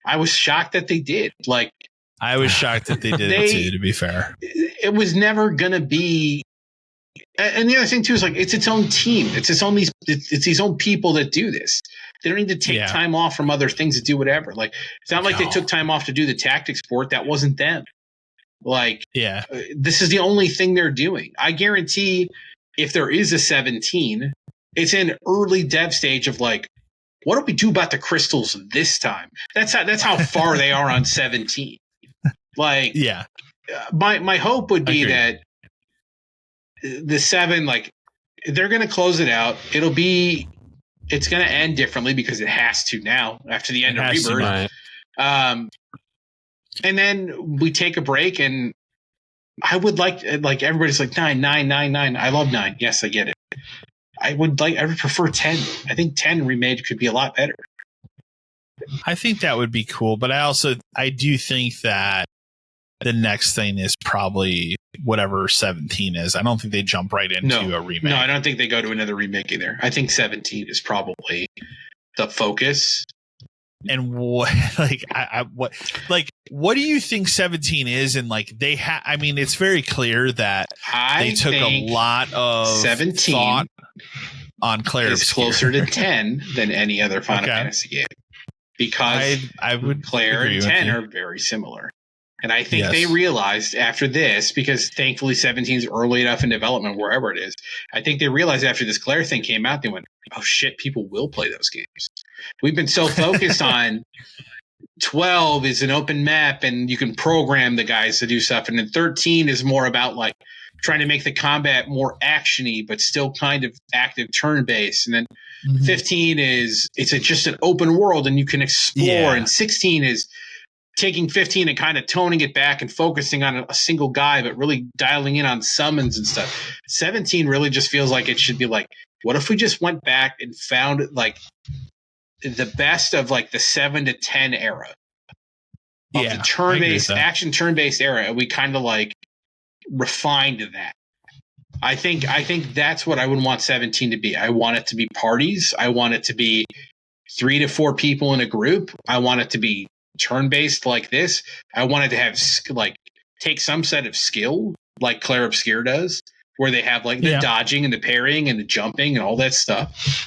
I was shocked that they did. Like, I was shocked that they did it too, to be fair. It was never going to be. And the other thing, too, is like, it's its own team. It's these own people that do this. They don't need to take time off from other things to do whatever. Like, it's not like they took time off to do the tactics port. That wasn't them. Like, this is the only thing they're doing. I guarantee if there is a 17, it's in early dev stage of like, what do we do about the crystals this time? That's how far they are on 17. Like, my hope would be that the 7, like, they're going to close it out. It's going to end differently because it has to now after the end of Rebirth. And then we take a break, and I would like everybody's like 9. I love 9. Yes, I get it. I would prefer 10. I think 10 remade could be a lot better. I think that would be cool, but I do think that the next thing is probably whatever 17 is. I don't think they jump right into a remake. No, I don't think they go to another remake either. I think 17 is probably the focus. And what do you think 17 is? And like I mean, it's very clear that they took a lot of 17 thought on Claire. It's closer to 10 than any other Final Fantasy game because I would Claire and 10 are very similar. And I think they realized after this, because thankfully 17 is early enough in development, wherever it is, I think they realized after this Claire thing came out, they went, oh shit, people will play those games. We've been so focused on 12 is an open map and you can program the guys to do stuff. And then 13 is more about like trying to make the combat more actiony, but still kind of active turn-based. And then 15 is just an open world and you can explore. Yeah. And 16 is taking 15 and kind of toning it back and focusing on a single guy, but really dialing in on summons and stuff. 17 really just feels like it should be like, what if we just went back and found like the best of like the 7 to 10 era of the turn-based action turn-based era. And we kind of like refined that. I think that's what I would want 17 to be. I want it to be parties. I want it to be 3 to 4 people in a group. I want it to be turn-based like this. I wanted to have like take some set of skill like Claire Obscure does, where they have like the dodging and the parrying and the jumping and all that stuff.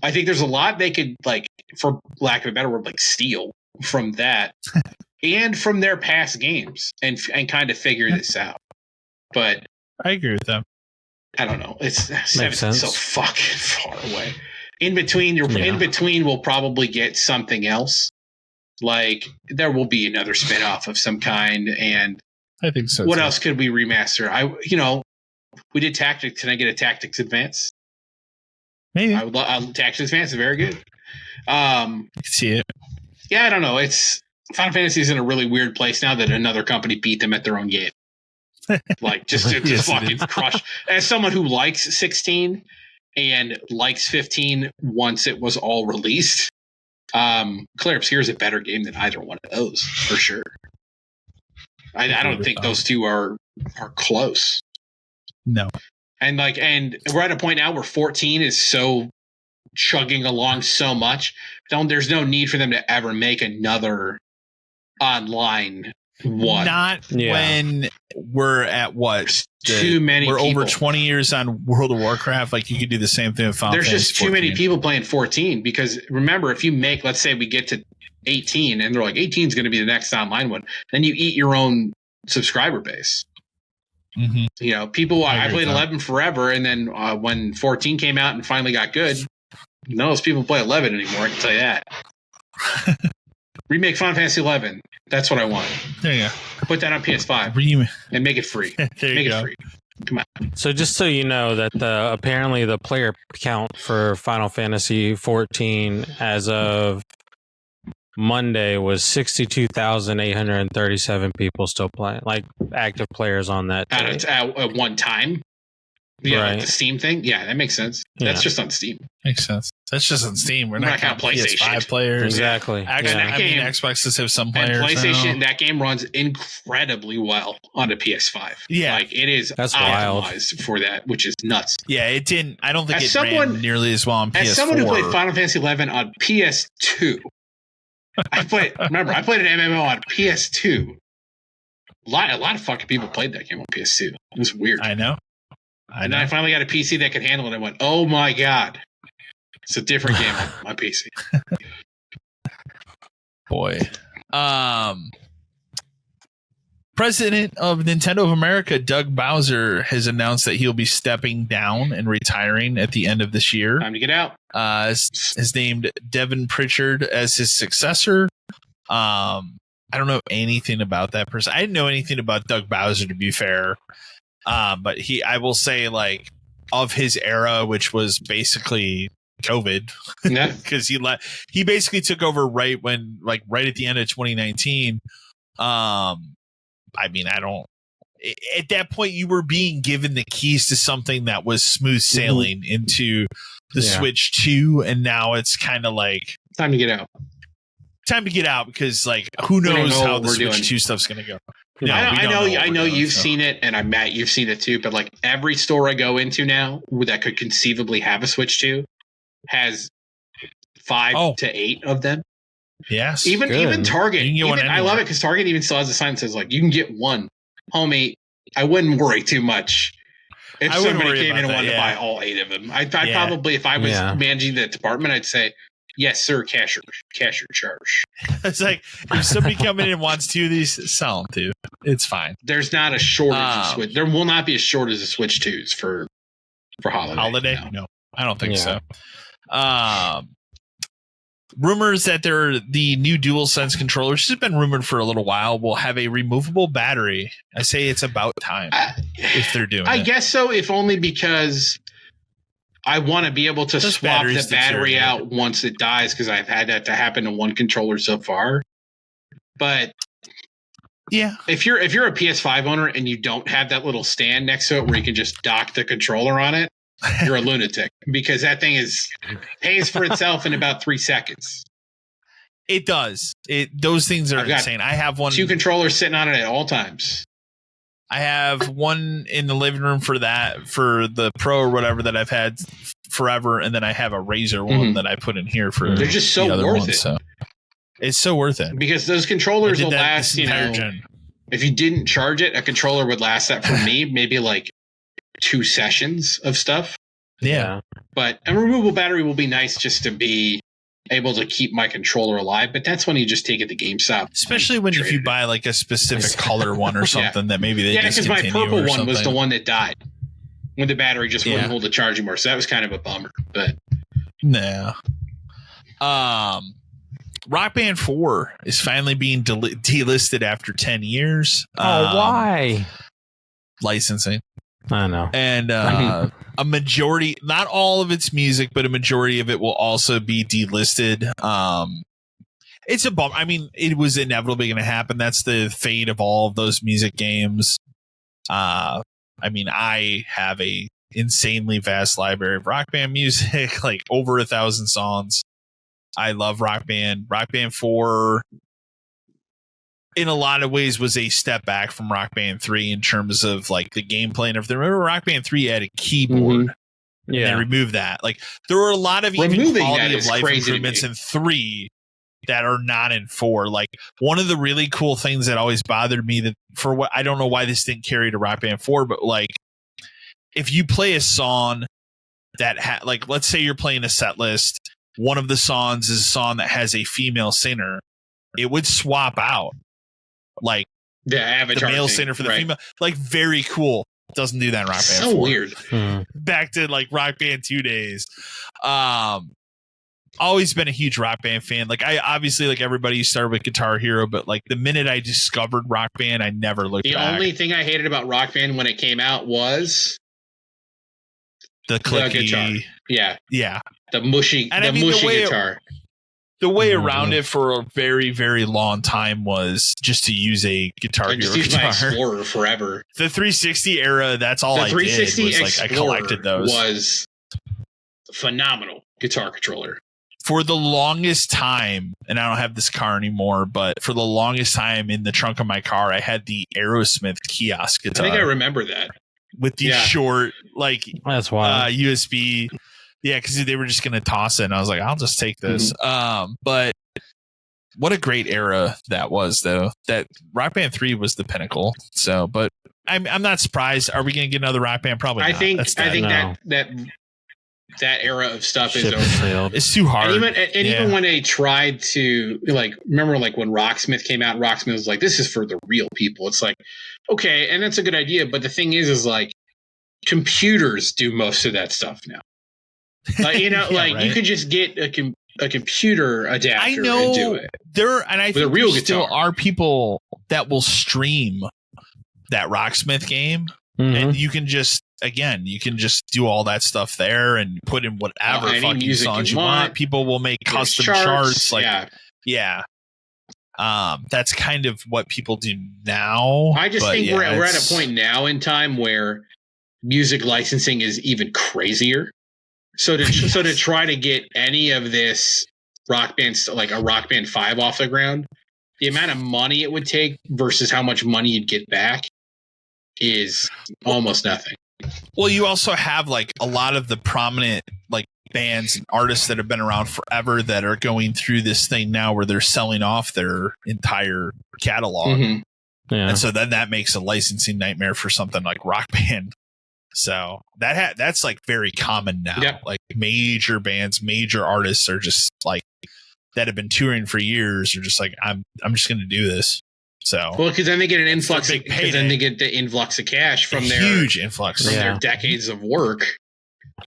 I think there's a lot they could, like, for lack of a better word, like steal from that and from their past games and kind of figure this out. But I agree with them. I don't know. It's so fucking far away. In between, we'll probably get something else. Like, there will be another spinoff of some kind, and I think so. What else could we remaster? We did Tactics. Can I get a Tactics Advance? Maybe. Tactics Advance is very good. I can see it. Yeah, I don't know. Final Fantasy is in a really weird place now that another company beat them at their own game. Like, just fucking crush. As someone who likes 16 and likes 15 once it was all released, Claire Obscure is a better game than either one of those, for sure. I don't think those two are close. No. And we're at a point now where 14 is so chugging along so much. There's no need for them to ever make another online one. Not when we're at what? Too many we're people. Over 20 years on World of Warcraft. Like, you could do the same thing with Final Fantasy. There's just too many people playing 14 because remember, if you make, let's say we get to 18, and they're like 18 is going to be the next online one. Then you eat your own subscriber base. Mm-hmm. You know, people. I played 11 forever, and then when 14 came out and finally got good, none of those people play 11 anymore. I can tell you that. Remake Final Fantasy 11. That's what I want. There you go. Put that on PS5 and make it free. There make you go. it free. Come on. So just so you know that apparently the player count for Final Fantasy 14 as of Monday was 62,837 people still playing, like active players on that. At one time. Yeah, right. Like the Steam thing. Yeah, that makes sense. That's just on Steam. Makes sense. That's just on Steam. We're not counting PS5 players. Exactly. Actually, I mean, Xbox does have some players. And PlayStation, that game runs incredibly well on a PS5. Yeah, like it is optimized for that, which is nuts. Yeah, it didn't. I don't think ran nearly as well on PS4. As someone who played Final Fantasy 11 on PS2, I played an MMO on PS2. A lot of fucking people played that game on PS2. It was weird. I know. And then I finally got a PC that could handle it. And I went, oh my God. It's a different game on my PC. Boy. President of Nintendo of America, Doug Bowser, has announced that he'll be stepping down and retiring at the end of this year. Time to get out. Has named Devin Pritchard as his successor. I don't know anything about that person. I didn't know anything about Doug Bowser, to be fair. But I will say, like, of his era, which was basically COVID, because he basically took over right at the end of 2019. I mean, at that point you were being given the keys to something that was smooth sailing into the Switch 2, and now it's kind of like time to get out. Time to get out, because like who knows how the Switch 2 stuff's going to go. No, I know you've seen it, and I'm Matt, you've seen it too, but like every store I go into now that could conceivably have a Switch 2 has 5 to 8 of them. Yes. Even Target. I love it because Target even still has a sign that says like you can get one. Homie, I wouldn't worry too much. If somebody came in and wanted to buy all 8 of them. I'd probably, if I was managing the department, I'd say, yes, sir, cash your charge. It's like, if somebody coming in and wants 2 of these, sell them too. It's fine. There's not a shortage of Switch. There will not be a shortage of Switch 2s for holiday. No, I don't think so. Rumors that the new DualSense controller, which has been rumored for a little while, will have a removable battery. I say it's about time if they're doing it. I guess so, if only because I want to be able to swap the battery out once it dies, because I've had that to happen to one controller so far. But yeah, if you're a PS5 owner and you don't have that little stand next to it where you can just dock the controller on it, you're a lunatic, because that thing pays for itself in about 3 seconds. It does. Those things are insane. I have 2 controllers sitting on it at all times. I have one in the living room for the Pro or whatever that I've had forever, and then I have a Razer one that I put in here for. They're just so worth it. So it's so worth it, because those controllers will last. If you didn't charge it, a controller would last that for me maybe like 2 sessions of stuff. Yeah, but a removable battery will be nice just to be able to keep my controller alive, but that's when you just take it to GameStop. Especially if you buy like a specific color one or something that maybe they because my purple one was the one that died when the battery just wouldn't hold the charge anymore. So that was kind of a bummer. But Rock Band 4 is finally being delisted after 10 years. Why? Licensing. I know. And a majority, not all of its music, but a majority of it will also be delisted. It's a bummer. I mean, it was inevitably going to happen. That's the fate of all of those music games. I mean, I have a insanely vast library of Rock Band music, like over 1,000 songs. I love Rock Band. Rock Band 4, in a lot of ways, was a step back from Rock Band 3 in terms of like the gameplay and everything. Remember, Rock Band 3 had a keyboard. And they removed that. Like, there were a lot of even quality of life improvements in 3 that are not in 4. Like, one of the really cool things that always bothered me, that for what I don't know why this didn't carry to Rock Band 4, but like, if you play a song that like, let's say you're playing a set list, one of the songs is a song that has a female singer. it would swap out like the avatar, the male thing, singer for the right. female. Like very cool. Doesn't do that in Rock Band. So 4. weird. Back to like Rock Band 2 days. Always been a huge Rock Band fan. Like I obviously, like everybody, started with Guitar Hero, but like the minute I discovered Rock Band, I never looked back. The only thing I hated about Rock Band when it came out was the clicky guitar. Yeah. The mushy, and the mushy guitar. The way around it for a very, very long time was just to use a Guitar Hero use my guitar. Explorer forever. The 360 era, that's all I did. Was like I collected those. Was phenomenal guitar controller. For the longest time, and I don't have this car anymore, but for the longest time in the trunk of my car, I had the Aerosmith kiosk guitar. I think I remember that. With the short, like, that's wild. USB. Yeah, because they were just going to toss it. And I was like, I'll just take this. But what a great era that was, though. That Rock Band 3 was the pinnacle. So, but I'm not surprised. Are we going to get another Rock Band? Probably not. I think that era of stuff is over. It's too hard. And even when they tried to, like, remember like when Rocksmith came out, Rocksmith was like, this is for the real people. It's like, okay, and that's a good idea. But the thing is like computers do most of that stuff now. Like, you know, you could just get a computer adapter and do it. I think there still are people that will stream that Rocksmith game, and you can just do all that stuff there and put in whatever fucking songs you want. People will make custom charts. Like, that's kind of what people do now. I just think we're at a point now in time where music licensing is even crazier. So to try to get any of this Rock Band, like a Rock Band 5 off the ground, the amount of money it would take versus how much money you'd get back is almost nothing. Well, you also have like a lot of the prominent like bands and artists that have been around forever that are going through this thing now where they're selling off their entire catalog. Yeah. And so then that makes a licensing nightmare for something like Rock Band. So that's like very common now. Yep. Like major bands, major artists are just like that have been touring for years are just like, I'm just going to do this. So because then they get an influx. Because then they get the influx of cash from their huge influx from their decades of work.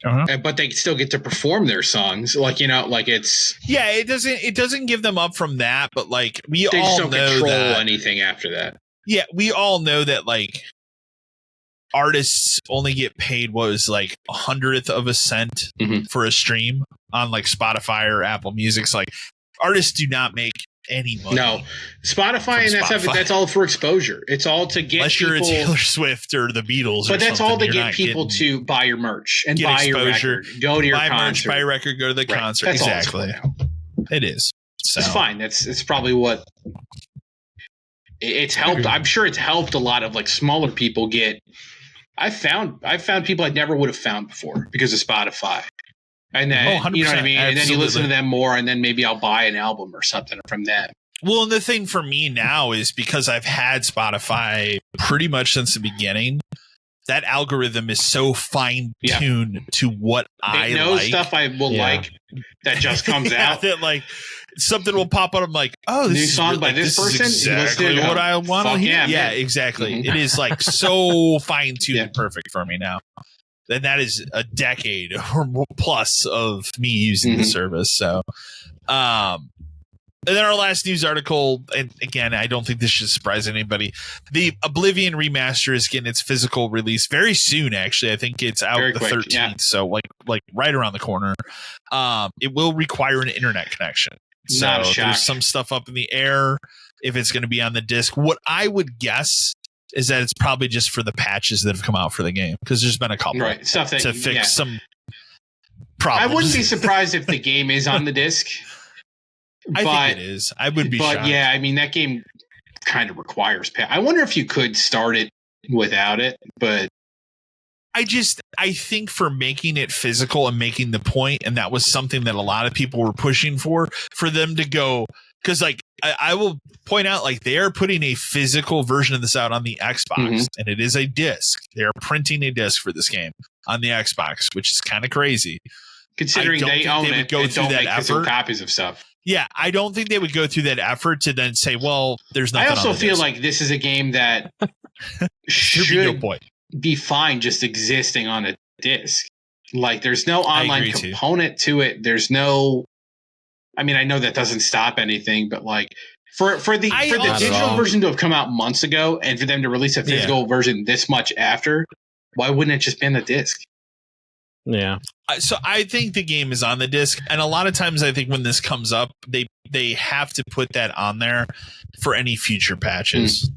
But they still get to perform their songs, like, you know, like it's it doesn't give them up from that, but like they just don't control anything after that. Yeah, we all know that like artists only get paid what was like 1/100 of a cent for a stream on like Spotify or Apple Music's. Like artists do not make any money. No, Spotify and that stuff, that's all for exposure. It's all to get unless you're a Taylor Swift or the Beatles. But that's all to get people to buy your merch and buy your record, go to your concert, buy a record, go to the concert. That's exactly, it is. So. It's fine. It's probably what it's helped. I'm sure it's helped a lot of like smaller people get. I've found people I never would have found before because of Spotify. And then, you know what I mean? And then you listen to them more, and then maybe I'll buy an album or something from them. Well, and the thing for me now is because I've had Spotify pretty much since the beginning, that algorithm is so fine-tuned to what I knows like. Stuff I will like that just comes out. That like something will pop up. I'm like, oh, this new is song by this person. Is exactly what I want to hear. Yeah, exactly. It is like so fine-tuned and perfect for me now. And that is a decade or plus of me using the service. So, and then our last news article, and again, I don't think this should surprise anybody. The Oblivion remaster is getting its physical release very soon. Actually, I think it's out the 13th, so like right around the corner. It will require an internet connection. So there's some stuff up in the air if it's going to be on the disc. What I would guess is that it's probably just for the patches that have come out for the game because there's been a couple stuff that, to fix some problems. I wouldn't be surprised if the game is on the disc. I think it is. I would be shocked. But yeah, I mean, that game kind of requires I wonder if you could start it without it, but I think for making it physical and making the point, and that was something that a lot of people were pushing for them to go, because like I will point out, like they are putting a physical version of this out on the Xbox, and it is a disc. They are printing a disc for this game on the Xbox, which is kind of crazy. Considering they own it, go and through don't that make physical copies of stuff. Yeah, I don't think they would go through that effort to then say, well, there's nothing. I also feel like this is a game that should be fine just existing on a disc. Like, there's no online component to it. There's no. I mean, I know that doesn't stop anything, but like for the digital version to have come out months ago, and for them to release a physical version this much after, why wouldn't it just be on the disc? Yeah. So I think the game is on the disc, and a lot of times I think when this comes up, they have to put that on there for any future patches.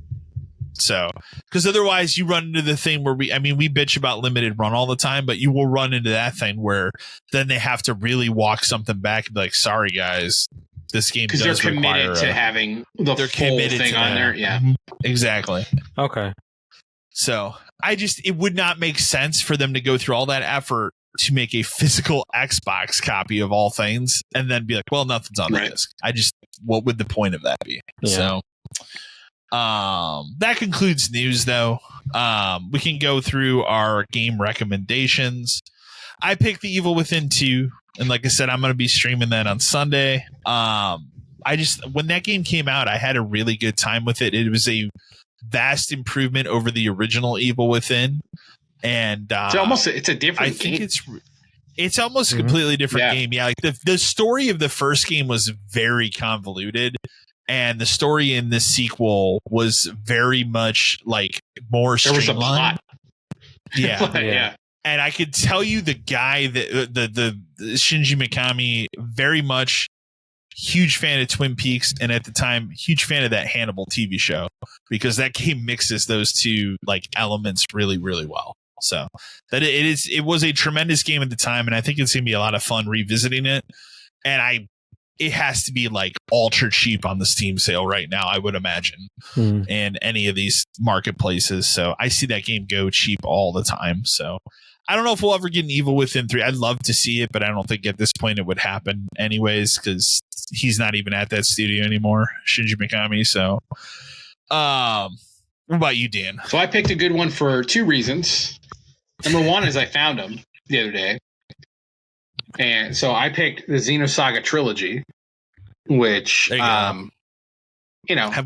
So, because otherwise you run into the thing where we bitch about limited run all the time, but you will run into that thing where then they have to really walk something back and be like, sorry guys, this game does because they're committed to having the full thing on there. Yeah, exactly. Okay. So it would not make sense for them to go through all that effort to make a physical Xbox copy of all things and then be like, well, nothing's on the disc. What would the point of that be? Yeah. So that concludes news though. We can go through our game recommendations. I picked The Evil Within 2, and like I said, I'm going to be streaming that on Sunday. When that game came out, I had a really good time with it. It was a vast improvement over the original Evil Within, and it's a different. I think it's almost a completely different game. Yeah, like the story of the first game was very convoluted, and the story in this sequel was very much like more streamlined. There was a plot. Yeah, yeah. And I could tell you the guy that the Shinji Mikami, very much huge fan of Twin Peaks, and at the time huge fan of that Hannibal TV show, because that game mixes those two like elements really, really well. So that it was a tremendous game at the time, and I think it's gonna be a lot of fun revisiting it. And it has to be like ultra cheap on the Steam sale right now, I would imagine, and any of these marketplaces. So I see that game go cheap all the time. So I don't know if we'll ever get an Evil Within 3. I'd love to see it, but I don't think at this point it would happen anyways, because he's not even at that studio anymore, Shinji Mikami. So what about you, Dan? So I picked a good one for two reasons. Number one is I found him the other day. And so I picked the Xenosaga trilogy, which, have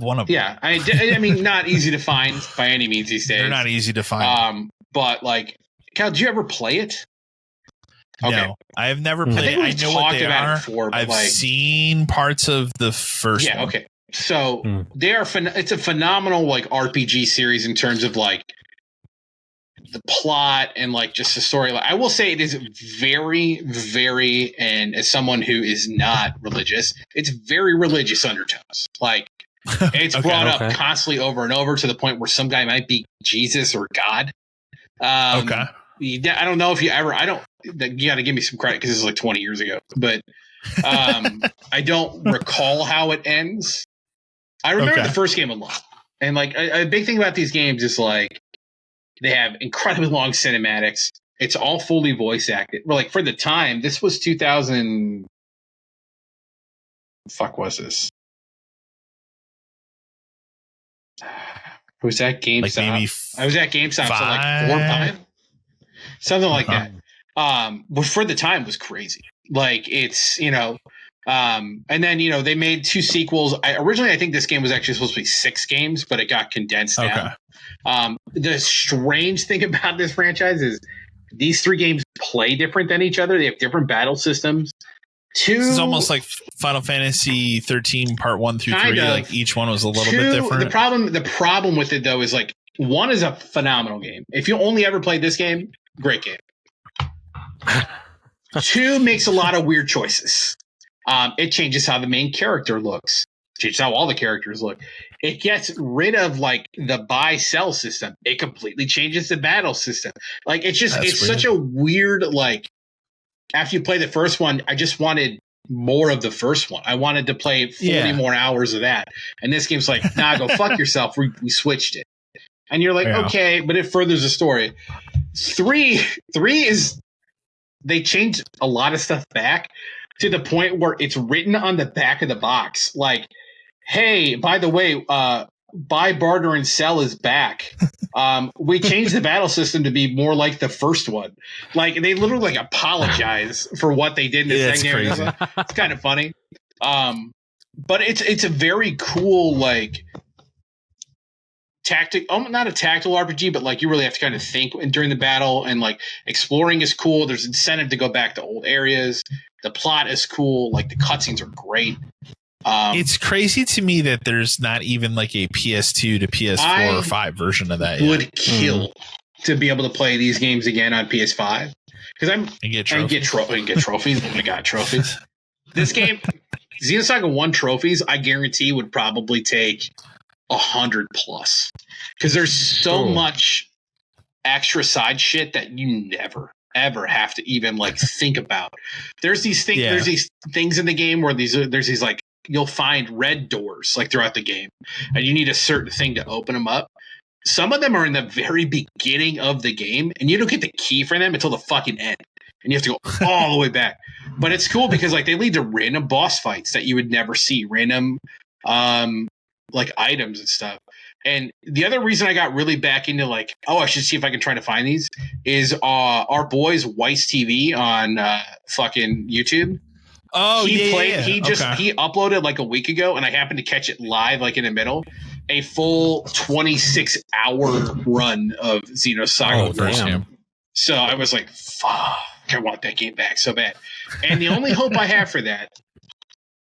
one of them. Yeah. I mean, not easy to find by any means these days. They're not easy to find. But like, Cal, did you ever play it? Okay. No, I have never played it. I know what they are. Before, I've seen parts of the first one. Okay. So they are. It's a phenomenal like RPG series in terms of like the plot and like just the story. I will say it is very, very, and as someone who is not religious, it's very religious undertones. Like it's brought up constantly over and over to the point where some guy might be Jesus or God. I don't know if you ever. You got to give me some credit because this is like 20 years ago, but I don't recall how it ends. I remember the first game a lot, and like a big thing about these games is like they have incredibly long cinematics. It's all fully voice acted. Well, like for the time, this was 2000. Fuck was this? Was that GameStop? Like maybe I was at GameStop, so like 4 or 5, something like that. But for the time was crazy. Like it's and then they made 2 sequels. Originally I think this game was actually supposed to be 6 games, but it got condensed down. The strange thing about this franchise is these 3 games play different than each other. They have different battle systems. This is almost like Final Fantasy 13 Part 1 through 3. Like each one was a little bit different. The problem with it though is like 1 is a phenomenal game. If you only ever played this game, great game. 2 makes a lot of weird choices. It changes how the main character looks. Changes how all the characters look. It gets rid of like the buy-sell system. It completely changes the battle system. Like it's such a weird like. After you play the first one, I just wanted more of the first one. I wanted to play 40 more hours of that. And this game's like, nah, go fuck yourself. We switched it. And you're like, okay, but it furthers the story. 3 is they changed a lot of stuff back to the point where it's written on the back of the box. Like, hey, by the way, buy, barter, and sell is back. We changed the battle system to be more like the first one. Like they literally like apologize for what they did in the second game. It's kind of funny. But it's a very cool like not a tactical RPG, but like you really have to kind of think during the battle, and like exploring is cool. There's incentive to go back to old areas. The plot is cool. Like the cutscenes are great. It's crazy to me that there's not even like a PS2 to PS4 or 5 version of that. Would kill to be able to play these games again on PS5 because I get trophies. Oh my god, trophies! This game, Xenosaga 1 trophies, I guarantee would probably take 100 plus because there's so much extra side shit that you never ever have to even like think about. There's these things. There's these things in the game where there's these like you'll find red doors like throughout the game, and you need a certain thing to open them up. Some of them are in the very beginning of the game, and you don't get the key for them until the fucking end, and you have to go all the way back. But it's cool because like they lead to random boss fights that you would never see, random like items and stuff. And the other reason I got really back into like, I should see if I can try to find these is our boys Weiss TV on fucking YouTube. Oh, he uploaded like a week ago, and I happened to catch it live, like in the middle, a full 26-hour run of Xenosaga. First game. So I was like, fuck, I want that game back so bad. And the only hope I have for that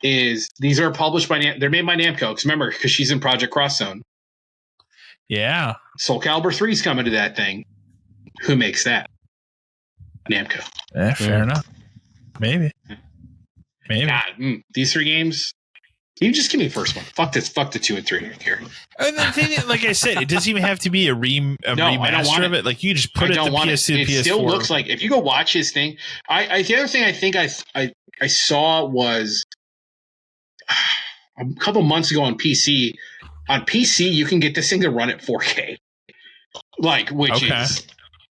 is these are published by they're made by Namco. Because remember, because she's in Project Cross Zone. Yeah. Soul Calibur 3 is coming to that thing. Who makes that? Namco. Fair enough. Maybe. God, these 3 games. You just give me the first one. Fuck this. Fuck the 2 and 3 here. And the thing, like I said, it doesn't even have to be a remaster of it. Like you just put it to PS2, PS4. It still looks like if you go watch his thing. The other thing I think I saw was a couple months ago on PC. On PC, you can get this thing to run at 4K, which is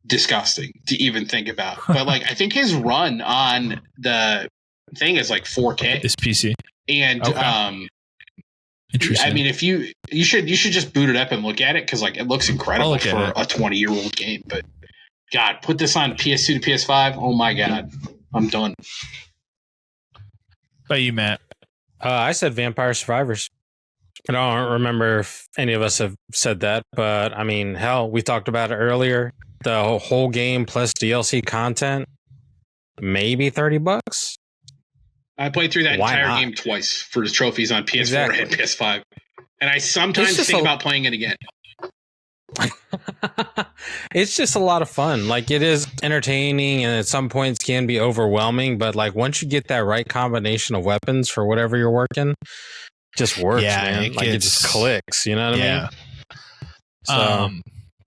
disgusting to even think about. But like, I think his run on the thing is like 4K. This PC, and interesting. I mean, if you should just boot it up and look at it because like it looks incredible for a 20-year-old game. But God, put this on PS2 to PS5. Oh my God, I'm done. By you, Matt? I said Vampire Survivors. I don't remember if any of us have said that, but I mean, hell, we talked about it earlier. The whole game plus DLC content, maybe $30. I played through that entire game twice for the trophies on PS4 and PS5, and I sometimes think about playing it again. It's just a lot of fun. Like it is entertaining, and at some points can be overwhelming. But like once you get that right combination of weapons for whatever you're working. Just works, man. It just clicks. You know what I mean? So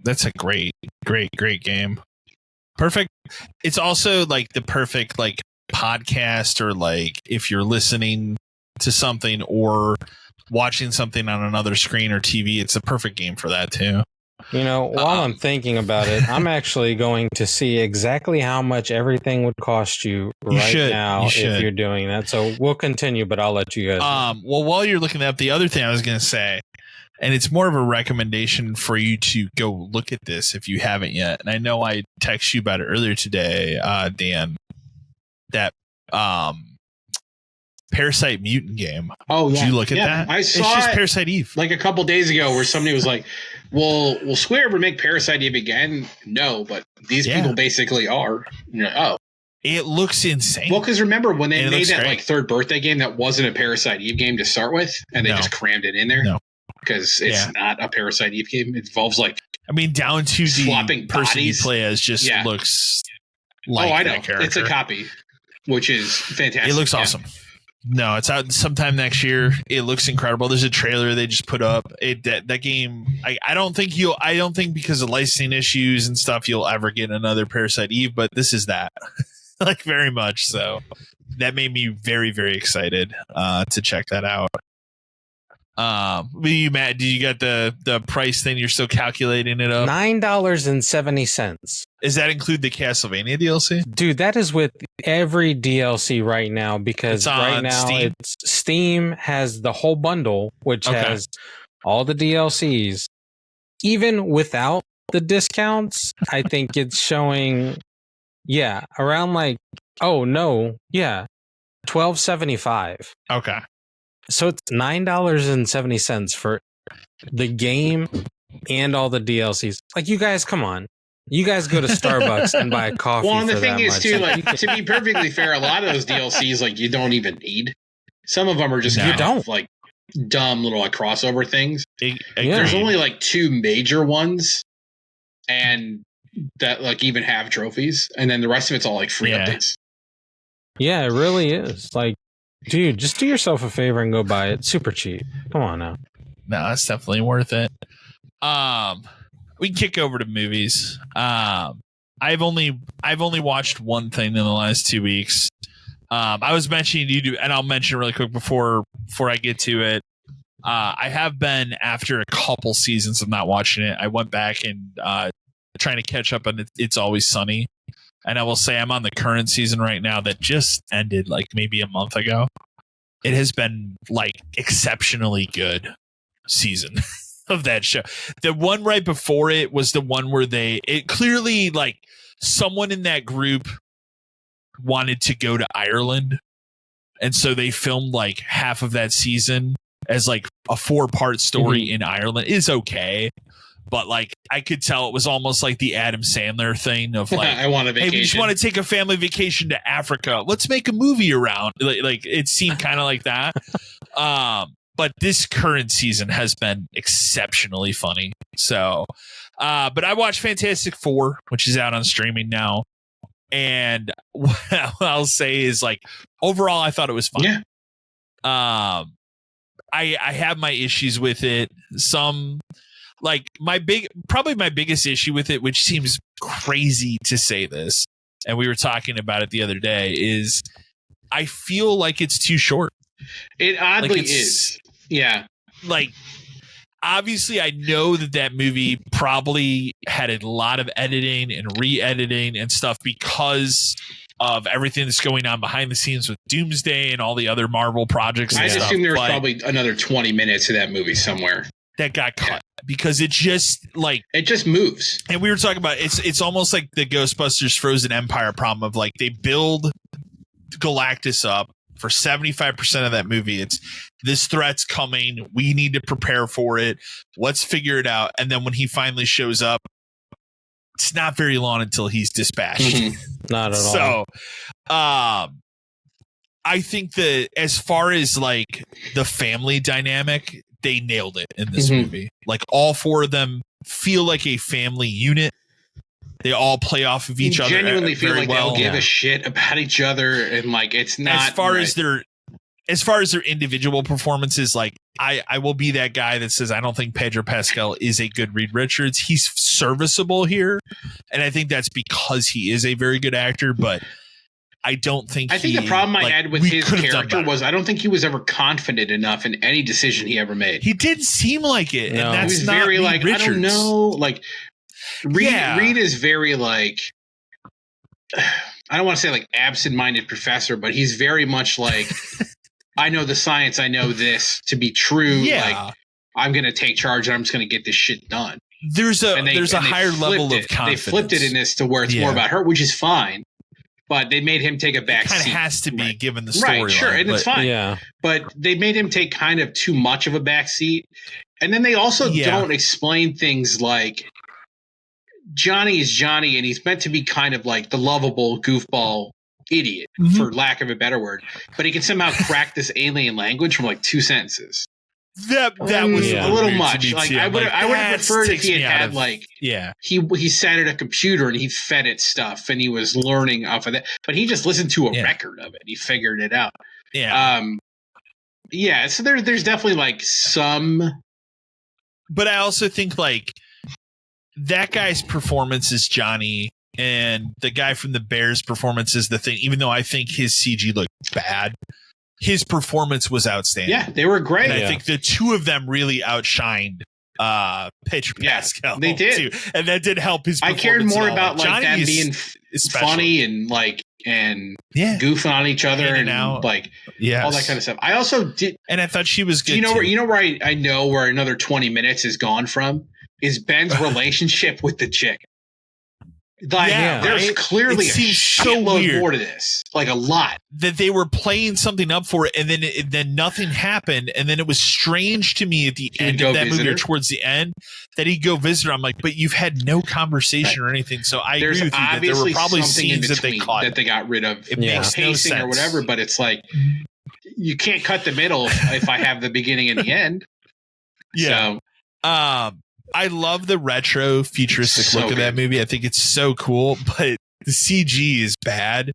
that's a great game. Perfect. It's also like the perfect like podcast, or like if you're listening to something or watching something on another screen or TV, it's a perfect game for that too. You know, while I'm thinking about it, I'm actually going to see exactly how much everything would cost you now if you're doing that. So we'll continue, but I'll let you guys. Well, while you're looking up, the other thing I was going to say, and it's more of a recommendation for you to go look at this if you haven't yet. And I know I texted you about it earlier today, Dan, that Parasite Mutant game. Oh, yeah. Did you look at that? I saw it's just it Parasite Eve. Like a couple days ago where somebody was like, will Square ever make Parasite Eve again? No, but these people basically are. It looks insane. Well, because remember when they made that like third birthday game that wasn't a Parasite Eve game to start with, and they just crammed it in there? No. Because it's not a Parasite Eve game. It involves like down to swapping the person bodies. you play as just looks like I know. that character. It's a copy, which is fantastic. It looks awesome. No, it's out sometime next year. It looks incredible. There's a trailer they just put up. That game. I don't think because of licensing issues and stuff you'll ever get another Parasite Eve, but this is that. Like very much so. That made me very, very excited to check that out. You, Matt, do you got the price thing? You're still calculating it up? $9.70. Does that include the Castlevania DLC? Dude, that is with every DLC right now, because right now Steam has the whole bundle, which has all the DLCs. Even without the discounts, I think it's showing, around like, $12.75. Okay. So it's $9.70 for the game and all the DLCs. Like, you guys, come on. You guys go to Starbucks and buy a coffee. Well, and the for thing that is, much. too, like, to be perfectly fair, a lot of those DLCs, like, you don't even need. Some of them are just like dumb little like crossover things. There's only like 2 major ones, and that like even have trophies, and then the rest of it's all like free updates. Yeah, it really is. Like, dude, just do yourself a favor and go buy it. Super cheap. Come on now. No, that's definitely worth it. We can kick over to movies. I've only watched one thing in the last 2 weeks. I was mentioning you do, and I'll mention really quick before I get to it. I have been, after a couple seasons of not watching it, I went back and trying to catch up on It's Always Sunny. And I will say I'm on the current season right now that just ended like maybe a month ago. It has been like exceptionally good season of that show. The one right before it was the one where it clearly like someone in that group wanted to go to Ireland. And so they filmed like half of that season as like a 4-part story in Ireland. Is okay. But like I could tell it was almost like the Adam Sandler thing of like, I want a vacation. Hey, we just want to take a family vacation to Africa. Let's make a movie around. Like it seemed kind of like that. But this current season has been exceptionally funny. So, but I watched Fantastic Four, which is out on streaming now. And what I'll say is like, overall, I thought it was fun. Yeah. I have my issues with it. Some, like probably my biggest issue with it, which seems crazy to say this, and we were talking about it the other day, is I feel like it's too short. It oddly is. Yeah. Like, obviously, I know that movie probably had a lot of editing and re-editing and stuff because of everything that's going on behind the scenes with Doomsday and all the other Marvel projects. I assume there was probably another 20 minutes of that movie somewhere that got cut because it just moves. And we were talking about it's almost like the Ghostbusters Frozen Empire problem of like they build Galactus up for 75% of that movie. It's this threat's coming. We need to prepare for it. Let's figure it out. And then when he finally shows up, it's not very long until he's dispatched. Not at all. So, I think that as far as like the family dynamic, they nailed it in this movie. Like all 4 of them feel like a family unit. They all play off of each other. Genuinely feel like well. They'll give a shit about each other, and like it's not as far as their individual performances. Like I will be that guy that says I don't think Pedro Pascal is a good Reed Richards. He's serviceable here, and I think that's because he is a very good actor. But I don't think. I think the problem I had with his character was I don't think he was ever confident enough in any decision he ever made. He didn't seem like it, No. and that's he was not very Reed like Richards. I don't know, like. Reed is very like, I don't want to say like absent-minded professor, but he's very much like, I know the science, I know this to be true. Yeah. Like I'm going to take charge and I'm just going to get this shit done. There's a higher level of confidence. They flipped it in this to where it's more about her, which is fine. But they made him take a back seat. Kind of has to be given the story. Right, sure, and it's fine. Yeah. But they made him take kind of too much of a back seat. And then they also don't explain things like Johnny is Johnny, and he's meant to be kind of like the lovable goofball idiot, for lack of a better word. But he can somehow crack this alien language from like 2 sentences. That was a little much. Like I would have preferred if he had he sat at a computer and he fed it stuff and he was learning off of that. But he just listened to a record of it. He figured it out. Yeah. So there's definitely like some. But I also think like that guy's performance is Johnny, and the guy from the Bears' performance is the thing. Even though I think his CG looked bad, his performance was outstanding. Yeah, they were great. And I think the 2 of them really outshined Pedro Pascal. They did, too. And that did help his performance. I cared more about like Johnny them being funny and like goofing on each other and like all that kind of stuff. I also did, and I thought she was good. You know where I know where another 20 minutes is gone from is Ben's relationship with the chick. Like, there's clearly a shitload more to this, like a lot. That they were playing something up for it, and then nothing happened, and then it was strange to me at the end of that movie or towards the end that he'd go visit her. I'm like, but you've had no conversation or anything, so I agree with you that there were probably scenes that they caught that they got rid of. It makes no pacing sense or whatever, but it's like you can't cut the middle if I have the beginning and the end. Yeah. So, I love the retro futuristic look of that movie. I think it's so cool, but the CG is bad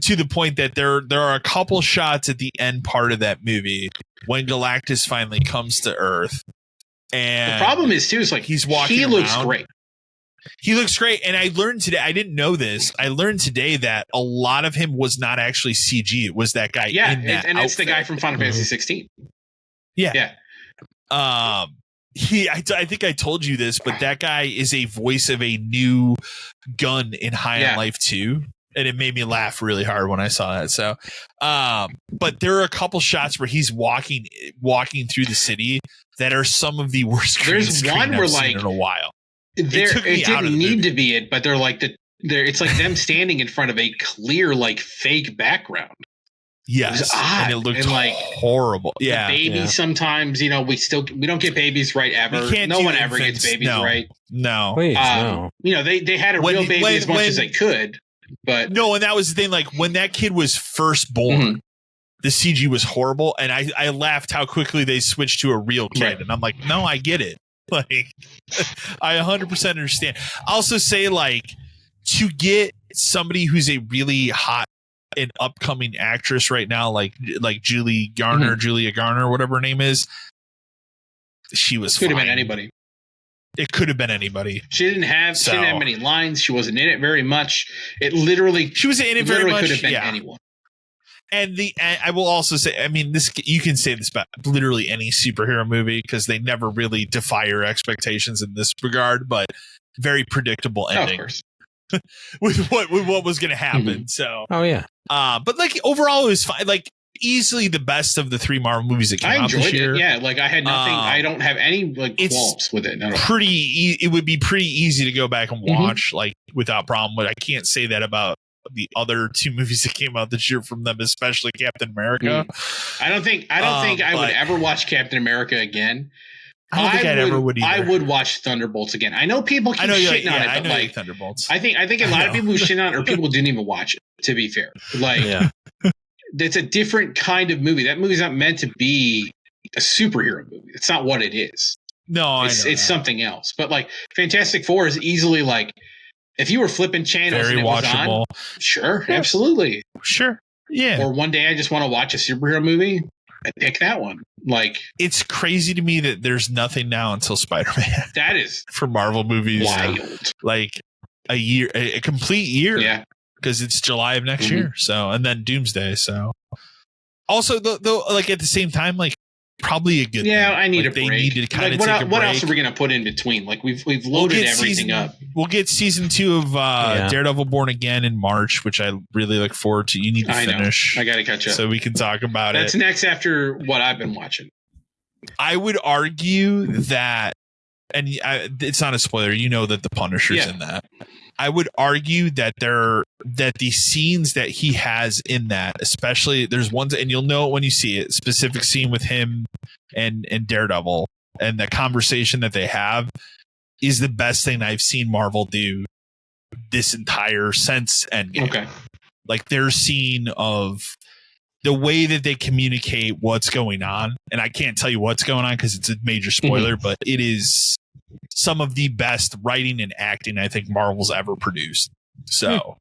to the point that there are a couple shots at the end part of that movie when Galactus finally comes to Earth. And the problem is too, is like he's walking. He looks around. great. He looks great. And I learned today, I didn't know this. I learned today that a lot of him was not actually CG. It was that guy. Yeah. In that and it's the guy from Final Fantasy 16. Yeah. Yeah. I think I told you this, but that guy is a voice of a new gun in High on Life 2. And it made me laugh really hard when I saw that. So, but there are a couple shots where he's walking through the city that are some of the worst. There's one where like in a while. It didn't need to be it, but they're like it's like them standing in front of a clear like fake background. Yes, and it looked like horrible. Yeah, the babies sometimes, we don't get babies right ever. No one ever gets babies right. No, please, no. They had a real baby as much as they could, but no, and that was the thing. Like when that kid was first born, the CG was horrible, and I laughed how quickly they switched to a real kid, and I'm like, no, I get it. Like, I 100% understand. I also say like to get somebody who's a really hot an upcoming actress right now, like Julia Garner, whatever her name is. She was could have been anybody. It could have been anybody. She didn't have many lines. She wasn't in it very much. She was in it very much. Could have been anyone. And I will also say, I mean, this you can say this about literally any superhero movie because they never really defy your expectations in this regard, but very predictable ending. Of course. with what was going to happen. So, but like overall, it was fine. Like easily the best of the 3 Marvel movies that came out this year. Yeah, like I had nothing. I don't have any like qualms with it. It would be pretty easy to go back and watch like without problem. But I can't say that about the other 2 movies that came out this year from them, especially Captain America. I don't think I would ever watch Captain America again. I don't think I ever would either. I would watch Thunderbolts again. I know people keep shitting on it, but like Thunderbolts. I think a lot of people who shit on it or people who didn't even watch it, to be fair. Like it's a different kind of movie. That movie's not meant to be a superhero movie. It's not what it is. No, it's something else. But like Fantastic Four is easily like if you were flipping channels very and it watchable. Was on, sure, absolutely. Sure. Yeah. Or one day I just want to watch a superhero movie. I pick that one. Like it's crazy to me that there's nothing now until Spider-Man. That is for Marvel movies. Wild. Like a complete year. Yeah. Because it's July of next year. So and then Doomsday. So also though like at the same time, like probably a good thing. I need like, a break. They need to kind of like, take a break. What else are we gonna put in between? Like we've loaded everything up. We'll get season 2 of Daredevil Born Again in March, which I really look forward to. You need to finish. I gotta catch up. So we can talk about That's next after what I've been watching. I would argue that, and it's not a spoiler. You know that the Punisher's in that. I would argue that the scenes that he has in that, especially there's ones, and you'll know it when you see it. Specific scene with him and Daredevil, and the conversation that they have is the best thing I've seen Marvel do this entire since Endgame. Okay, like their scene of the way that they communicate what's going on, and I can't tell you what's going on because it's a major spoiler, but it is some of the best writing and acting I think Marvel's ever produced. So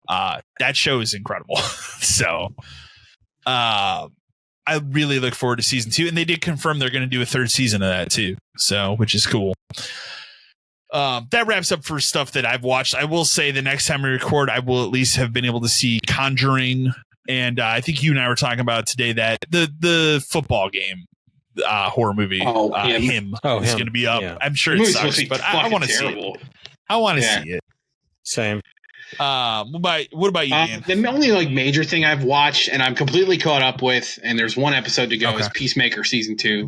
that show is incredible. So I really look forward to season 2, and they did confirm they're going to do a 3rd season of that too. So, which is cool. That wraps up for stuff that I've watched. I will say the next time we record, I will at least have been able to see Conjuring. And I think you and I were talking about today that the football game horror movie, him is going to be up. Yeah. I'm sure it sucks, but I want to see it. I want to see it. Same. What about you, Dan? The only like major thing I've watched and I'm completely caught up with, and there's one episode to go, is Peacemaker season 2.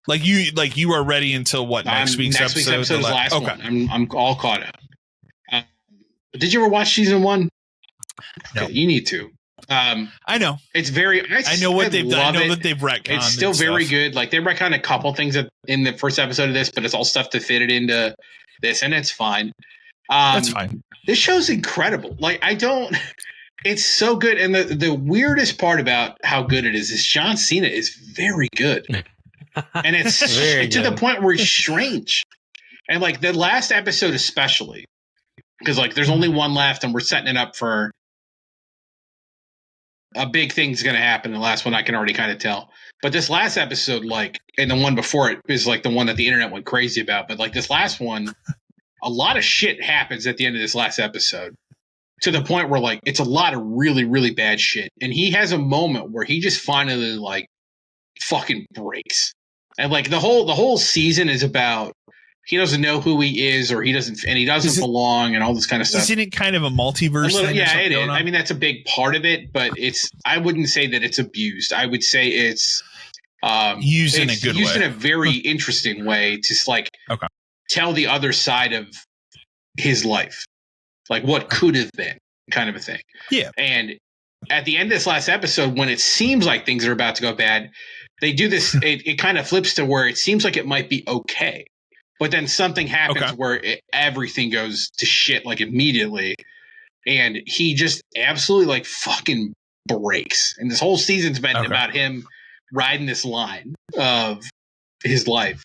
Like you are ready until what next week's episode? Next week's episode is the last one. I'm all caught up. Did you ever watch season 1? No. Okay, you need to. I know. It's very. I know what they've done. I know that they've retconned. It's still very good. Like they retconned a couple things in the first episode of this, but it's all stuff to fit it into this, and it's fine. That's fine. This show's incredible. Like I don't. It's so good, and the weirdest part about how good it is John Cena is very good, and it's to the point where he's strange, and like the last episode especially, because like there's only one left, and we're setting it up for. A big thing's going to happen in the last one. I can already kind of tell. But this last episode, like, and the one before it is like the one that the internet went crazy about. But like this last one, a lot of shit happens at the end of this last episode to the point where like it's a lot of really, really bad shit. And he has a moment where he just finally like fucking breaks. And like the whole season is about he doesn't know who he is or he doesn't belong and all this kind of stuff. Isn't it kind of a multiverse thing? Yeah, it is. I mean, that's a big part of it, but I wouldn't say that it's abused. I would say it's used in a good way. Used in a very interesting way to like tell the other side of his life. Like what could have been kind of a thing. Yeah. And at the end of this last episode, when it seems like things are about to go bad, they do this, it kind of flips to where it seems like it might be okay. But then something happens where everything goes to shit like immediately. And he just absolutely like fucking breaks. And this whole season's been about him riding this line of his life.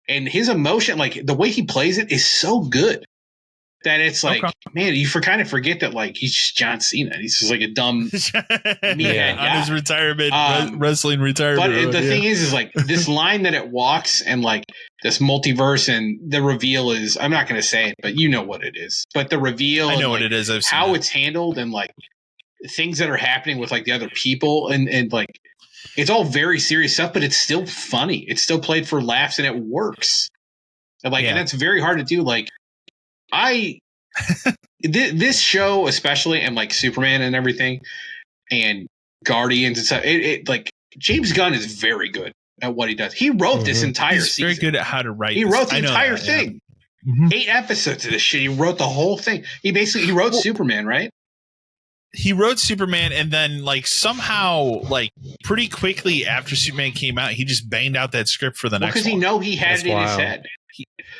And his emotion, like the way he plays it is so good that it's like, man, you kind of forget that like he's just John Cena. He's just like a dumb meathead guy. On his retirement, wrestling retirement. But the thing is like this line that it walks and like this multiverse and the reveal is, I'm not going to say it, but you know what it is. But the reveal, I know what it is. I've seen how it's handled and like things that are happening with like the other people and like it's all very serious stuff, but it's still funny. It's still played for laughs and it works. And like, and that's very hard to do. Like, this show especially and like Superman and everything and Guardians and stuff, it like James Gunn is very good at what he does. He wrote this entire season. Very good at how to write. He wrote the entire thing. 8 episodes of this shit. He wrote the whole thing. He wrote Superman, right? He wrote Superman, and then like somehow, like pretty quickly after Superman came out, he just banged out that script for the next one. Because he had it in his head.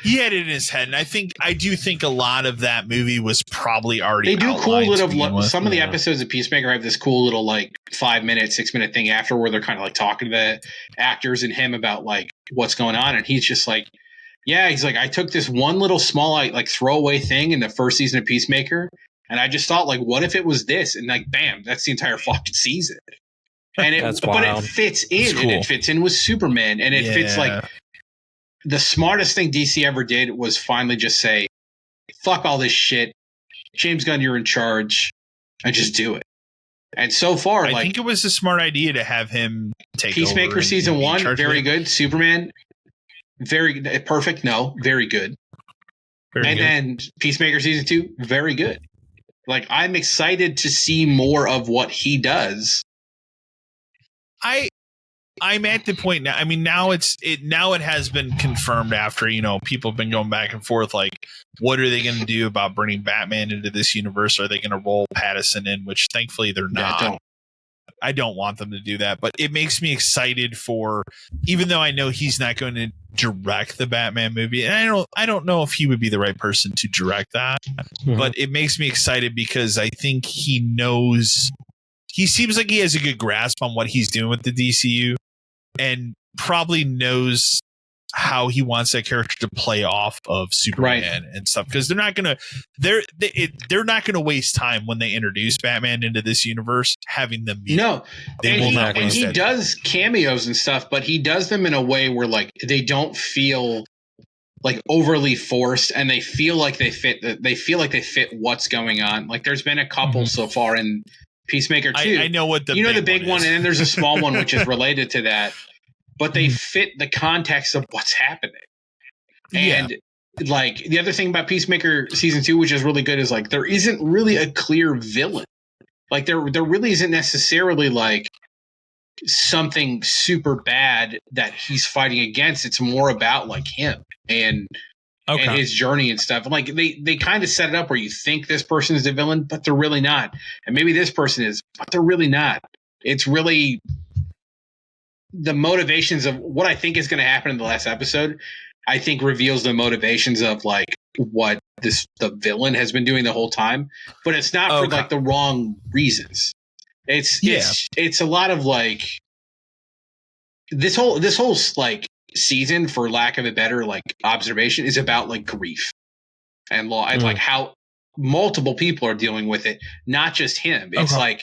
He had it in his head, and I do think a lot of that movie was probably already. They do cool little. Some of the episodes of Peacemaker have this cool little like 5-minute, 6-minute thing after where they're kind of like talking to the actors and him about like what's going on, and he's just like, yeah, he's like, I took this one little small like throwaway thing in the first season of Peacemaker, and I just thought like, what if it was this, and like, bam, that's the entire fucking season, and it fits in, and it fits in with Superman, and it fits like. The smartest thing DC ever did was finally just say, fuck all this shit. James Gunn, you're in charge. And just do it. And so far, I think it was a smart idea to have him take Peacemaker over season 1, very good. Superman, very perfect. No, very good. Then Peacemaker season 2, very good. Like, I'm excited to see more of what he does. I'm at the point now. I mean, now it has been confirmed after, people have been going back and forth. Like, what are they going to do about bringing Batman into this universe? Are they going to roll Pattinson in? Which thankfully they're not. I don't want them to do that, but it makes me excited for, even though I know he's not going to direct the Batman movie. And I don't know if he would be the right person to direct that, but it makes me excited because I think he knows, he seems like he has a good grasp on what he's doing with the DCU. And probably knows how he wants that character to play off of Superman and stuff, because they're not gonna waste time when they introduce Batman into this universe having them meet. No, and he does cameos and stuff, but he does them in a way where like they don't feel like overly forced, and they feel like they fit. They feel like they fit what's going on. Like there's been a couple so far in Peacemaker 2. I know what the big one, and then there's a small one which is related to that. But they fit the context of what's happening. And like the other thing about Peacemaker season 2, which is really good, is like there isn't really a clear villain. Like there really isn't necessarily like something super bad that he's fighting against. It's more about like him and and his journey and stuff. And like they kind of set it up where you think this person is the villain, but they're really not. And maybe this person is, but they're really not. It's really the motivations of what I think is going to happen in the last episode. I think reveals the motivations of like what the villain has been doing the whole time, but it's not for like the wrong reasons. It's a lot of like this whole like season, for lack of a better like observation, is about like grief and law and like how multiple people are dealing with it, not just him. It's like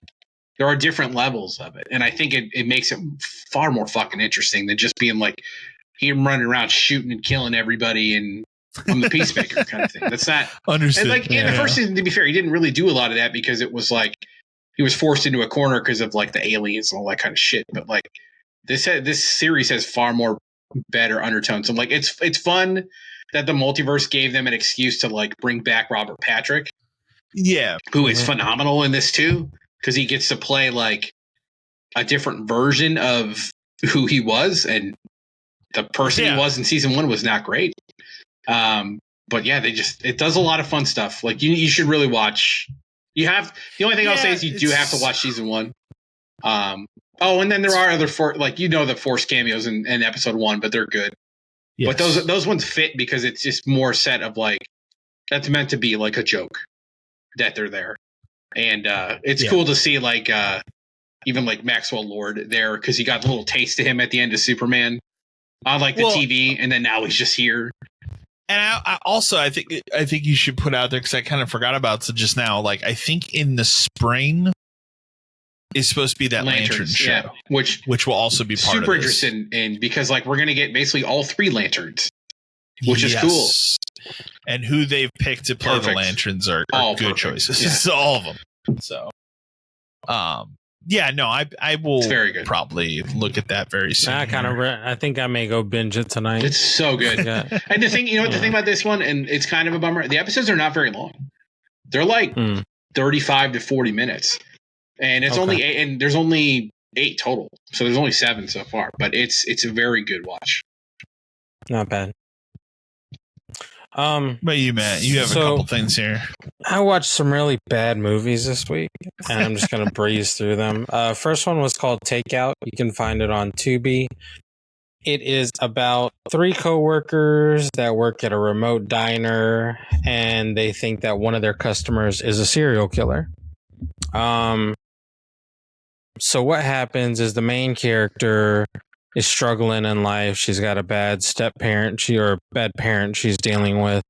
there are different levels of it, and I think it makes it far more fucking interesting than just being like him running around shooting and killing everybody and I'm the peacemaker kind of thing. That's not understood. And like in the first season, to be fair, he didn't really do a lot of that because it was like he was forced into a corner because of like the aliens and all that kind of shit. But like this series has far more better undertones. And like it's fun that the multiverse gave them an excuse to like bring back Robert Patrick. Yeah. Who is phenomenal in this too, because he gets to play like a different version of who he was, and the person he was in season 1 was not great. But yeah, it does a lot of fun stuff. Like you should really watch. The only thing I'll say is you do have to watch season 1. And then there are other the Force cameos in episode 1, but they're good. Yes. But those ones fit because it's just more set of like that's meant to be like a joke that they're there, and it's cool to see like even like Maxwell Lord there because you got a little taste of him at the end of Superman on like the TV, and then now he's just here. And I also I think you should put out there because I kind of forgot about it just now. Like I think in the spring is supposed to be that Lantern show, which will also be part super of this. Interested in because like we're gonna get basically all 3 Lanterns, which is cool. And who they've picked to play the Lanterns are good choices. Yeah. So all of them. So, I will probably look at that very soon. I think I may go binge it tonight. It's so good. And the thing, the thing about this one, and it's kind of a bummer, the episodes are not very long. They're like 35 to 40 minutes. And it's only 8, and there's only 8 total. So there's only 7 so far, but it's a very good watch. Not bad. But you, Matt, you have a couple things here. I watched some really bad movies this week, and I'm just going to breeze through them. First one was called Takeout. You can find it on Tubi. It is about 3 coworkers that work at a remote diner, and they think that one of their customers is a serial killer. So what happens is the main character is struggling in life. She's got a bad parent she's dealing with.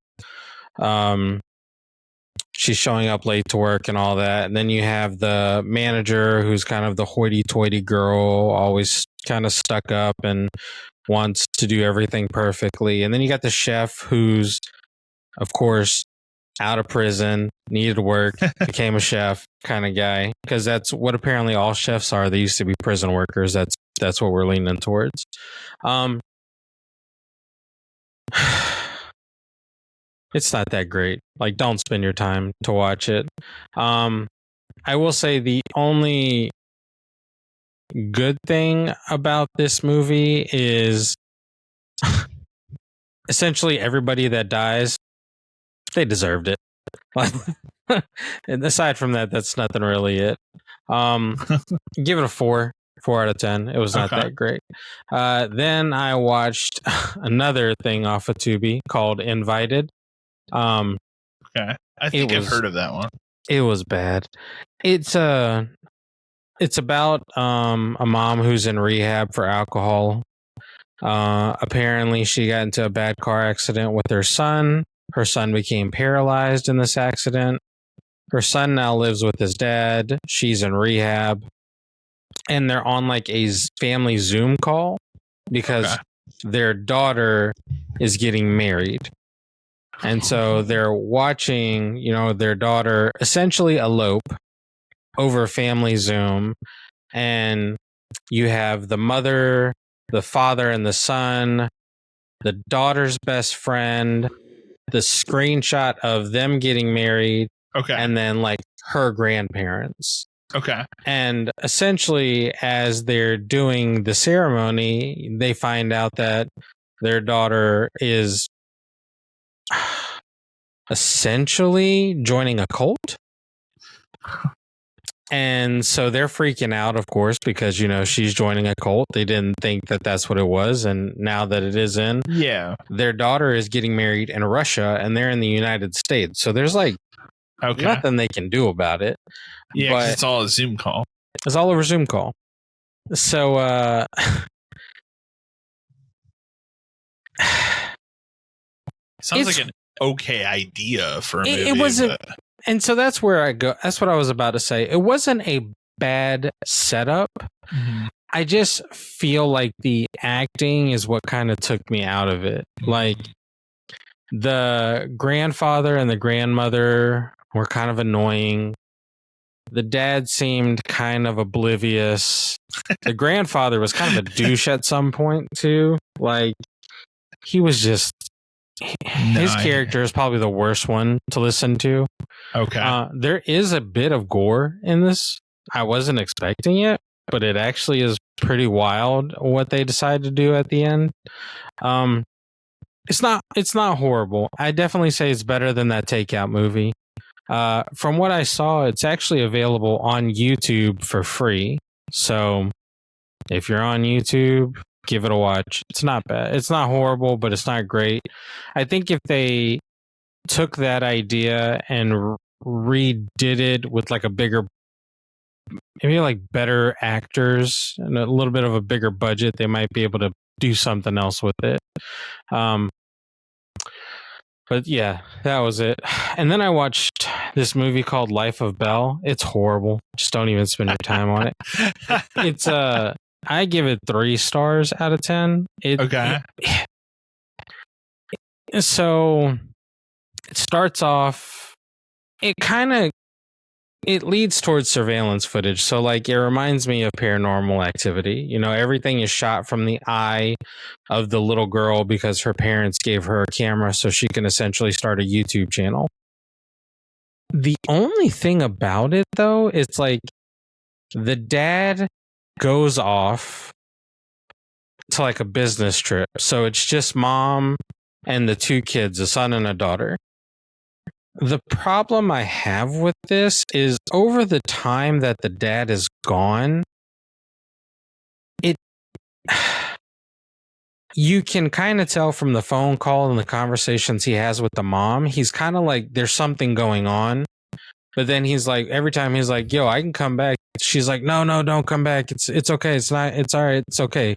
She's showing up late to work and all that. And then you have the manager who's kind of the hoity-toity girl, always kind of stuck up and wants to do everything perfectly. And then you got the chef who's, of course, out of prison, needed work, became a chef kind of guy. Because that's what apparently all chefs are. They used to be prison workers. That's what we're leaning towards. It's not that great. Like, don't spend your time to watch it. I will say the only good thing about this movie is essentially everybody that dies, they deserved it. And aside from that, that's nothing really it. Give it a 4 out of 10. It was not that great. Then I watched another thing off of Tubi called Invited. I think I've heard of that one. It was bad. It's about a mom who's in rehab for alcohol. Apparently she got into a bad car accident with her son. Her son became paralyzed in this accident. Her son now lives with his dad. She's in rehab. And they're on like a family Zoom call because their daughter is getting married. And so they're watching, their daughter essentially elope over family Zoom. And you have the mother, the father, and the son, the daughter's best friend, the screenshot of them getting married, and then like her grandparents. And essentially, as they're doing the ceremony, they find out that their daughter is essentially joining a cult. And so they're freaking out, of course, because, she's joining a cult. They didn't think that that's what it was. And now that it is in, their daughter is getting married in Russia and they're in the United States. So there's nothing they can do about it. Yeah, because it's all a Zoom call. It's all over Zoom call. So, sounds like an okay idea for a movie. It wasn't. And so that's where I go. That's what I was about to say. It wasn't a bad setup. Mm-hmm. I just feel like the acting is what kind of took me out of it. Like the grandfather and the grandmother were kind of annoying. The dad seemed kind of oblivious. The grandfather was kind of a douche at some point too. Like he was just his character is probably the worst one to listen to. Okay. There is a bit of gore in this. I wasn't expecting it, but it actually is pretty wild what they decide to do at the end. It's not horrible. I definitely say it's better than that Takeout movie. From what I saw, it's actually available on YouTube for free. So if you're on YouTube, give it a watch. It's not bad. It's not horrible, but it's not great. I think if they took that idea and redid it with like a bigger, maybe like better actors and a little bit of a bigger budget, they might be able to do something else with it. But yeah, that was it. And then I watched this movie called Life of Bell. It's horrible. Just don't even spend your time on it. It's I give it 3 stars out of 10. So it starts off. It leads towards surveillance footage. So like it reminds me of Paranormal Activity. Everything is shot from the eye of the little girl because her parents gave her a camera so she can essentially start a YouTube channel. The only thing about it though, it's like the dad goes off to like a business trip. So it's just mom and the 2 kids, a son and a daughter. The problem I have with this is over the time that the dad is gone, you can kind of tell from the phone call and the conversations he has with the mom, he's kind of like, there's something going on. But then he's like, every time he's like, yo, I can come back. She's like, no, don't come back. It's okay. It's all right. It's okay.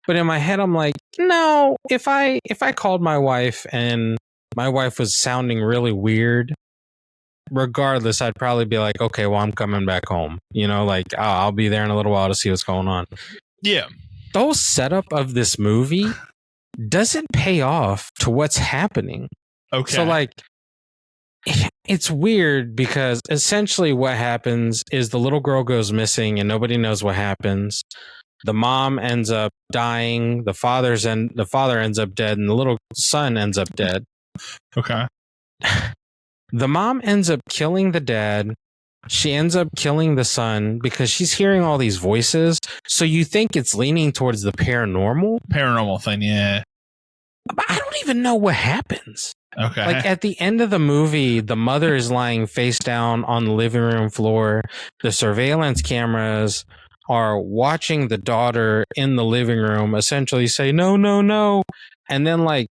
But in my head, I'm like, no, if I called my wife and my wife was sounding really weird, regardless, I'd probably be like, okay, well, I'm coming back home. I'll be there in a little while to see what's going on. Yeah. The whole setup of this movie doesn't pay off to what's happening. Okay. So it's weird because essentially what happens is the little girl goes missing and nobody knows what happens. The mom ends up dying. The father ends up dead, and the little son ends up dead. Okay. The mom ends up killing the dad. She ends up killing the son because she's hearing all these voices. So you think it's leaning towards the paranormal thing, yeah. But I don't even know what happens. Okay. Like at the end of the movie, the mother is lying face down on the living room floor. The surveillance cameras are watching the daughter in the living room essentially say, no. And then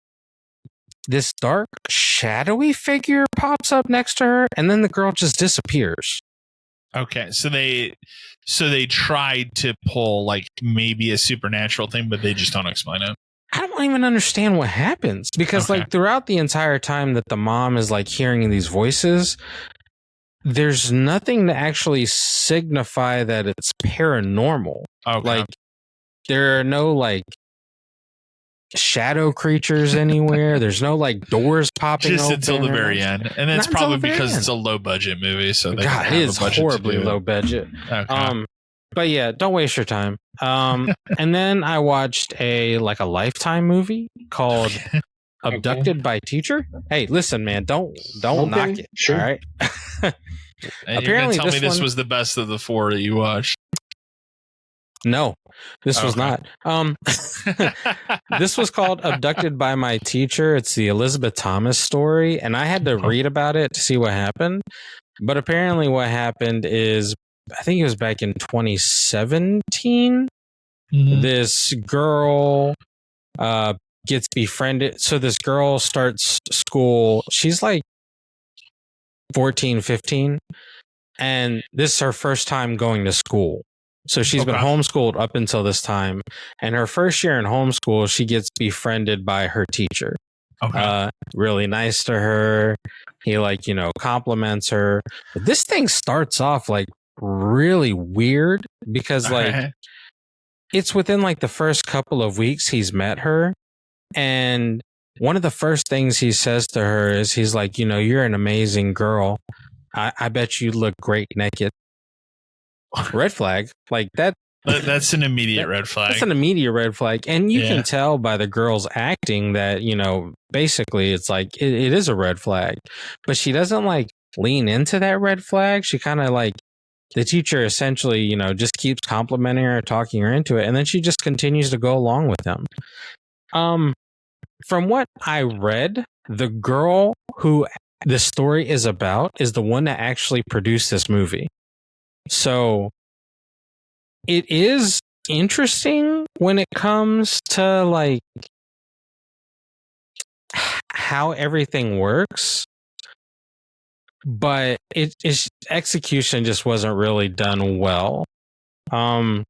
this dark, shadowy figure pops up next to her, and then the girl just disappears. Okay, so they tried to pull maybe a supernatural thing, but they just don't explain it. I don't even understand what happens because throughout the entire time that the mom is hearing these voices, there's nothing to actually signify that it's paranormal. Okay. There are no shadow creatures anywhere. There's no doors popping just open until the very end, and that's probably because it's a low budget movie. So it is horribly low budget. Okay. But yeah, don't waste your time. And then I watched a Lifetime movie called Abducted by Teacher. Hey, listen, man, don't knock it. Sure. All right. And apparently, tell me this was the best of the 4 that you watched. No, This was not. This was called Abducted by My Teacher. It's the Elizabeth Thomas story, and I had to read about it to see what happened. But apparently what happened is, I think it was back in 2017, this girl gets befriended. So this girl starts school. She's like 14, 15. And this is her first time going to school. So she's been homeschooled up until this time. And her first year in homeschool, she gets befriended by her teacher. Really nice to her. He compliments her. But this thing starts off like really weird because it's within like the first couple of weeks he's met her. And one of the first things he says to her is he's like, you're an amazing girl. I bet you look great naked. Red flag. Like that. That's an immediate red flag. That's an immediate red flag. And you can tell by the girl's acting that, basically it's like it is a red flag. But she doesn't like lean into that red flag. She kind of like the teacher essentially, just keeps complimenting her, talking her into it. And then she just continues to go along with him. From what I read, the girl who the story is about is the one that actually produced this movie. So it is interesting when it comes to like how everything works, but its execution just wasn't really done well. And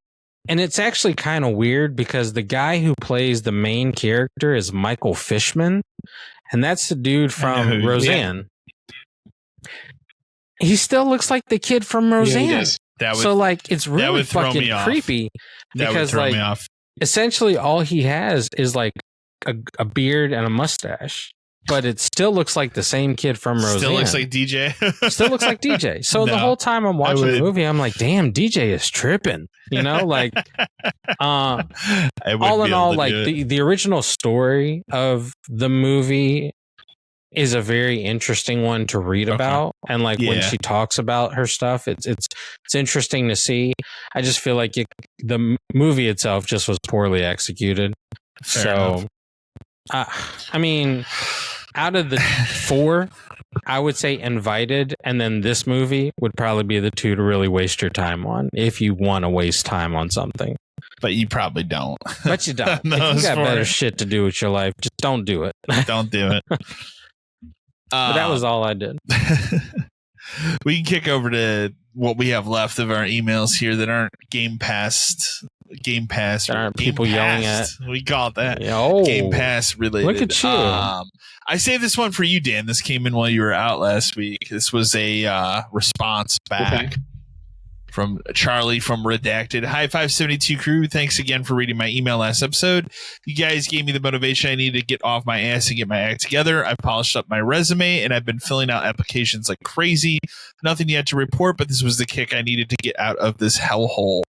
it's actually kind of weird because the guy who plays the main character is Michael Fishman. And that's the dude from Roseanne. He still looks like the kid from Roseanne. It's really fucking creepy because essentially all he has is like a beard and a mustache, but it still looks like the same kid from Roseanne. Still looks like DJ. Still looks like DJ. So the whole time I'm watching the movie, I'm like, damn, DJ is tripping. All in all, like the original story of the movie is a very interesting one to read about. And when she talks about her stuff, it's interesting to see. I just feel like the movie itself just was poorly executed. I mean, out of the four, I would say Invited and then this movie would probably be the two to really waste your time on if you want to waste time on something. But you probably don't. But you don't. If you got better shit to do with your life, just don't do it. Don't do it. But that was all I did. We can kick over to what we have left of our emails here that aren't Game Pass. There aren't people yelling at. We call it that. Game Pass related. Look at you. I saved this one for you, Dan. This came in while you were out last week. This was a response back from Charlie from Redacted. Hi, 572 crew. Thanks again for reading my email last episode. You guys gave me the motivation I needed to get off my ass and get my act together. I've polished up my resume and I've been filling out applications like crazy. Nothing yet to report, but this was the kick I needed to get out of this hellhole.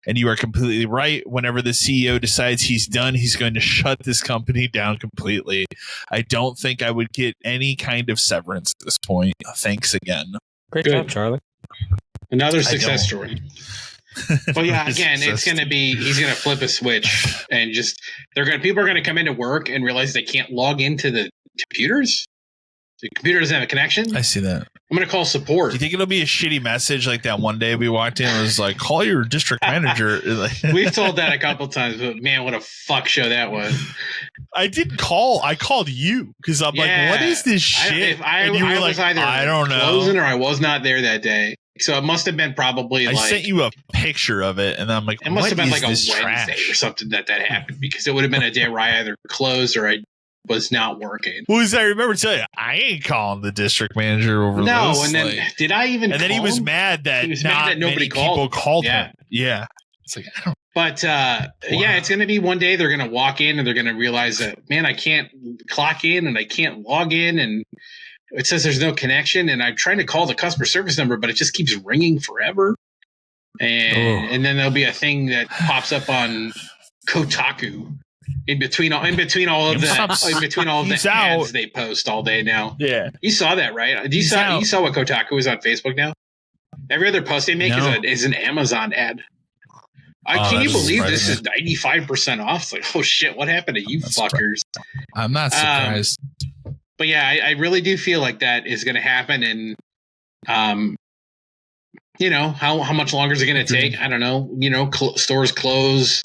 And you are completely right. Whenever the CEO decides he's done, he's going to shut this company down completely. I don't think I would get any kind of severance at this point. Thanks again. Great job, Charlie. Another success story. Well, yeah, again, it's going to be, he's going to flip a switch and just, people are going to come into work and realize they can't log into the computers. The computer doesn't have a connection. I see that. I'm going to call support. Do you think it'll be a shitty message like that one day we walked in and it was like, call your district manager? We've told that a couple times, but man, what a fuck show that was. I called you because I'm like, what is this shit? I was either I don't know. Closing or I was not there that day. So it must have been probably I sent you a picture of it and I'm like, it must have been like a Wednesday trash? Or something that happened because it would have been a day where I either closed or I was not working. Well, I remember telling you, I ain't calling the district manager over this. No, and then did I even? And then he was mad that nobody called him. Yeah, it's like I don't. But yeah, it's going to be one day they're going to walk in and they're going to realize that man, I can't clock in and I can't log in and it says there's no connection and I'm trying to call the customer service number, but it just keeps ringing forever. And then there'll be a thing that pops up on Kotaku. In between all of the ads they post all day now. Yeah, you saw that, right? You saw what Kotaku is on Facebook now. Every other post they make is an Amazon ad. Can you believe this is 95% off? It's like, oh shit, what happened to you fuckers? I'm not surprised. But yeah, I really do feel like that is going to happen. And, how much longer is it going to take? I don't know. Stores close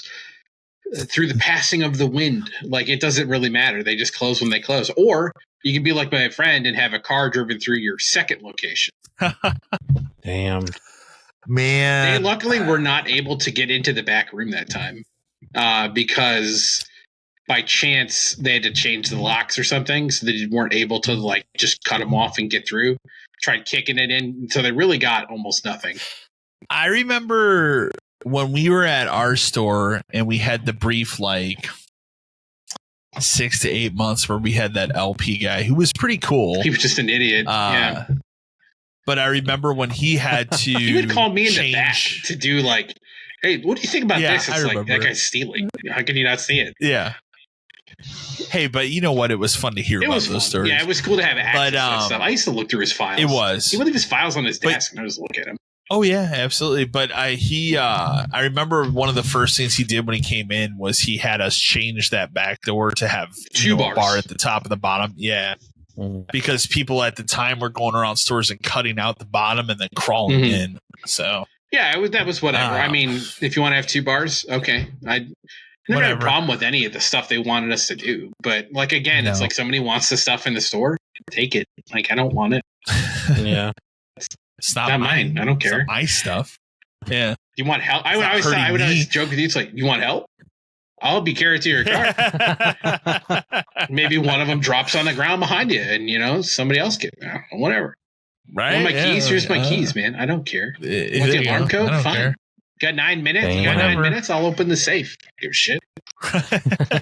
through the passing of the wind. Like, it doesn't really matter. They just close when they close. Or you can be like my friend and have a car driven through your second location. Damn. Man. They luckily were not able to get into the back room that time because by chance they had to change the locks or something. So they weren't able to like just cut them off and get through. Tried kicking it in. So they really got almost nothing. I remember when we were at our store and we had the brief 6 to 8 months where we had that LP guy who was pretty cool. He was just an idiot. Yeah. But I remember when he had to he would call me in the back to do hey, what do you think about this? It's like, that guy's stealing. How can you not see it? Yeah. Hey, but you know what? It was fun to hear about those stories. Yeah, it was cool to have access to that stuff. I used to look through his files. It was. He would leave his files on his desk and I just look at him. Oh yeah, absolutely. But I remember one of the first things he did when he came in was he had us change that back door to have two bars. A bar at the top and the bottom. Yeah. Because people at the time were going around stores and cutting out the bottom and then crawling in. So yeah, that was whatever. I mean, if you want to have 2 bars, okay. I never had a problem with any of the stuff they wanted us to do. But again, it's like somebody wants the stuff in the store, take it. Like, I don't want it. Yeah. It's not mine. I don't care. It's not my stuff. Yeah. You want help? I would always joke with you. It's like, you want help? I'll be carried to your car. Maybe one of them drops on the ground behind you and, somebody else whatever. Right. My keys? Here's my keys, man. I don't care. Want the alarm code? Fine. Care. Got 9 minutes? Dang, you got 9 minutes? I'll open the safe. Give a shit.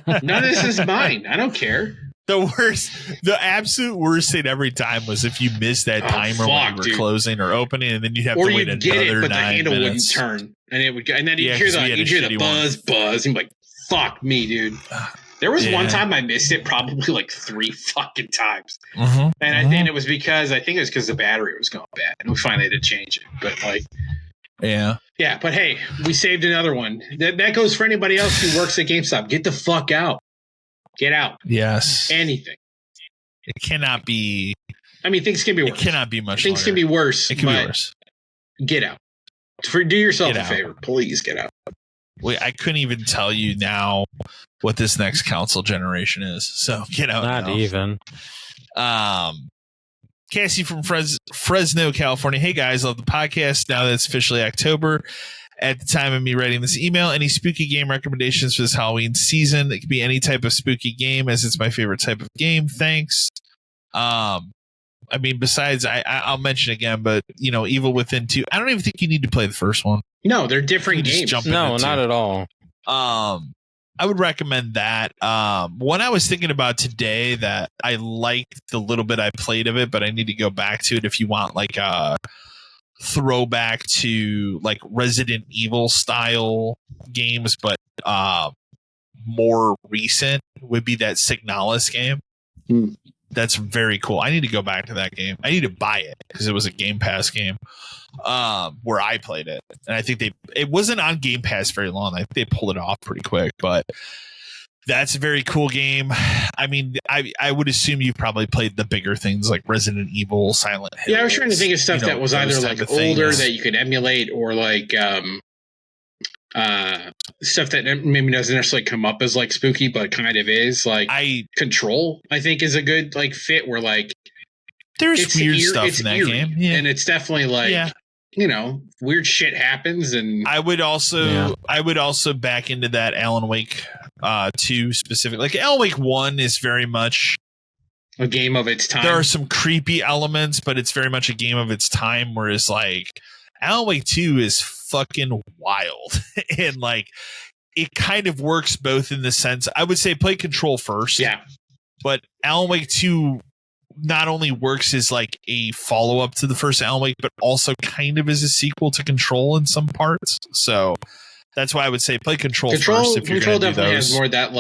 None of this is mine. I don't care. The absolute worst thing every time was if you missed that timer when you were closing or opening, and then you'd have to wait another 9 minutes. Or you get it, but the handle wouldn't turn, and then you'd hear the buzz, and be like, "Fuck me, dude." There was one time I missed it, probably 3 fucking times, and I think it was because the battery was going bad, and we finally had to change it. But yeah. But hey, we saved another one. That goes for anybody else who works at GameStop. Get the fuck out. Get out. Yes. Anything. It cannot be. I mean, things can be worse. It cannot be much. Things can be worse. It can be worse. Get out. Do yourself a favor. Please get out. Wait, I couldn't even tell you now what this next console generation is. So get out. Not even. Cassie from Fresno, California. Hey guys, love the podcast. Now that it's officially October. At the time of me writing this email, any spooky game recommendations for this Halloween season? It could be any type of spooky game, as it's my favorite type of game. Thanks. I mean, besides, I'll mention again, but Evil Within 2. I don't even think you need to play the first one. No, they're different games. No, not at all. I would recommend that. One I was thinking about today that I liked the little bit I played of it, but I need to go back to it if you want throwback to Resident Evil style games, but more recent would be that Signalis game. That's very cool. I need to go back to that game. I need to buy it because it was a Gamepass game where I played it, and I think it wasn't on Gamepass very long. I think they pulled it off pretty quick, but that's a very cool game. I mean, I would assume you've probably played the bigger things like Resident Evil, Silent Hill. Yeah, I was trying to think of stuff that was either older that you could emulate or stuff that maybe doesn't necessarily come up as spooky, but kind of is. Control, I think, is a good fit where there's weird stuff in that game, and it's definitely weird shit happens. And I would also back into that Alan Wake 2 specific. Alan Wake 1 is very much a game of its time. There are some creepy elements, but it's very much a game of its time. Whereas Alan Wake 2 is fucking wild, and it kind of works both in the sense I would say play Control first. Yeah, but Alan Wake 2 not only works as a follow-up to the first Alan Wake, but also kind of as a sequel to Control in some parts. So that's why I would say play Control first. If Control you're definitely has more that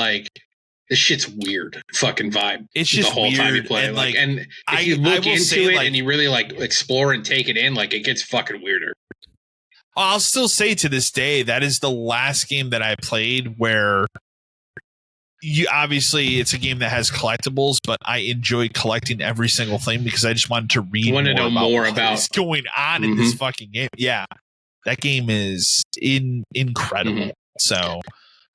this shit's weird fucking vibe. It's just the whole weird, time you play and and if you look into it and you really explore and take it in, it gets fucking weirder. I'll still say to this day that is the last game that I played where you obviously it's a game that has collectibles, but I enjoy collecting every single thing because I just wanted to read more about what's going on in this fucking game. Yeah, that game is incredible. So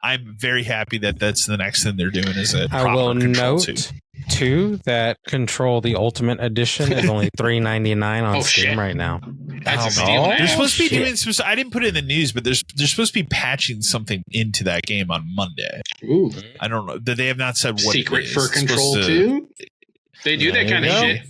I'm very happy that that's the next thing they're doing is a proper I will Control note too that Control the Ultimate Edition is only $3.99 on Steam right now. That's a steal. They're supposed to be doing. I didn't put it in the news, but they're supposed to be patching something into that game on Monday. Ooh, I don't know. They have not said what secret it is. for Control 2. They do that kind of shit.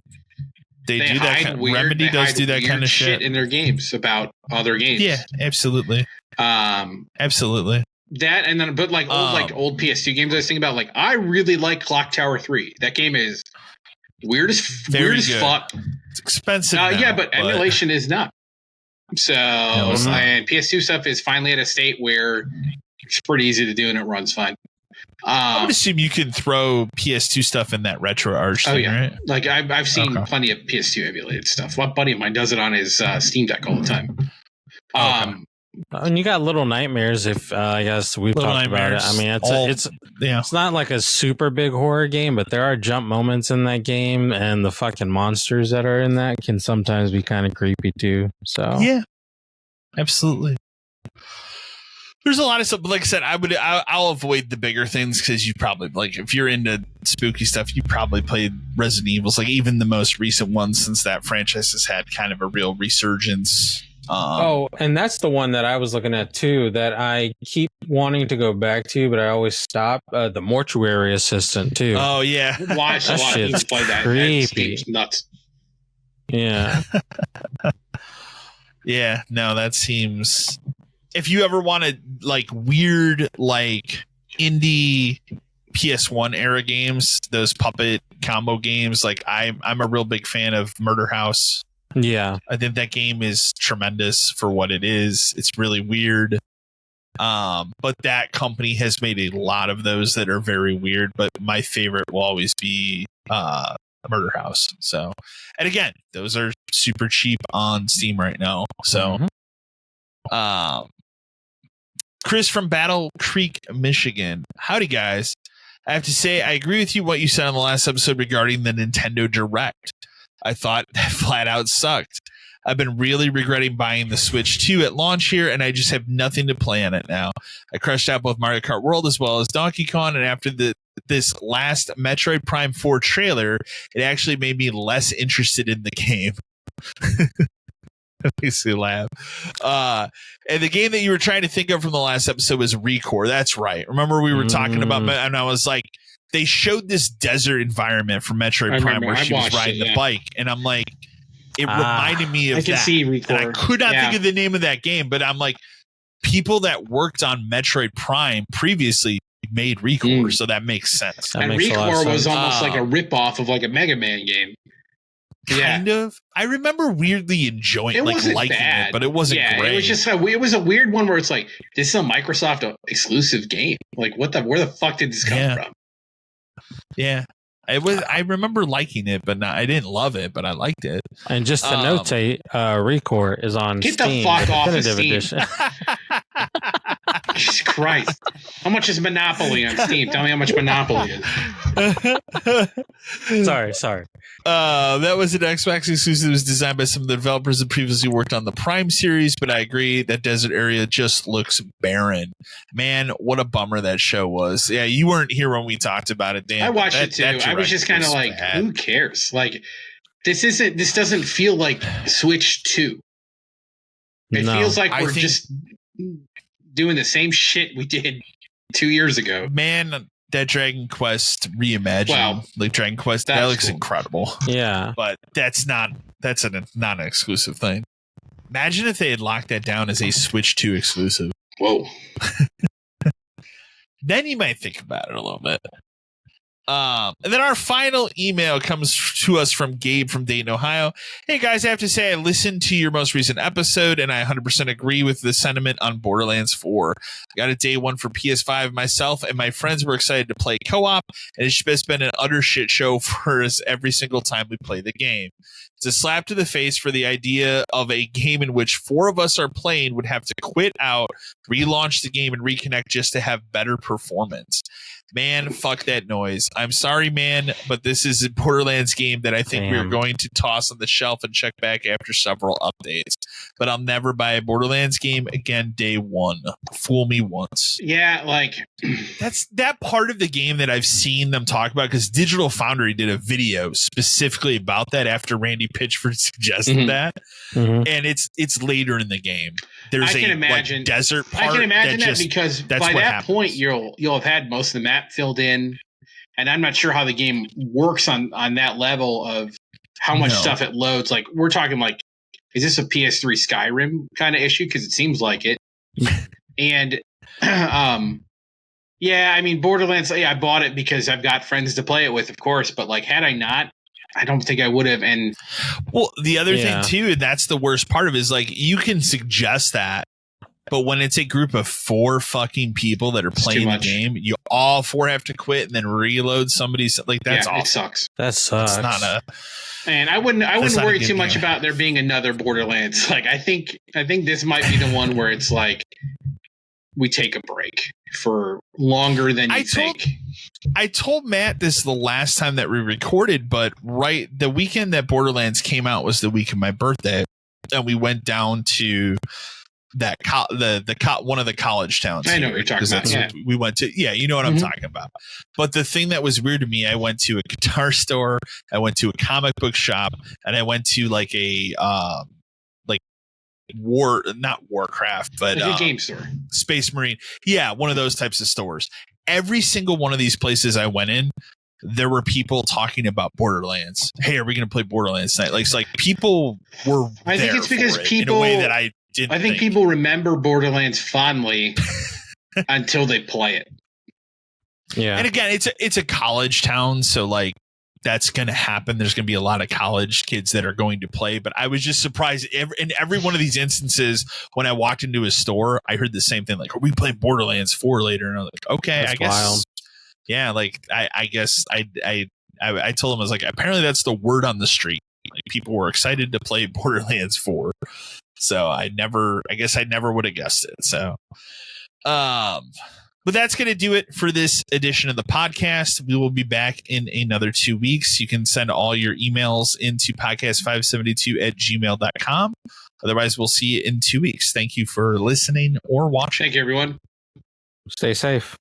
They do that. Remedy does do that kind of shit in their games about other games. Yeah, absolutely. Absolutely. That and then, but old PS2 games I was thinking about, like I really like Clock Tower 3. That game is weird as fuck. It's expensive. But emulation is not. So and PS2 stuff is finally at a state where it's pretty easy to do and it runs fine. I would assume you can throw PS2 stuff in that RetroArch thing, right? Like I've seen plenty of PS2 emulated stuff. One buddy of mine does it on his Steam Deck all the time. And you got Little Nightmares. If I guess we've talked about it. I mean, it's not like a super big horror game, but there are jump moments in that game, and the fucking monsters that are in that can sometimes be kind of creepy too. So yeah, absolutely. There's a lot of stuff. Like I said, I'll avoid the bigger things because you probably if you're into spooky stuff, you probably played Resident Evils, like even the most recent ones, since that franchise has had kind of a real resurgence. And that's the one that I was looking at too, that I keep wanting to go back to, but I always stop. The Mortuary Assistant too. Oh yeah, watch a lot of people play that. Creepy. That nuts. Yeah. Yeah. No, that seems. If you ever wanted weird indie PS1 era games, those puppet combo games, I'm a real big fan of Murder House. Yeah, I think that game is tremendous for what it is. It's really weird. But that company has made a lot of those that are very weird, but my favorite will always be Murder House. So, and again, those are super cheap on Steam right now. So, Chris from Battle Creek, Michigan. Howdy, guys. I have to say, I agree with you what you said on the last episode regarding the Nintendo Direct. I thought that flat out sucked. I've been really regretting buying the Switch 2 at launch here, and I just have nothing to play on it now. I crushed out both Mario Kart World as well as Donkey Kong, and after this last Metroid Prime 4 trailer, it actually made me less interested in the game. Makes me laugh. And the game that you were trying to think of from the last episode was Recore. That's right. Remember we were talking about, and I was like, they showed this desert environment from Metroid Prime where she was riding the bike, and I'm like, it reminded me of that. I can see Recore. And I could not think of the name of that game, but I'm like, people that worked on Metroid Prime previously made Recore, so that makes sense. And Recore was almost like a ripoff of like a Mega Man game. Kind of. I remember weirdly enjoying it, liking it, but it wasn't great. It was just it was a weird one where it's like, this is a Microsoft exclusive game. Like, where the fuck did this come from? Yeah, it was. I remember liking it, but I didn't love it, but I liked it. And just to notate, Recore is on Get Steam. The fuck off of Steam. Edition. Jesus Christ! How much is Monopoly on Steam? Tell me how much Monopoly is. Sorry. That was an Xbox exclusive. It was designed by some of the developers that previously worked on the Prime series, but I agree that desert area just looks barren. Man, what a bummer that show was. Yeah, you weren't here when we talked about it, Dan. I watched it too. I was just kind of like, who cares? Like, this doesn't feel like Switch 2. It feels like we're just doing the same shit we did 2 years ago. Man, that Dragon Quest reimagined, Dragon Quest, that looks incredible. Yeah, but that's not an exclusive thing. Imagine if they had locked that down as a Switch 2 exclusive. Whoa. Then you might think about it a little bit. And then our final email comes to us from Gabe from Dayton, Ohio. Hey guys, I have to say I listened to your most recent episode and I 100% agree with the sentiment on Borderlands 4. Got a day one for PS5 myself and my friends were excited to play co-op, and it's just been an utter shit show for us every single time we play the game. It's a slap to the face for the idea of a game in which 4 of us are playing would have to quit out, relaunch the game, and reconnect just to have better performance. Man, fuck that noise. I'm sorry, man, but this is a Borderlands game that I think we're going to toss on the shelf and check back after several updates. But I'll never buy a Borderlands game again day one. Fool me once. Yeah, like that's that part of the game that I've seen them talk about, because Digital Foundry did a video specifically about that after Randy Pitchford suggested that. And it's later in the game. There's a desert part. I can imagine that because by that point you'll have had most of the map filled in, and I'm not sure how the game works on that level of how much stuff it loads. Like we're talking like, is this a PS3 Skyrim kind of issue? Because it seems like it. And yeah, I mean Borderlands. Yeah, I bought it because I've got friends to play it with, of course. But like, had I not, I don't think I would have. And well, the other thing too, that's the worst part of it, is like you can suggest that, but when it's a group of 4 fucking people that are playing the game, you all 4 have to quit and then reload somebody's, like that's awful. It sucks. That sucks. It's not a. And I wouldn't worry too much about there being another Borderlands. Like I think this might be the one where it's like we take a break for longer than you think. I told Matt this the last time that we recorded, but the weekend that Borderlands came out was the week of my birthday, and we went down to that one of the college towns. I know what you're talking about. Yeah. We went to. Yeah, you know what I'm talking about. But the thing that was weird to me, I went to a guitar store, I went to a comic book shop, and I went to like a not Warcraft, but a game store, Space Marine. Yeah, one of those types of stores. Every single one of these places I went in, there were people talking about Borderlands. Hey, are we going to play Borderlands tonight? Like, it's like people were. I think it's because people, in a way that I didn't. I think people remember Borderlands fondly until they play it. Yeah, and again, it's a college town, so like that's going to happen. There's going to be a lot of college kids that are going to play. But I was just surprised in every one of these instances when I walked into a store, I heard the same thing. Like, are we playing Borderlands 4 later? And I was like, okay, that's I guess. Wild. Yeah. Like, I guess I told him, I was like, apparently that's the word on the street. Like people were excited to play Borderlands 4. So I guess I never would have guessed it. So, but that's going to do it for this edition of the podcast. We will be back in another 2 weeks. You can send all your emails into podcast572@gmail.com. Otherwise, we'll see you in 2 weeks. Thank you for listening or watching. Thank you, everyone. Stay safe.